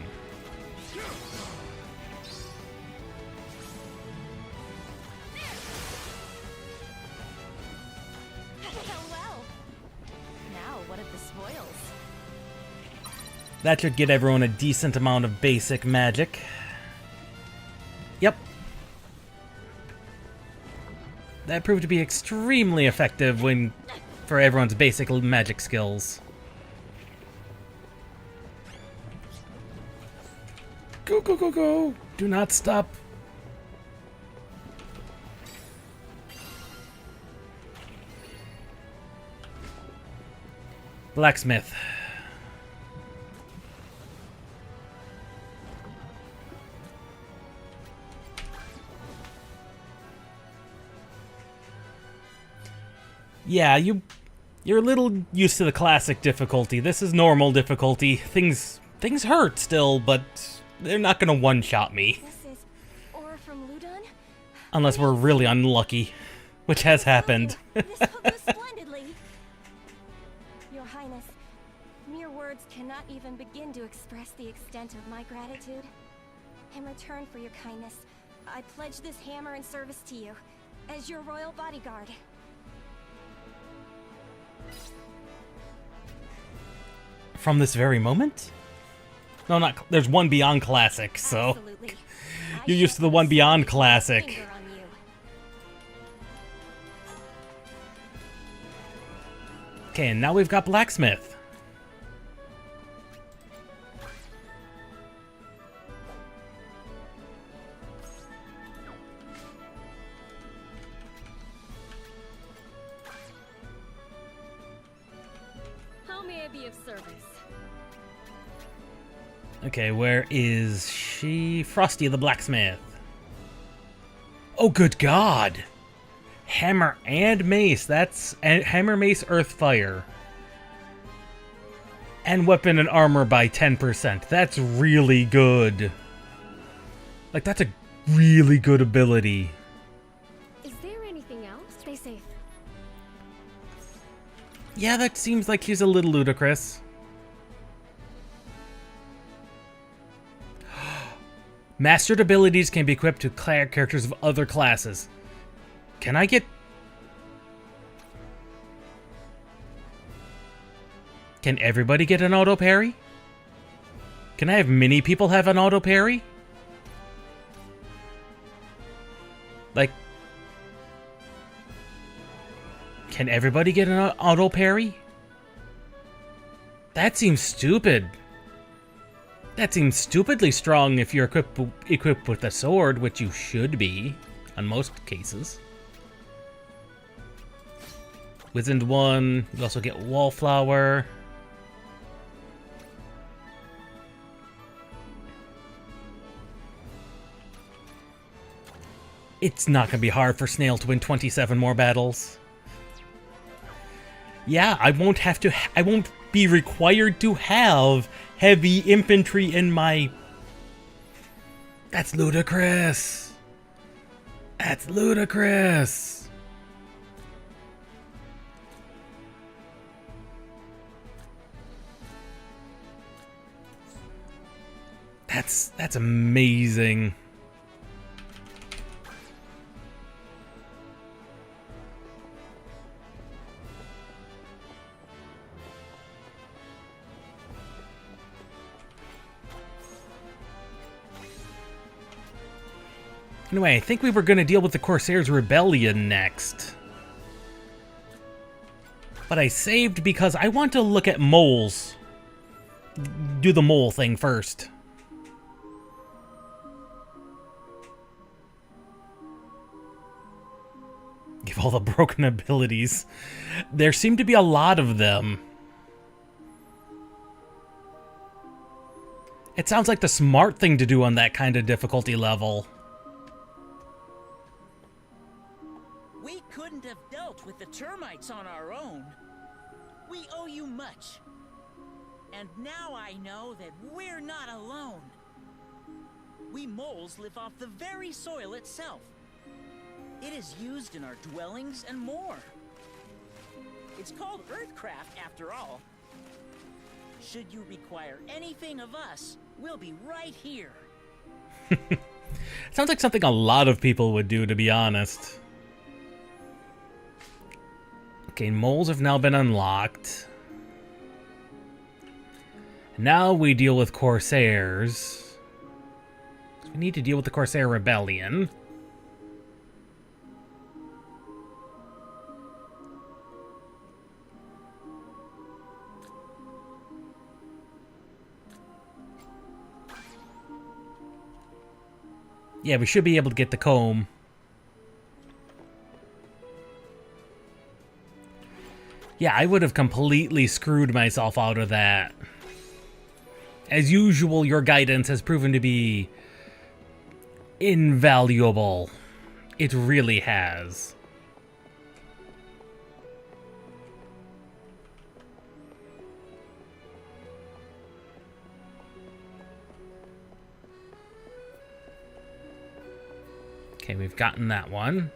That should get everyone a decent amount of basic magic. Yep. That proved to be extremely effective for everyone's basic magic skills. Go, go, go, go! Do not stop. Blacksmith. Yeah, you're a little used to the classic difficulty. This is normal difficulty. Things hurt still, but they're not gonna one-shot me. This is ore from Ludon? Unless we're really unlucky, which has happened. This hook was splendidly. Your Highness, mere words cannot even begin to express the extent of my gratitude. In return for your kindness, I pledge this hammer in service to you, as your royal bodyguard. From this very moment? No, not. There's one Beyond Classic, so. Absolutely. You're used to the one Beyond Classic. Finger on you. Okay, and now we've got Blacksmith. How may I be of service? Okay, where is she? Frosty the Blacksmith. Oh, good God! Hammer and mace. That's hammer, mace, earth, fire. And weapon and armor by 10%. That's really good. Like, that's a really good ability. Is there anything else? Stay safe. Yeah, that seems like he's a little ludicrous. Mastered abilities can be equipped to characters of other classes. Can I get... Can everybody get an auto parry? Can I have many people have an auto parry? Like... Can everybody get an auto parry? That seems stupid. That seems stupidly strong if you're equipped with a sword, which you should be, on most cases. Wizened 1, you also get Wallflower. It's not going to be hard for Snail to win 27 more battles. Yeah, I won't be required to have heavy infantry in my... That's ludicrous. That's ludicrous. That's amazing. Anyway, I think we were going to deal with the Corsairs Rebellion next. But I saved because I want to look at moles. Do the mole thing first. Give all the broken abilities. There seem to be a lot of them. It sounds like the smart thing to do on that kind of difficulty level. We couldn't have dealt with the termites on our own. We owe you much. And now I know that we're not alone. We moles live off the very soil itself. It is used in our dwellings and more. It's called Earthcraft after all. Should you require anything of us, we'll be right here. Sounds like something a lot of people would do, to be honest. Okay, moles have now been unlocked. Now we deal with Corsairs. We need to deal with the Corsair Rebellion. Yeah, we should be able to get the comb. Yeah, I would have completely screwed myself out of that. As usual, your guidance has proven to be invaluable. It really has. Okay, we've gotten that one.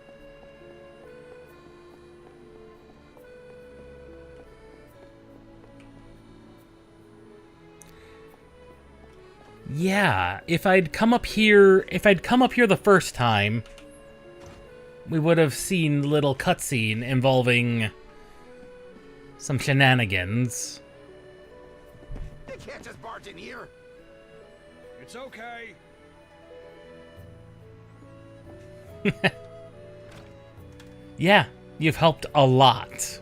Yeah, if I'd come up here the first time, we would have seen a little cutscene involving some shenanigans. You can't just barge in here. It's okay. Yeah, you've helped a lot.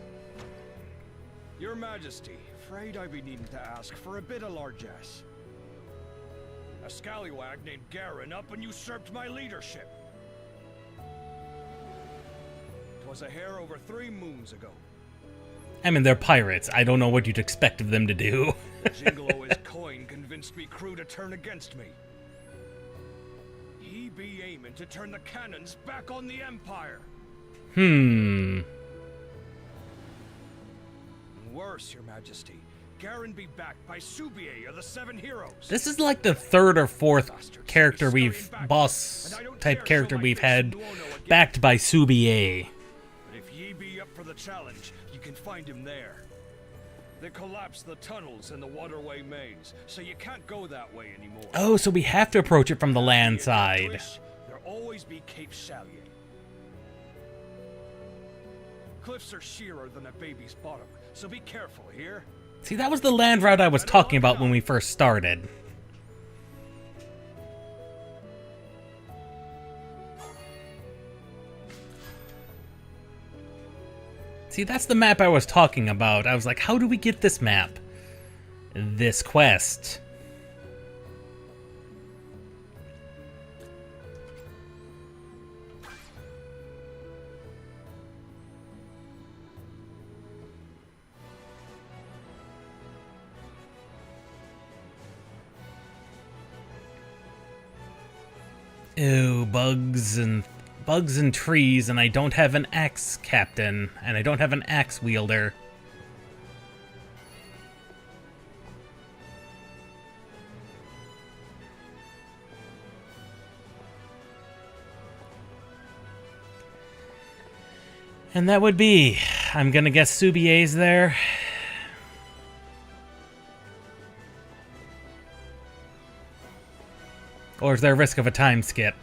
Your Majesty, afraid I be needing to ask for a bit of largesse. A scallywag named Garen up and usurped my leadership. 'Twas a hair over 3 moons ago. I mean, they're pirates. I don't know what you'd expect of them to do. Jingle o' his coin convinced me crew to turn against me. He be aiming to turn the cannons back on the Empire. Worse, Your Majesty. Garen be backed by Subier of the 7 Heroes. This is like the 3rd or 4th character boss type character we've had backed by Subier. But if ye be up for the challenge, you can find him there. They collapsed the tunnels in the waterway maze, so you can't go that way anymore. Oh, so we have to approach it from the land side. There'll always be Cape Salier. Cliffs are sheerer than a baby's bottom, so be careful here. See, that was the land route I was talking about when we first started. See, that's the map I was talking about. I was like, how do we get this map? This quest. Ew, bugs and trees, and I don't have an axe captain, and I don't have an axe wielder. And that would be, I'm gonna guess Subier's there. Or is there a risk of a time skip?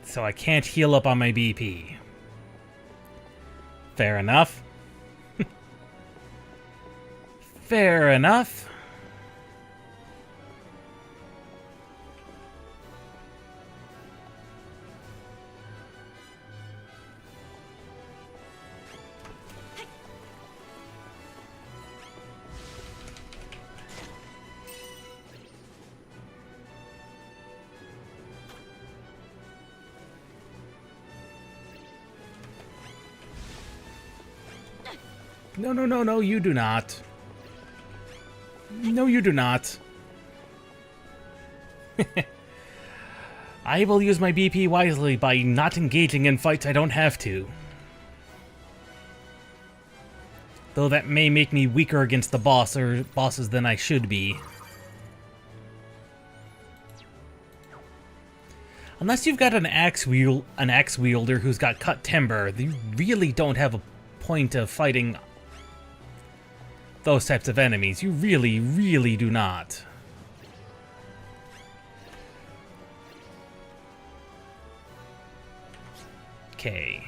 So I can't heal up on my BP. Fair enough. Fair enough. No, no, no, no, you do not. No, you do not. I will use my BP wisely by not engaging in fights I don't have to. Though that may make me weaker against the boss or bosses than I should be. Unless you've got an axe wielder who's got cut timber, you really don't have a point of fighting those types of enemies. You really, really do not. Okay.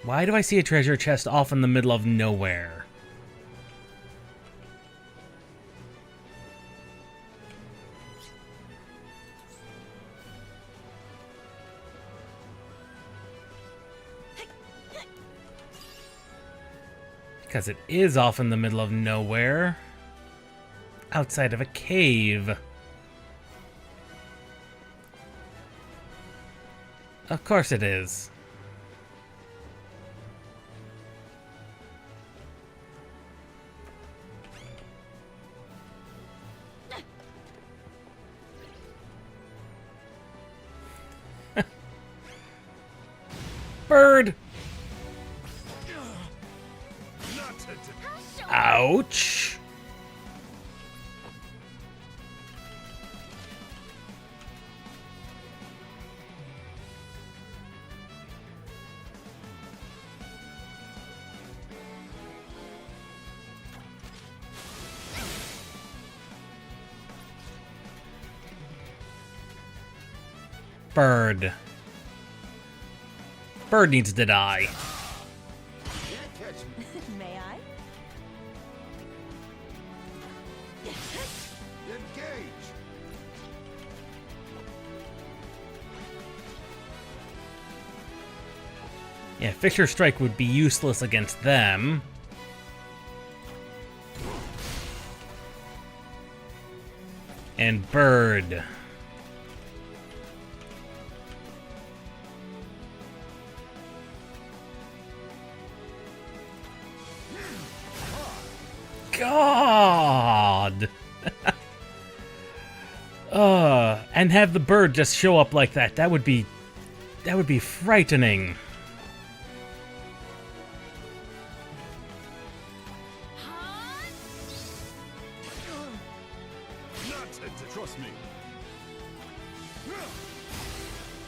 Why do I see a treasure chest off in the middle of nowhere? Because it is off in the middle of nowhere. Outside of a cave. Of course it is. Bird! Ouch! Bird. Bird needs to die. May I? Engage! Yeah, Fisher Strike would be useless against them. And Bird. God! And have the bird just show up like that. That would be frightening. Trust me.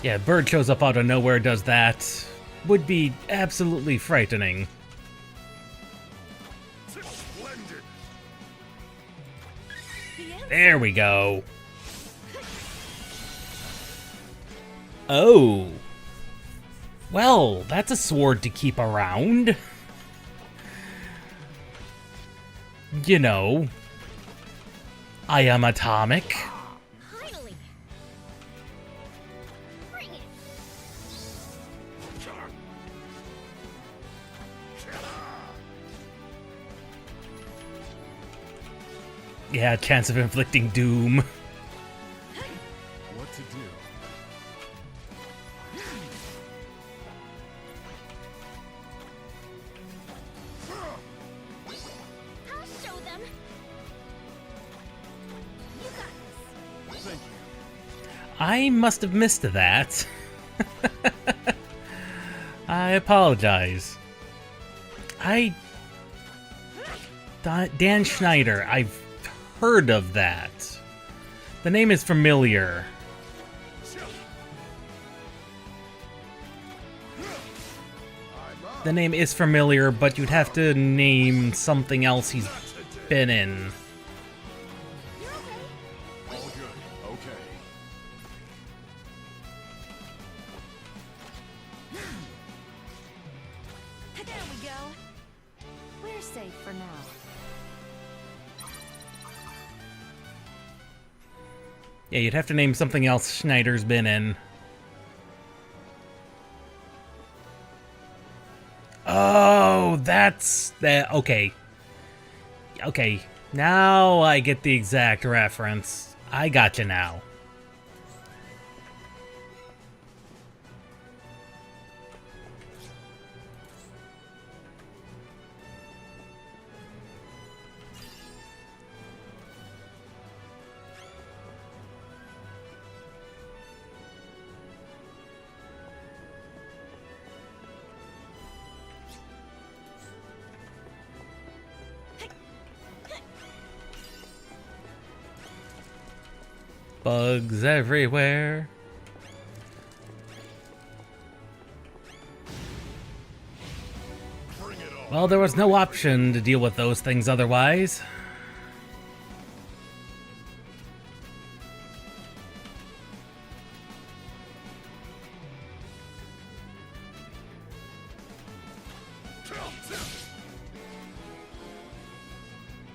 Yeah, bird shows up out of nowhere, does that. Would be absolutely frightening. Splendid. There we go. Oh. Well, that's a sword to keep around. You know. I am atomic. Finally. Bring it. Yeah, chance of inflicting doom. What to do? I'll show them. You got this. Thank you. I must have missed that. I apologize. Dan Schneider, I've heard of that. The name is familiar. The name is familiar, but you'd have to name something else he's been in. All good. Okay. There we go. We're safe for now. Yeah, you'd have to name something else Schneider's been in. Oh, that's that. Okay. Okay, now I get the exact reference. I gotcha now. Bugs everywhere. Well, there was no option to deal with those things otherwise.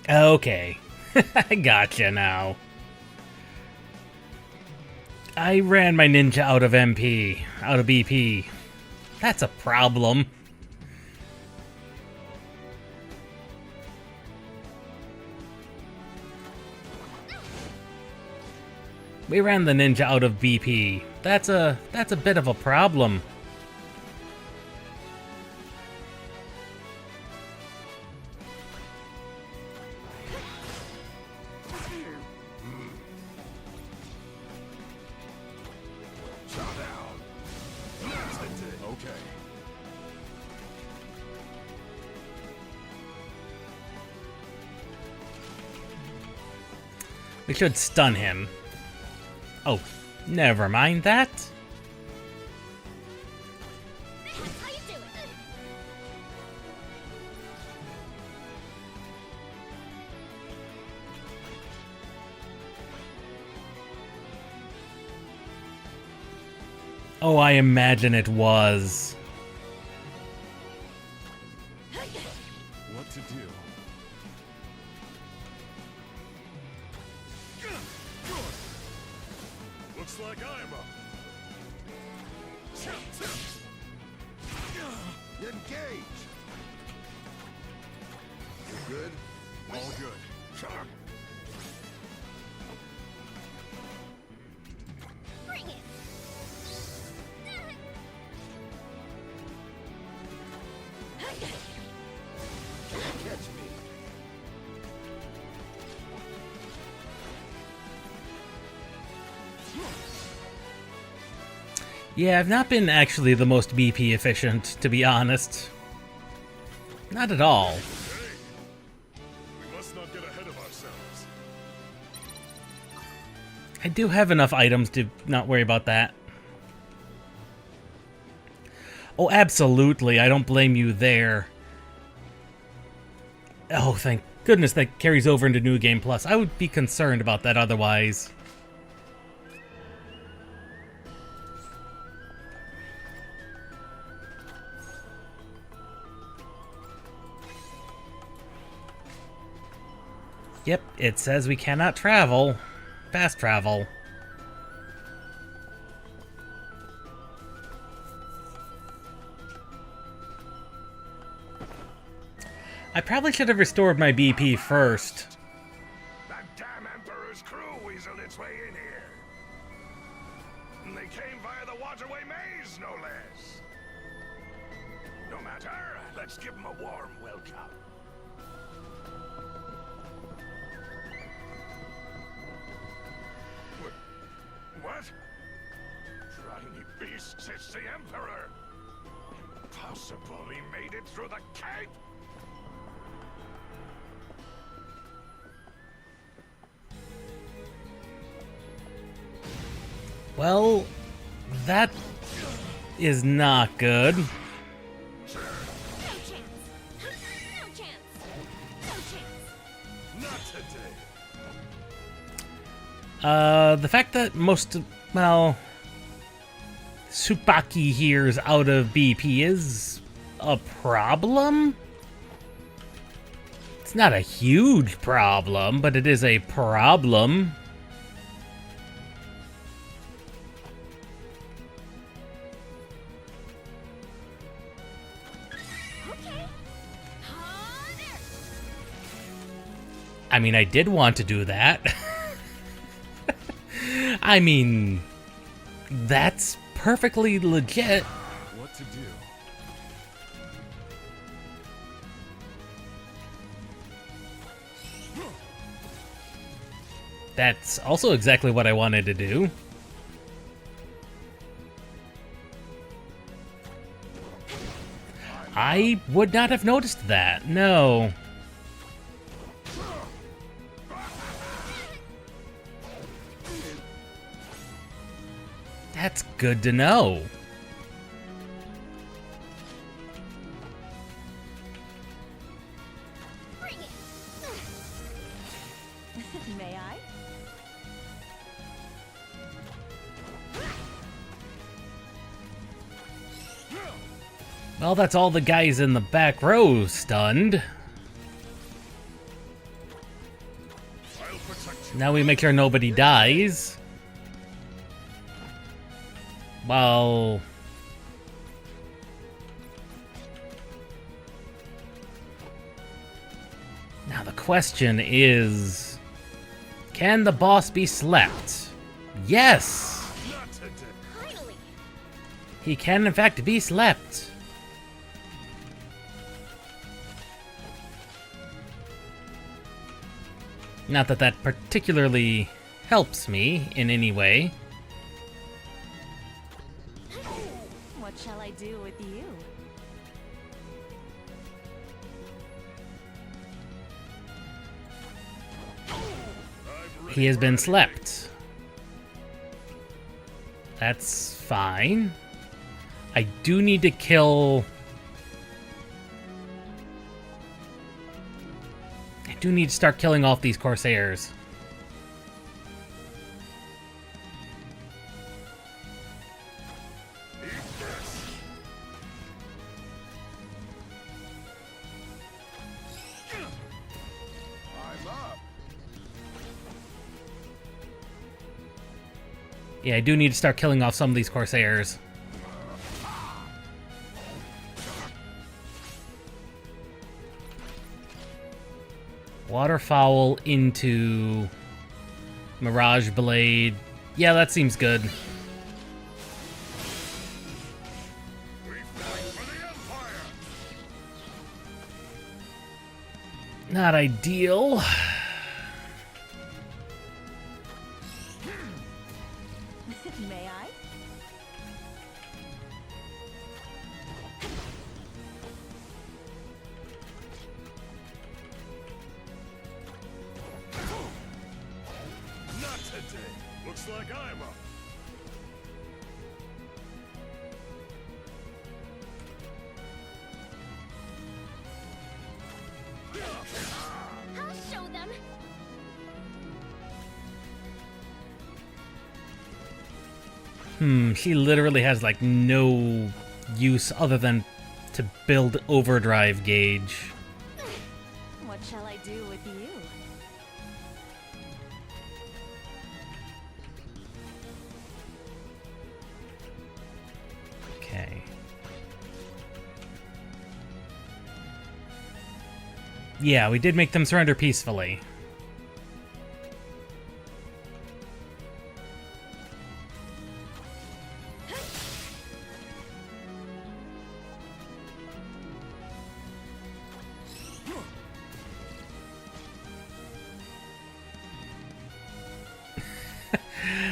Okay. I gotcha now. I ran my ninja out of MP, out of BP. That's a problem. We ran the ninja out of BP. That's a bit of a problem. Okay. We should stun him. Oh, never mind that. How you doing? Oh, I imagine it was. What to do? Looks like I'm up. Engage! You good? All good. Bring it. Catch me. Yeah, I've not been actually the most BP efficient, to be honest. Not at all. We must not get ahead of ourselves. I do have enough items to not worry about that. Oh, absolutely. I don't blame you there. Oh, thank goodness that carries over into New Game Plus. I would be concerned about that otherwise. Yep, it says we cannot travel. Fast travel. I probably should have restored my BP first. That damn Emperor's crew weaseled its way in here. And they came via the waterway maze, no less. No matter, let's give them a warm welcome. What? Tiny beasts, it's the Emperor! Impossible, he made it through the cape! Well, that is not good. No chance. No chance. No chance. Not today. The fact that most, well, Tsubaki here is out of BP is a problem? It's not a huge problem, but it is a problem. Okay. Harder. I mean, I did want to do that. I mean, that's perfectly legit. What to do? That's also exactly what I wanted to do. I would not have noticed that, no. That's good to know. Bring it. May I? Well, that's all the guys in the back row stunned. Now we make sure nobody dies. Well... Now the question is... Can the boss be slept? Yes! He can in fact be slept. Not that that particularly helps me in any way. What shall I do with you? He has been slept. That's fine. I do need to kill... I do need to start killing off these Corsairs. Yeah, I do need to start killing off some of these Corsairs. Waterfowl into Mirage Blade. Yeah, that seems good. Not ideal. May I? Not today. Looks like I'm up. I'll show them. She literally has like no use other than to build overdrive gauge. What shall I do with you? Okay. Yeah, we did make them surrender peacefully.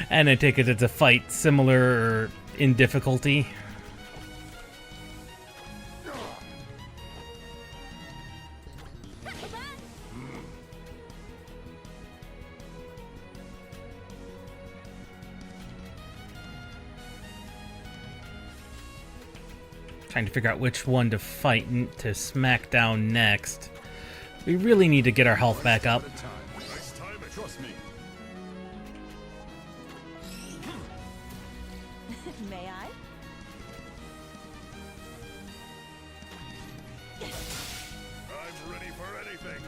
And I take it it's a fight similar in difficulty. Trying to figure out which one to fight to smack down next. We really need to get our health back up. Nice time, trust me. May I? I'm ready for anything.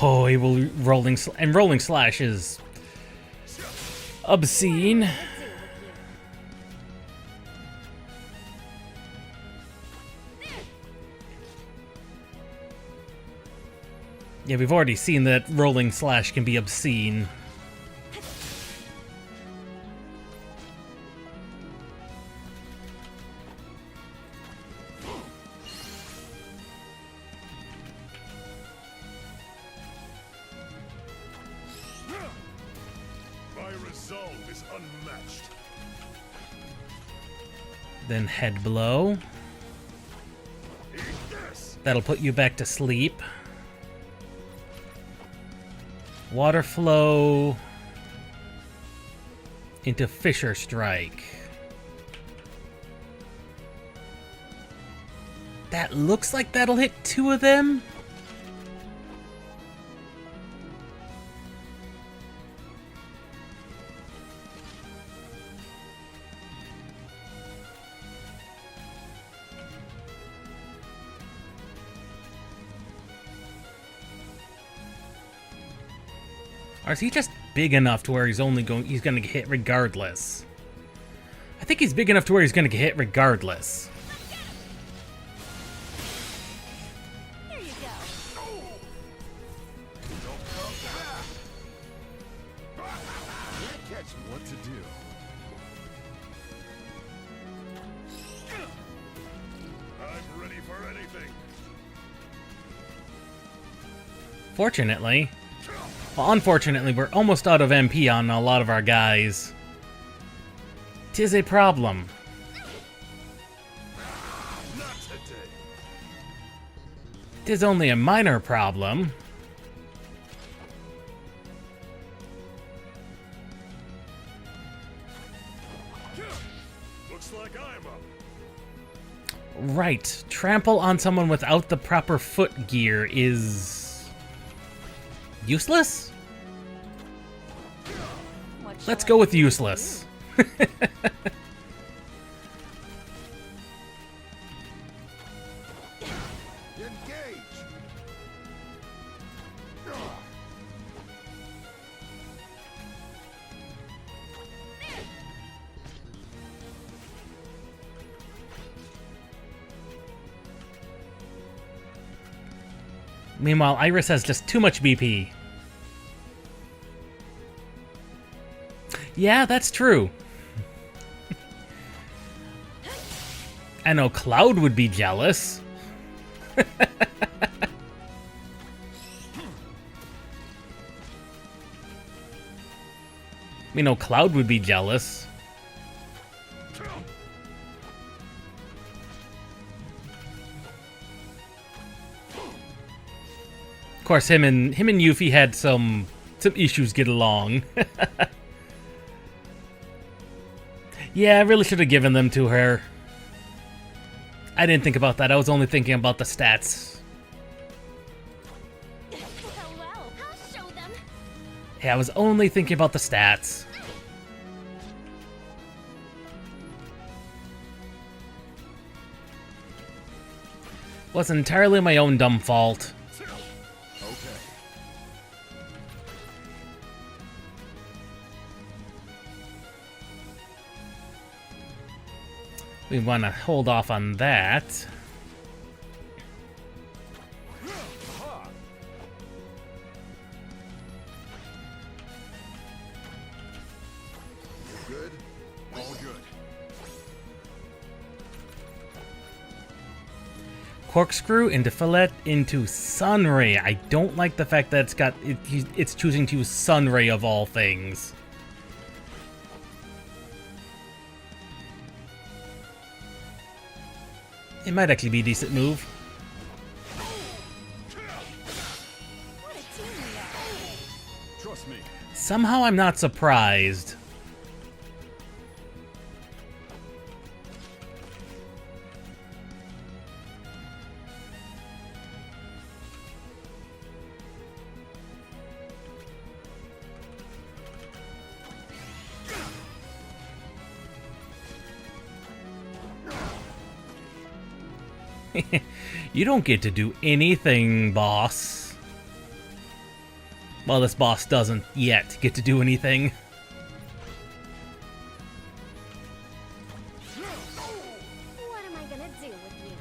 Oh, he will rolling slash is obscene. Yeah, we've already seen that rolling slash can be obscene. My resolve is unmatched. Then head blow. Eat this. That'll put you back to sleep. Water flow into Fisher Strike. That looks like that'll hit two of them. Or is he just big enough to where he's gonna get hit regardless? I think he's big enough to where he's gonna get hit regardless. Here you go. Can't catch me. What to do? I'm ready for anything. Fortunately, well, unfortunately, we're almost out of MP on a lot of our guys. 'Tis a problem. Not today. 'Tis only a minor problem. Looks like I'm up. Right, trample on someone without the proper foot gear is useless? Let's go with useless. Engage. Meanwhile, Iris has just too much BP. Yeah, that's true. I know Cloud would be jealous. We know Cloud would be jealous. Of course, him and Yuffie had some issues get along. Yeah, I really should have given them to her. I didn't think about that. I was only thinking about the stats. Well, I'll show them. Yeah, I was only thinking about the stats. Was entirely my own dumb fault. We want to hold off on that. Good? All good. Corkscrew into fillet into Sunray. I don't like the fact that it's choosing to use Sunray of all things. It might actually be a decent move. What a team we are. Trust me. Somehow I'm not surprised. You don't get to do anything, boss. Well, this boss doesn't yet get to do anything. What am I gonna do with you?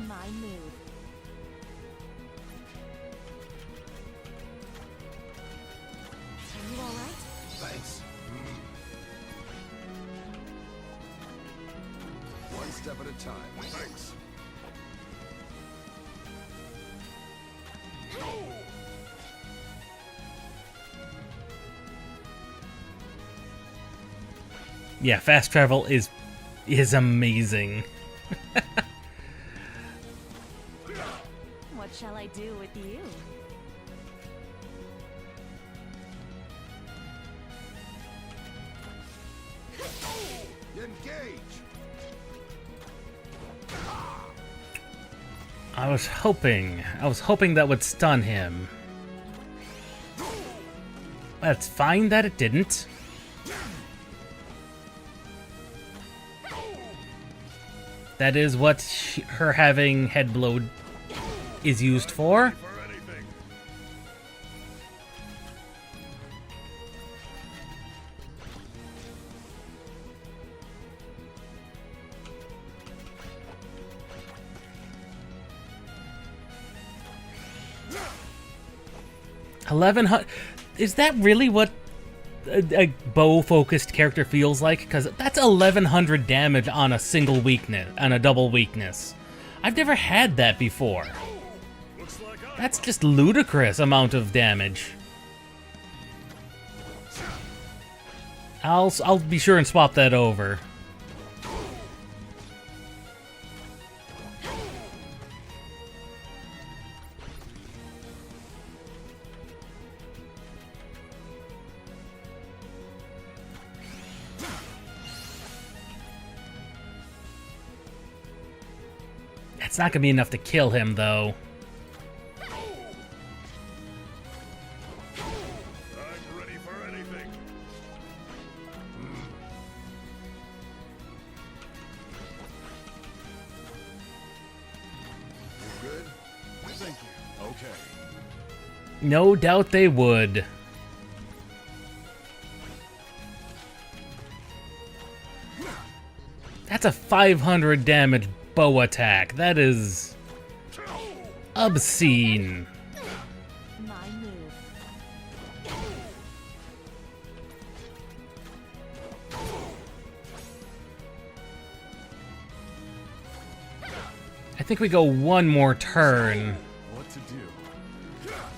My move. Are you alright? Thanks. One step at a time. Thanks. Yeah, fast travel is amazing. What shall I do with you? Engage. I was hoping that would stun him. That's fine that it didn't. That is what her having head blow is used for. Is that really what a bow-focused character feels like? Because that's 1100 damage on a single weakness, on a double weakness. I've never had that before. That's just ludicrous amount of damage. I'll be sure and swap that over. It's not gonna be enough to kill him, though. I'm ready for anything. You good? Thank you. Okay. No doubt they would. That's a 500 damage bow attack. That is obscene. My move. I think we go one more turn. What to do?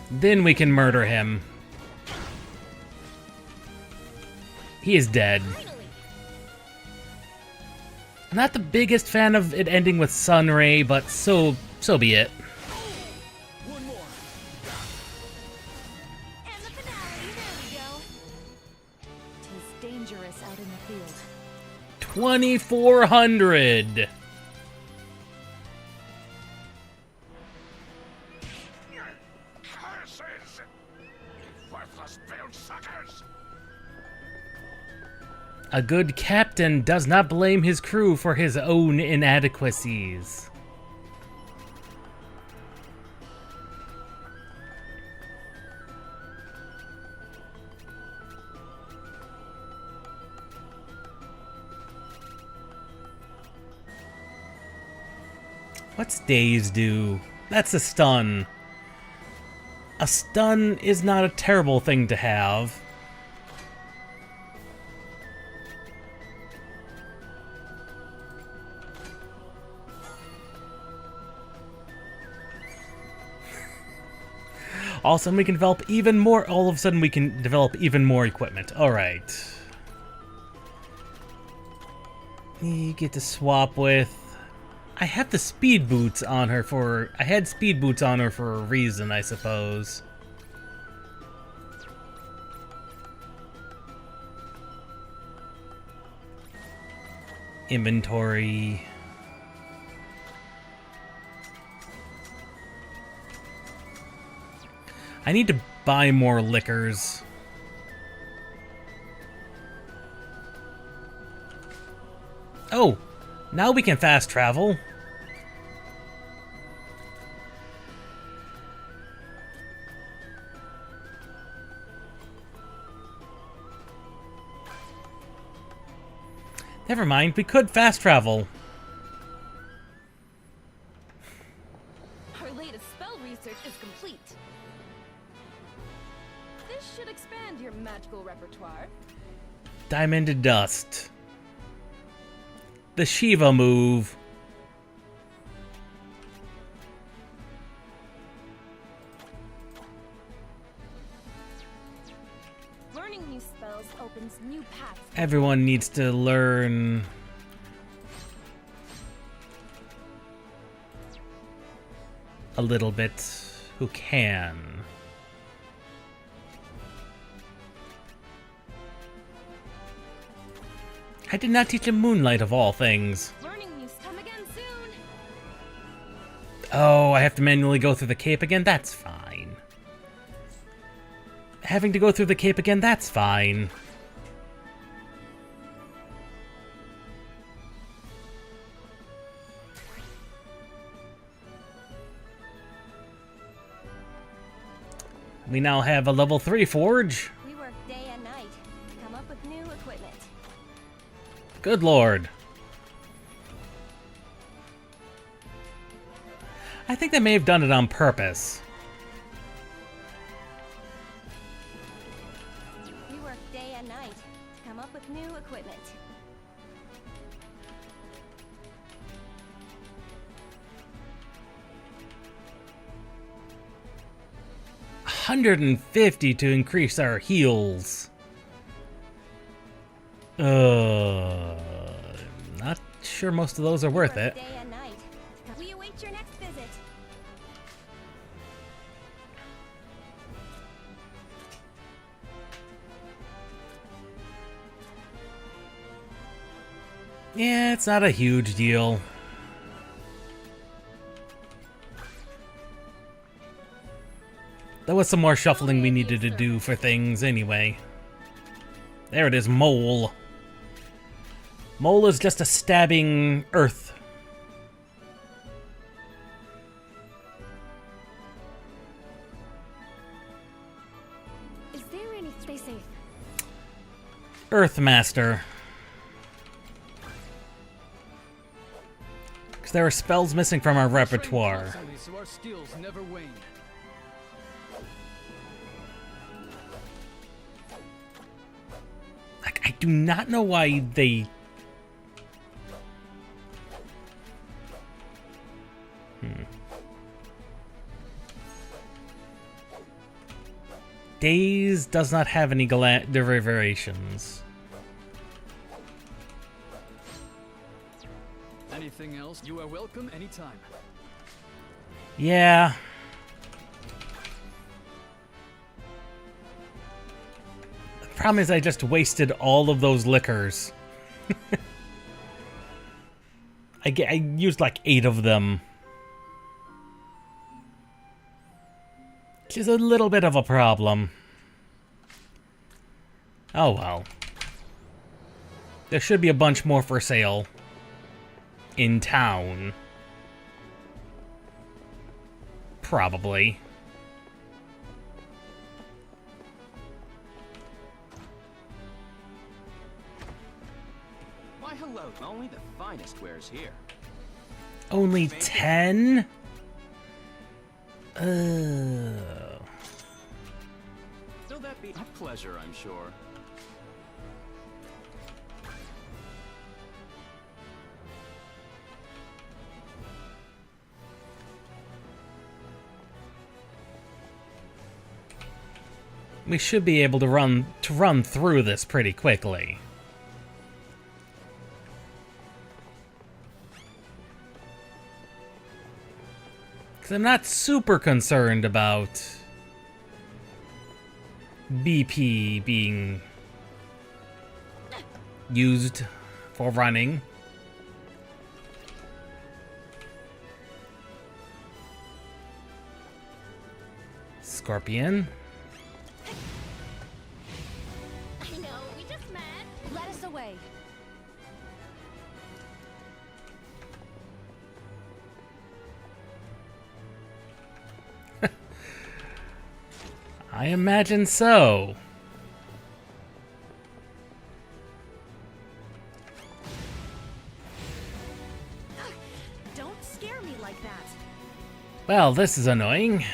Then we can murder him. He is dead. I'm not the biggest fan of it ending with Sunray, but so be it. One more. And the finale. There we go. 'Tis dangerous out in the field. 2400. Curses! Worthless bone suckers! A good captain does not blame his crew for his own inadequacies. What's Daze do? That's a stun. A stun is not a terrible thing to have. All of a sudden we can develop even more. All of a sudden we can develop even more equipment. All right. You get to swap with. I have the speed boots on her for. I had speed boots on her for a reason, I suppose. Inventory. I need to buy more liquors. Oh, now we can fast travel. Never mind, we could fast travel. Our latest spell research is complete. This should expand your magical repertoire. Diamond Dust. The Shiva move. Learning new spells opens new paths. Everyone needs to learn a little bit who can. I did not teach him Moonlight of all things. Learning new come again soon. Oh, I have to manually go through the cape again? That's fine. Having to go through the cape again? That's fine. We now have a level 3 forge. We work day and night to come up with new equipment. Good lord. I think they may have done it on purpose. We work day and night to come up with new equipment. $150 to increase our heals. Not sure most of those are worth it. Day and night. We await your next visit. Yeah, it's not a huge deal. There was some more shuffling we needed to do for things anyway. There it is, mole. Mole is just a stabbing earth. Is there any... Stay safe. Earth Master. Because there are spells missing from our repertoire. So our skills never wane. Like, I do not know why they... Days does not have any variations. Anything else? You are welcome anytime. Yeah. The problem is I just wasted all of those liquors. I used like 8 of them. Which is a little bit of a problem. Oh well. There should be a bunch more for sale in town. Probably. Why hello, only the finest wares here. Only 10? Will that be a pleasure, I'm sure. We should be able to run through this pretty quickly. Because I'm not super concerned about BP being used for running. Scorpion. I know, we just met. Let us away. I imagine so. Don't scare me like that. Well, this is annoying.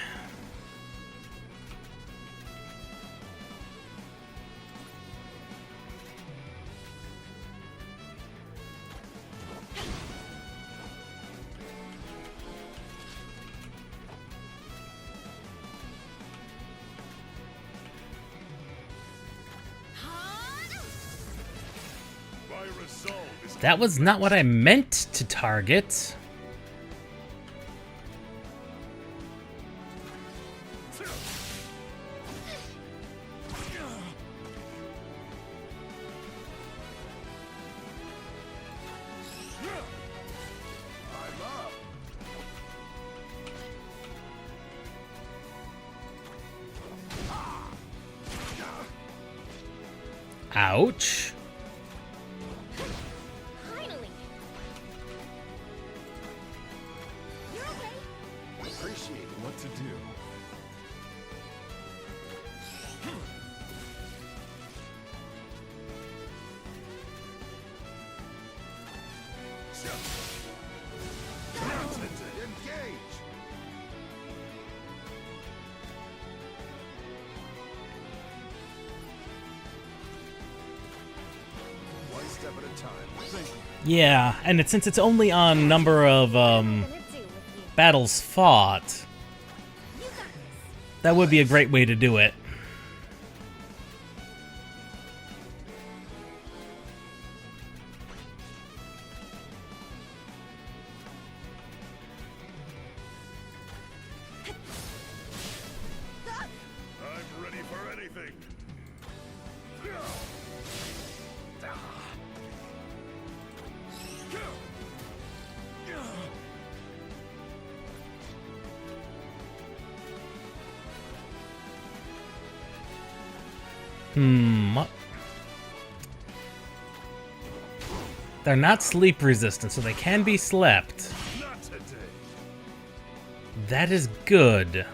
That was not what I meant to target. Ouch. Finally. You're okay. Appreciate what to do. Engage! One step at a time. Thank you. Yeah, and since it's only on number of battles fought, that would be a great way to do it. I'm ready for anything. They're not sleep resistant, so they can be slept. Not today. That is good.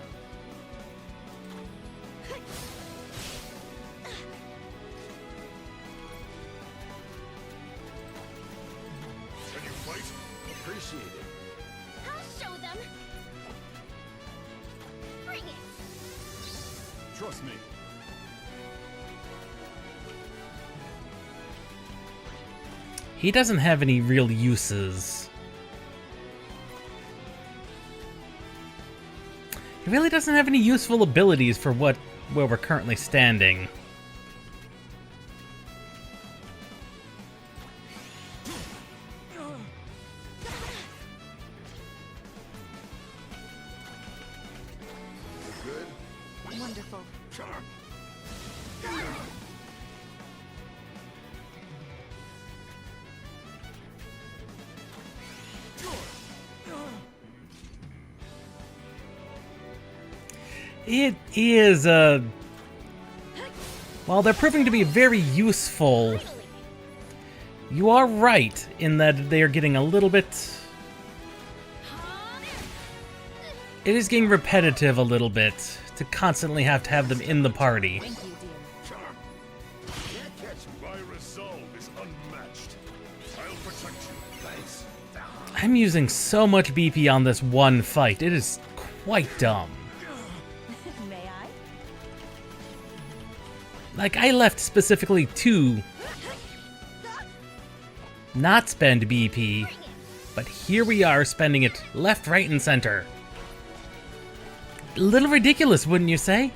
Can you fight? Appreciate it. I'll show them. Bring it. Trust me. He doesn't have any real uses. He really doesn't have any useful abilities for where we're currently standing. Good? Wonderful. It is, while they're proving to be very useful, you are right in that they are getting a little bit... It is getting repetitive a little bit to constantly have to have them in the party. Thank you, dear. Can't catch me. My resolve is unmatched. I'll protect you. Thanks. I'm using so much BP on this one fight. It is quite dumb. May I? Like, I left specifically to not spend BP, but here we are spending it left, right, and center. A little ridiculous, wouldn't you say?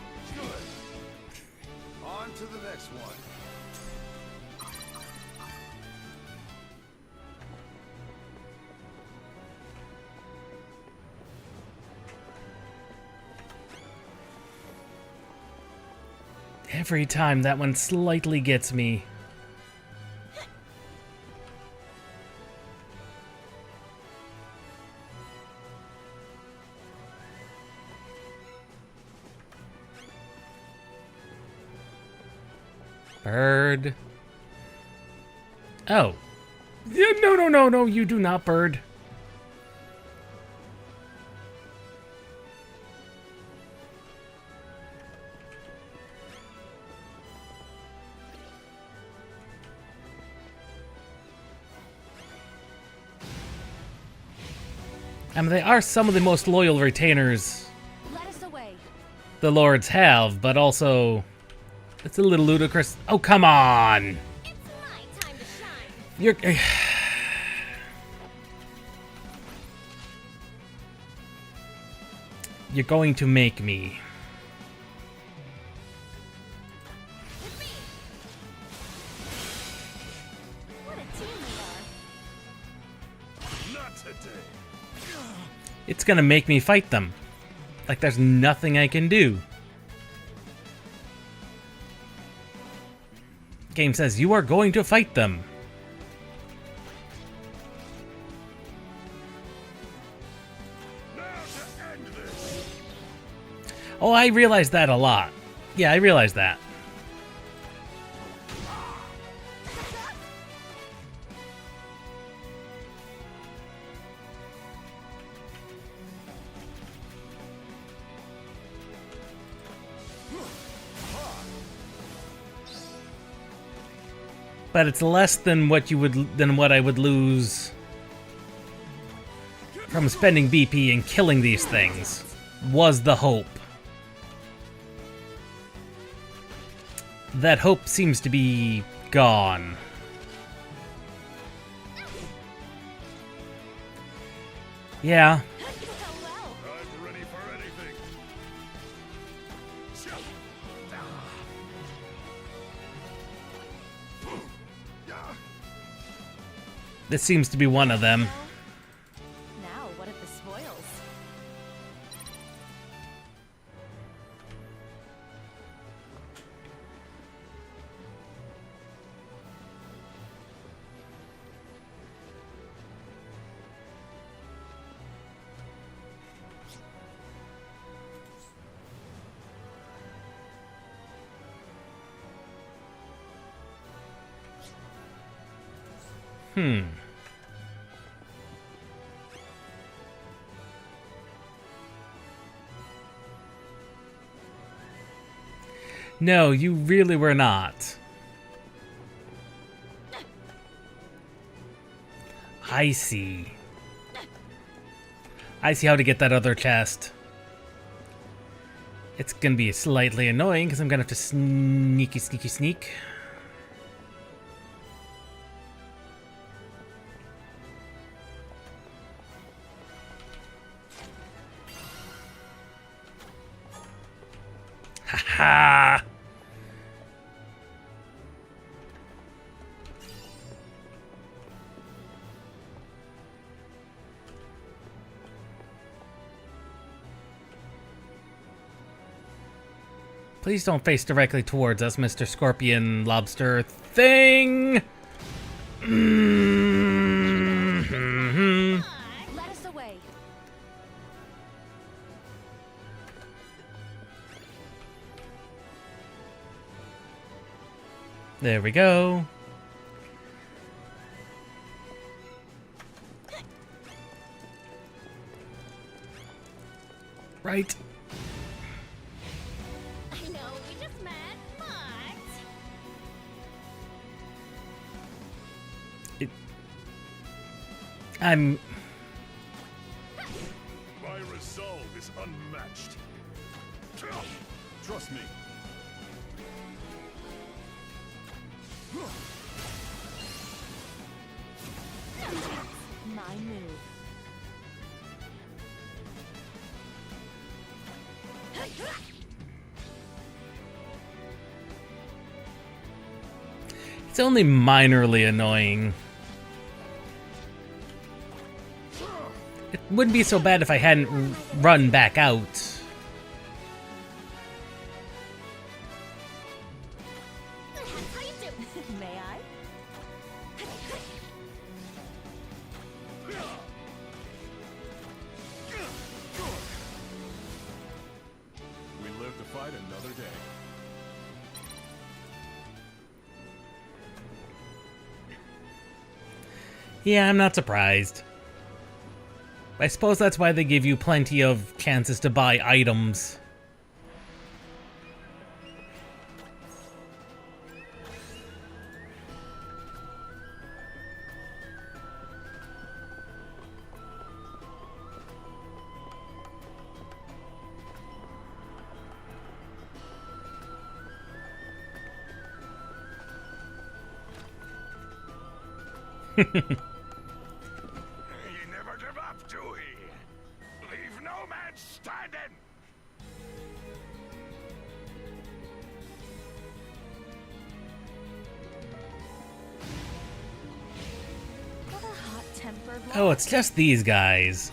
On to the next one. Every time that one slightly gets me. Bird. Oh. Yeah, no, you do not, bird. I mean, they are some of the most loyal retainers Let us away. the lords have, but also it's a little ludicrous. Oh, come on! It's my time to shine. You're... You're going to make me. What a team we are. Not today. It's gonna make me fight them. Like there's nothing I can do. Game says you are going to fight them. Now to end this. Oh, I realize that a lot. Yeah, I realize that. But it's less than what I would lose from spending BP and killing these things was the hope. That hope seems to be gone. Yeah. I'm ready for anything. This seems to be one of them. Now, what of the spoils? No, you really were not. I see. I see how to get that other chest. It's gonna be slightly annoying because I'm gonna have to sneak. Ha! Please don't face directly towards us, Mr. Scorpion Lobster Thing! Let us away. There we go. Right. I know, we just met, but... I'm... My resolve is unmatched. Trust me. My move. It's only minorly annoying. It wouldn't be so bad if I hadn't run back out. May I? We live to fight another day. Yeah, I'm not surprised. I suppose that's why they give you plenty of chances to buy items. You never give up, do we? Leave no man standing! What a hot-tempered one. Oh, it's just these guys.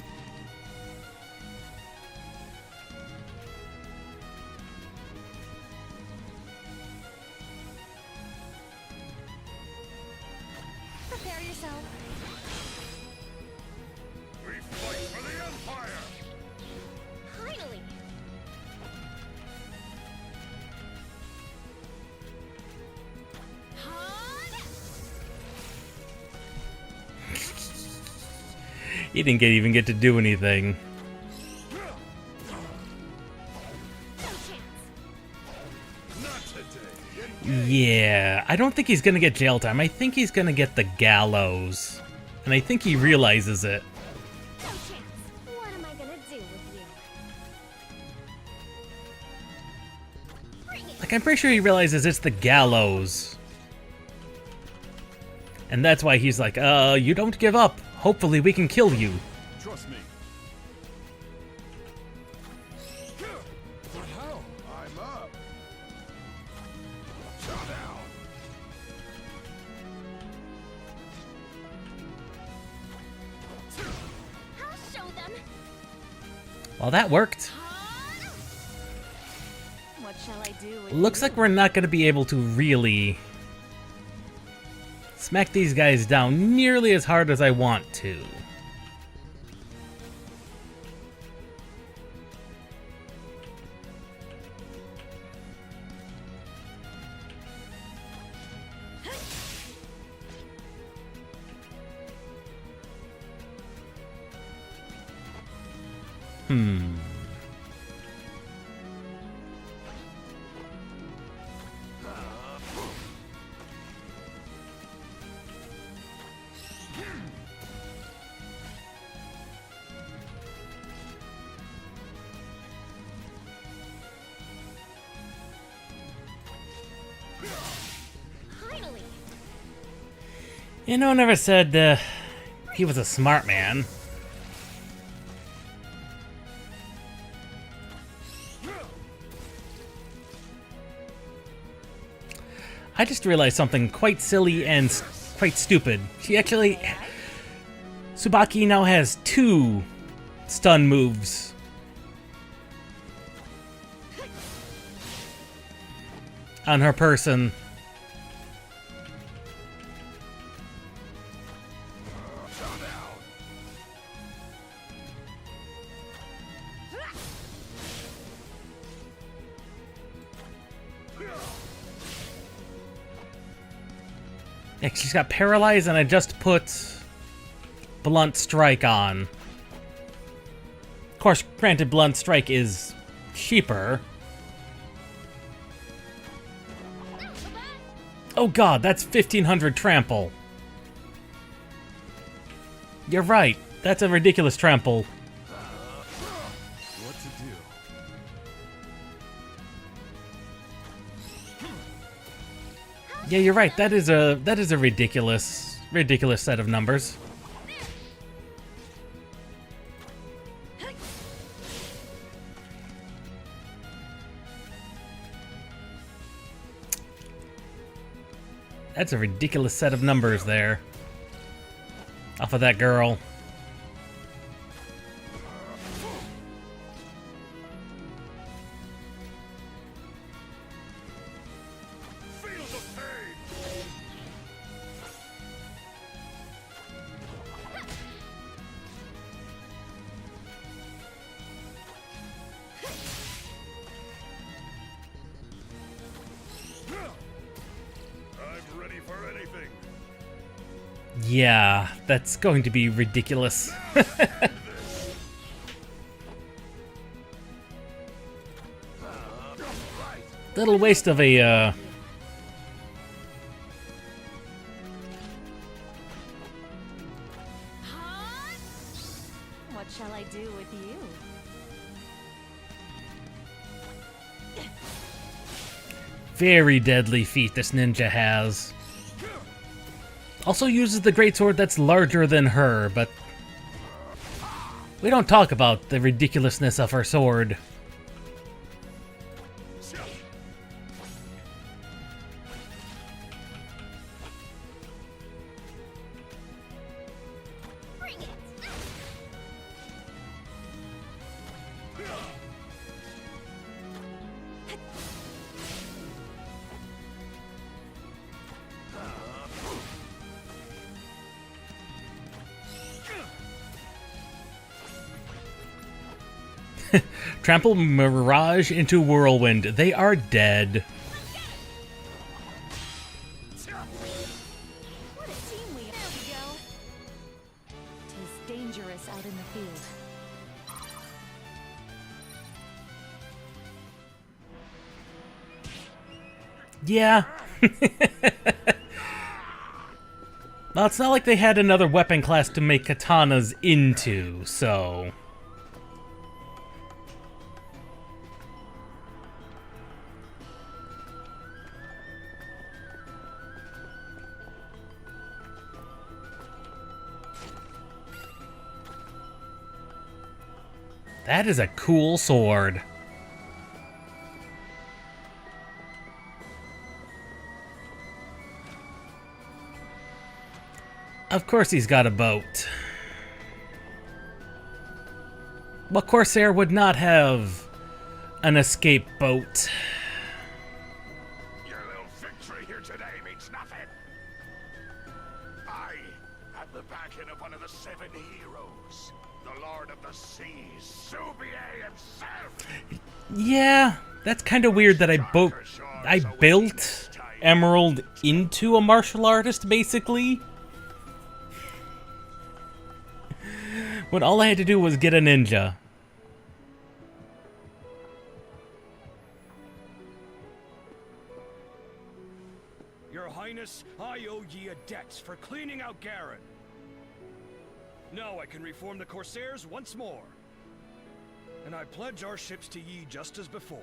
Prepare yourself. We fight for the Empire! Finally. He didn't even get to do anything. Not today. Yeah, I don't think he's gonna get jail time. I think he's gonna get the gallows. And I think he realizes it. No chance. Like, I'm pretty sure he realizes it's the gallows. And that's why he's like, you don't give up. Hopefully we can kill you. Trust me. But how? I'm up. Showdown. I'll show them. Well, that worked. What shall I do with Looks like we're not going to be able to really smack these guys down nearly as hard as I want to. Finally. You know, never said he was a smart man. I just realized something quite silly and quite stupid. She actually... Tsubaki now has 2 stun moves. On her person. Yeah, she's got paralyzed, and I just put Blunt Strike on. Of course, granted, Blunt Strike is cheaper. Oh god, that's 1500 trample. You're right, that's a ridiculous trample. What to do? Yeah, you're right. That is a ridiculous set of numbers. That's a ridiculous set of numbers there. Off of that girl. I'm ready for anything. Yeah, that's going to be ridiculous. Little waste of a What shall I do with you? very deadly feat this ninja has. Also uses the greatsword that's larger than her, but we don't talk about the ridiculousness of her sword. Trample Mirage into Whirlwind. They are dead. What a team we are. There we go. 'Tis dangerous out in the field. Yeah. Well, it's not like they had another weapon class to make katanas into, so... That is a cool sword. Of course he's got a boat. What Corsair would not have an escape boat? Your little victory here today means nothing. I have the backing of one of the 7 heroes, the Lord of the Seas, Soubier himself. Yeah, that's kind of weird that I built Emerald into a martial artist, basically. When all I had to do was get a ninja. Your Highness, I owe ye a debt for cleaning out Garen. Now I can reform the Corsairs once more. And I pledge our ships to ye just as before.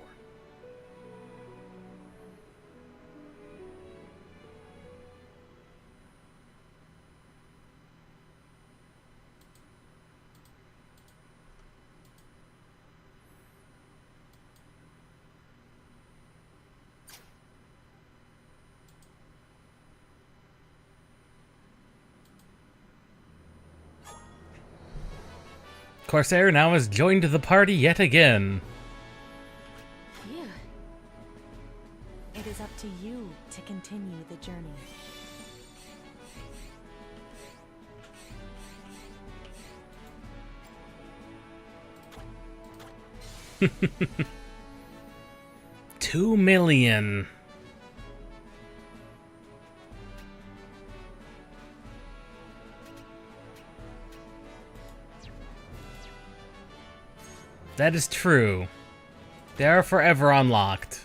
Corsair now has joined the party yet again. Phew. It is up to you to continue the journey. $2 million. That is true. They are forever unlocked.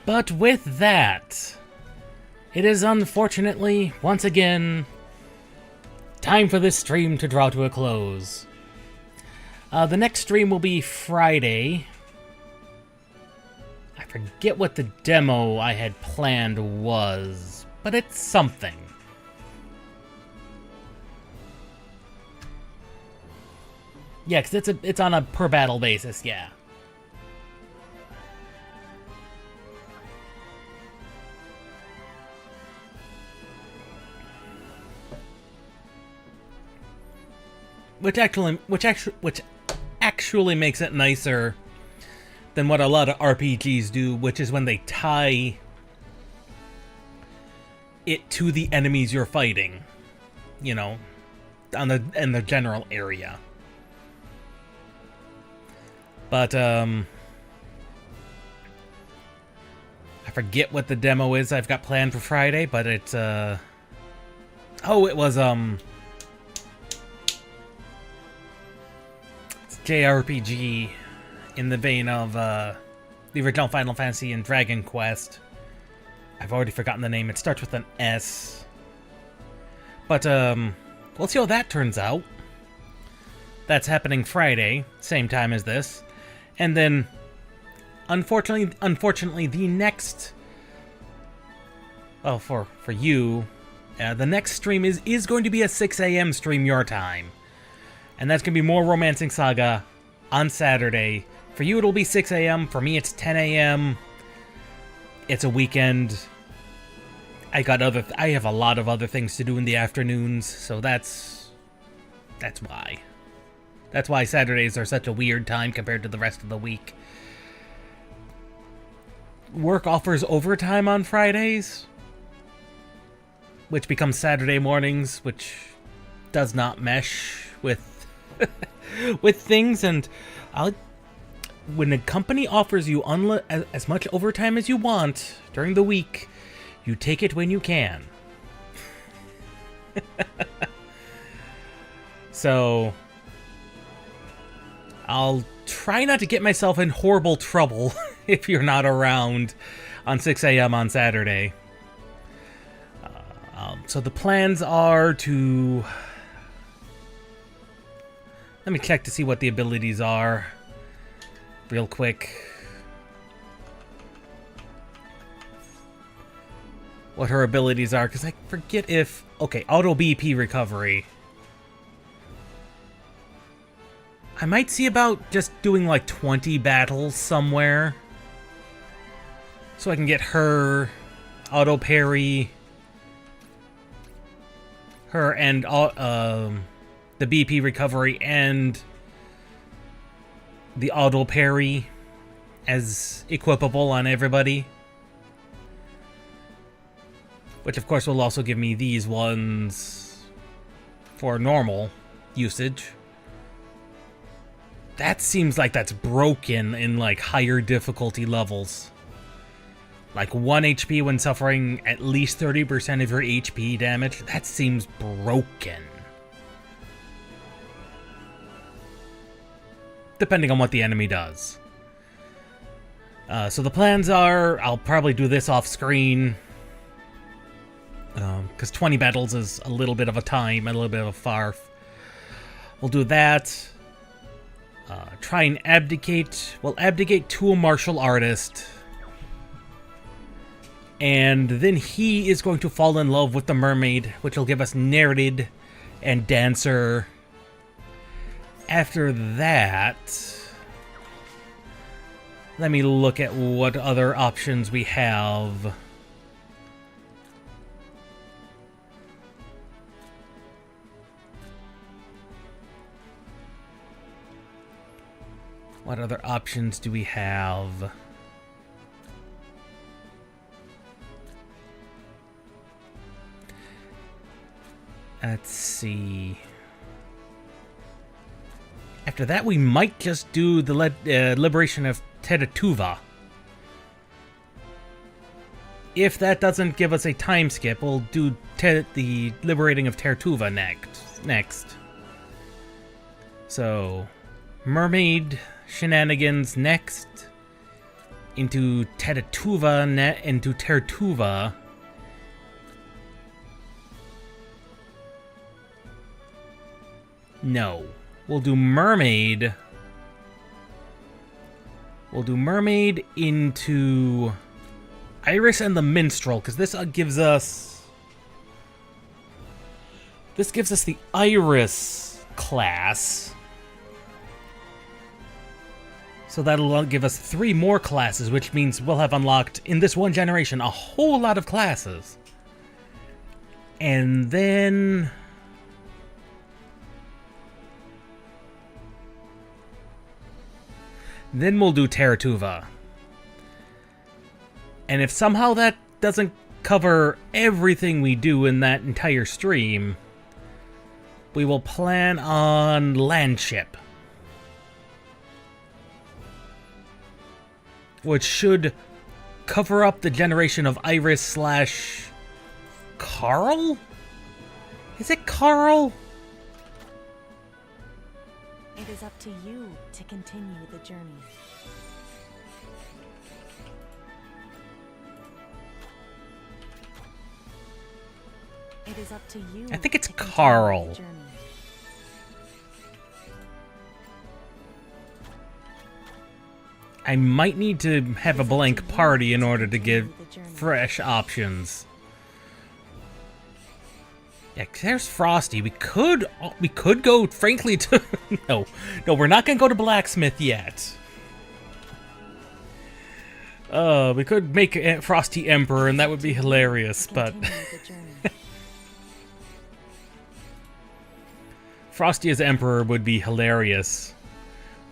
But with that, it is unfortunately, once again, time for this stream to draw to a close. The next stream will be Friday. I forget what the demo I had planned was, but it's something. Yeah, because it's on a per battle basis, yeah. Which actually makes it nicer than what a lot of RPGs do, which is when they tie it to the enemies you're fighting, you know, in the general area. But I forget what the demo is I've got planned for Friday, but it's it was it's JRPG in the vein of the original Final Fantasy and Dragon Quest. I've already forgotten the name. It starts with an S. But we'll see how that turns out. That's happening Friday, same time as this. And then unfortunately the next for you, the next stream is going to be a 6 a.m. stream your time. And that's going to be more Romancing Saga on Saturday. For you, it'll be 6 a.m. For me, it's 10 a.m. It's a weekend. I have a lot of other things to do in the afternoons, so that's why. That's why Saturdays are such a weird time compared to the rest of the week. Work offers overtime on Fridays, which becomes Saturday mornings, which does not mesh with with things. And when a company offers you as much overtime as you want during the week, you take it when you can. So I'll try not to get myself in horrible trouble if you're not around on 6 a.m. on Saturday. So the plans are to... Let me check to see what the abilities are real quick. what her abilities are, because I forget if... Okay, auto BP recovery. I might see about just doing like 20 battles somewhere, so I can get her auto parry, her and the BP recovery and the auto parry as equipable on everybody. Which of course will also give me these ones for normal usage. That seems like that's broken in like higher difficulty levels. Like 1 HP when suffering at least 30% of your HP damage. That seems broken. Depending on what the enemy does. So the plans are, I'll probably do this off screen. Because 20 battles is a little bit of a time, a little bit of a farf. We'll do that. Try and abdicate. We'll abdicate to a martial artist. And then he is going to fall in love with the mermaid, which will give us narrated and dancer. After that, let me look at what other options we have. What other options do we have? Let's see. After that, we might just do the liberation of Teratuva. If that doesn't give us a time skip, we'll do the liberating of Teratuva next. So, mermaid shenanigans next. Into Teratuva, into Teratuva. No. We'll do mermaid. We'll do mermaid into Iris and the Minstrel, because this gives us... This gives us the Iris class. So that'll give us 3 more classes, which means we'll have unlocked, in this one generation, a whole lot of classes. And then... Then we'll do Teratuva. And if somehow that doesn't cover everything we do in that entire stream, we will plan on Landship. Which should cover up the generation of Iris / Carl? Is it Carl? It is up to you to continue the journey. It is up to you. I think it's Carl. I might need to have a blank party in order to give fresh options. Yeah, there's Frosty. We could go, frankly, to... No, we're not going to go to Blacksmith yet. We could make Frosty Emperor, and that would be hilarious, but... Frosty as Emperor would be hilarious.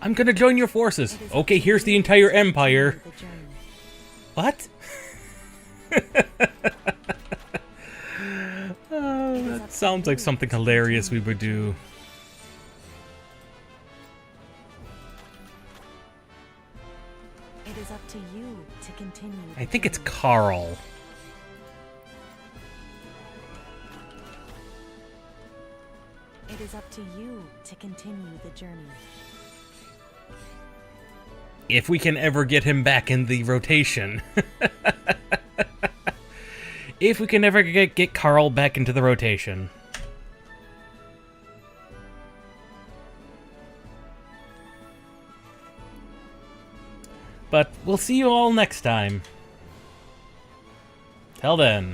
I'm going to join your forces. Okay, here's the entire Empire. What? That sounds like something hilarious we would do. It is up to you to continue. I think it's Carl. It is up to you to continue the journey. If we can ever get him back in the rotation. If we can ever get Carl back into the rotation. But we'll see you all next time. Till then.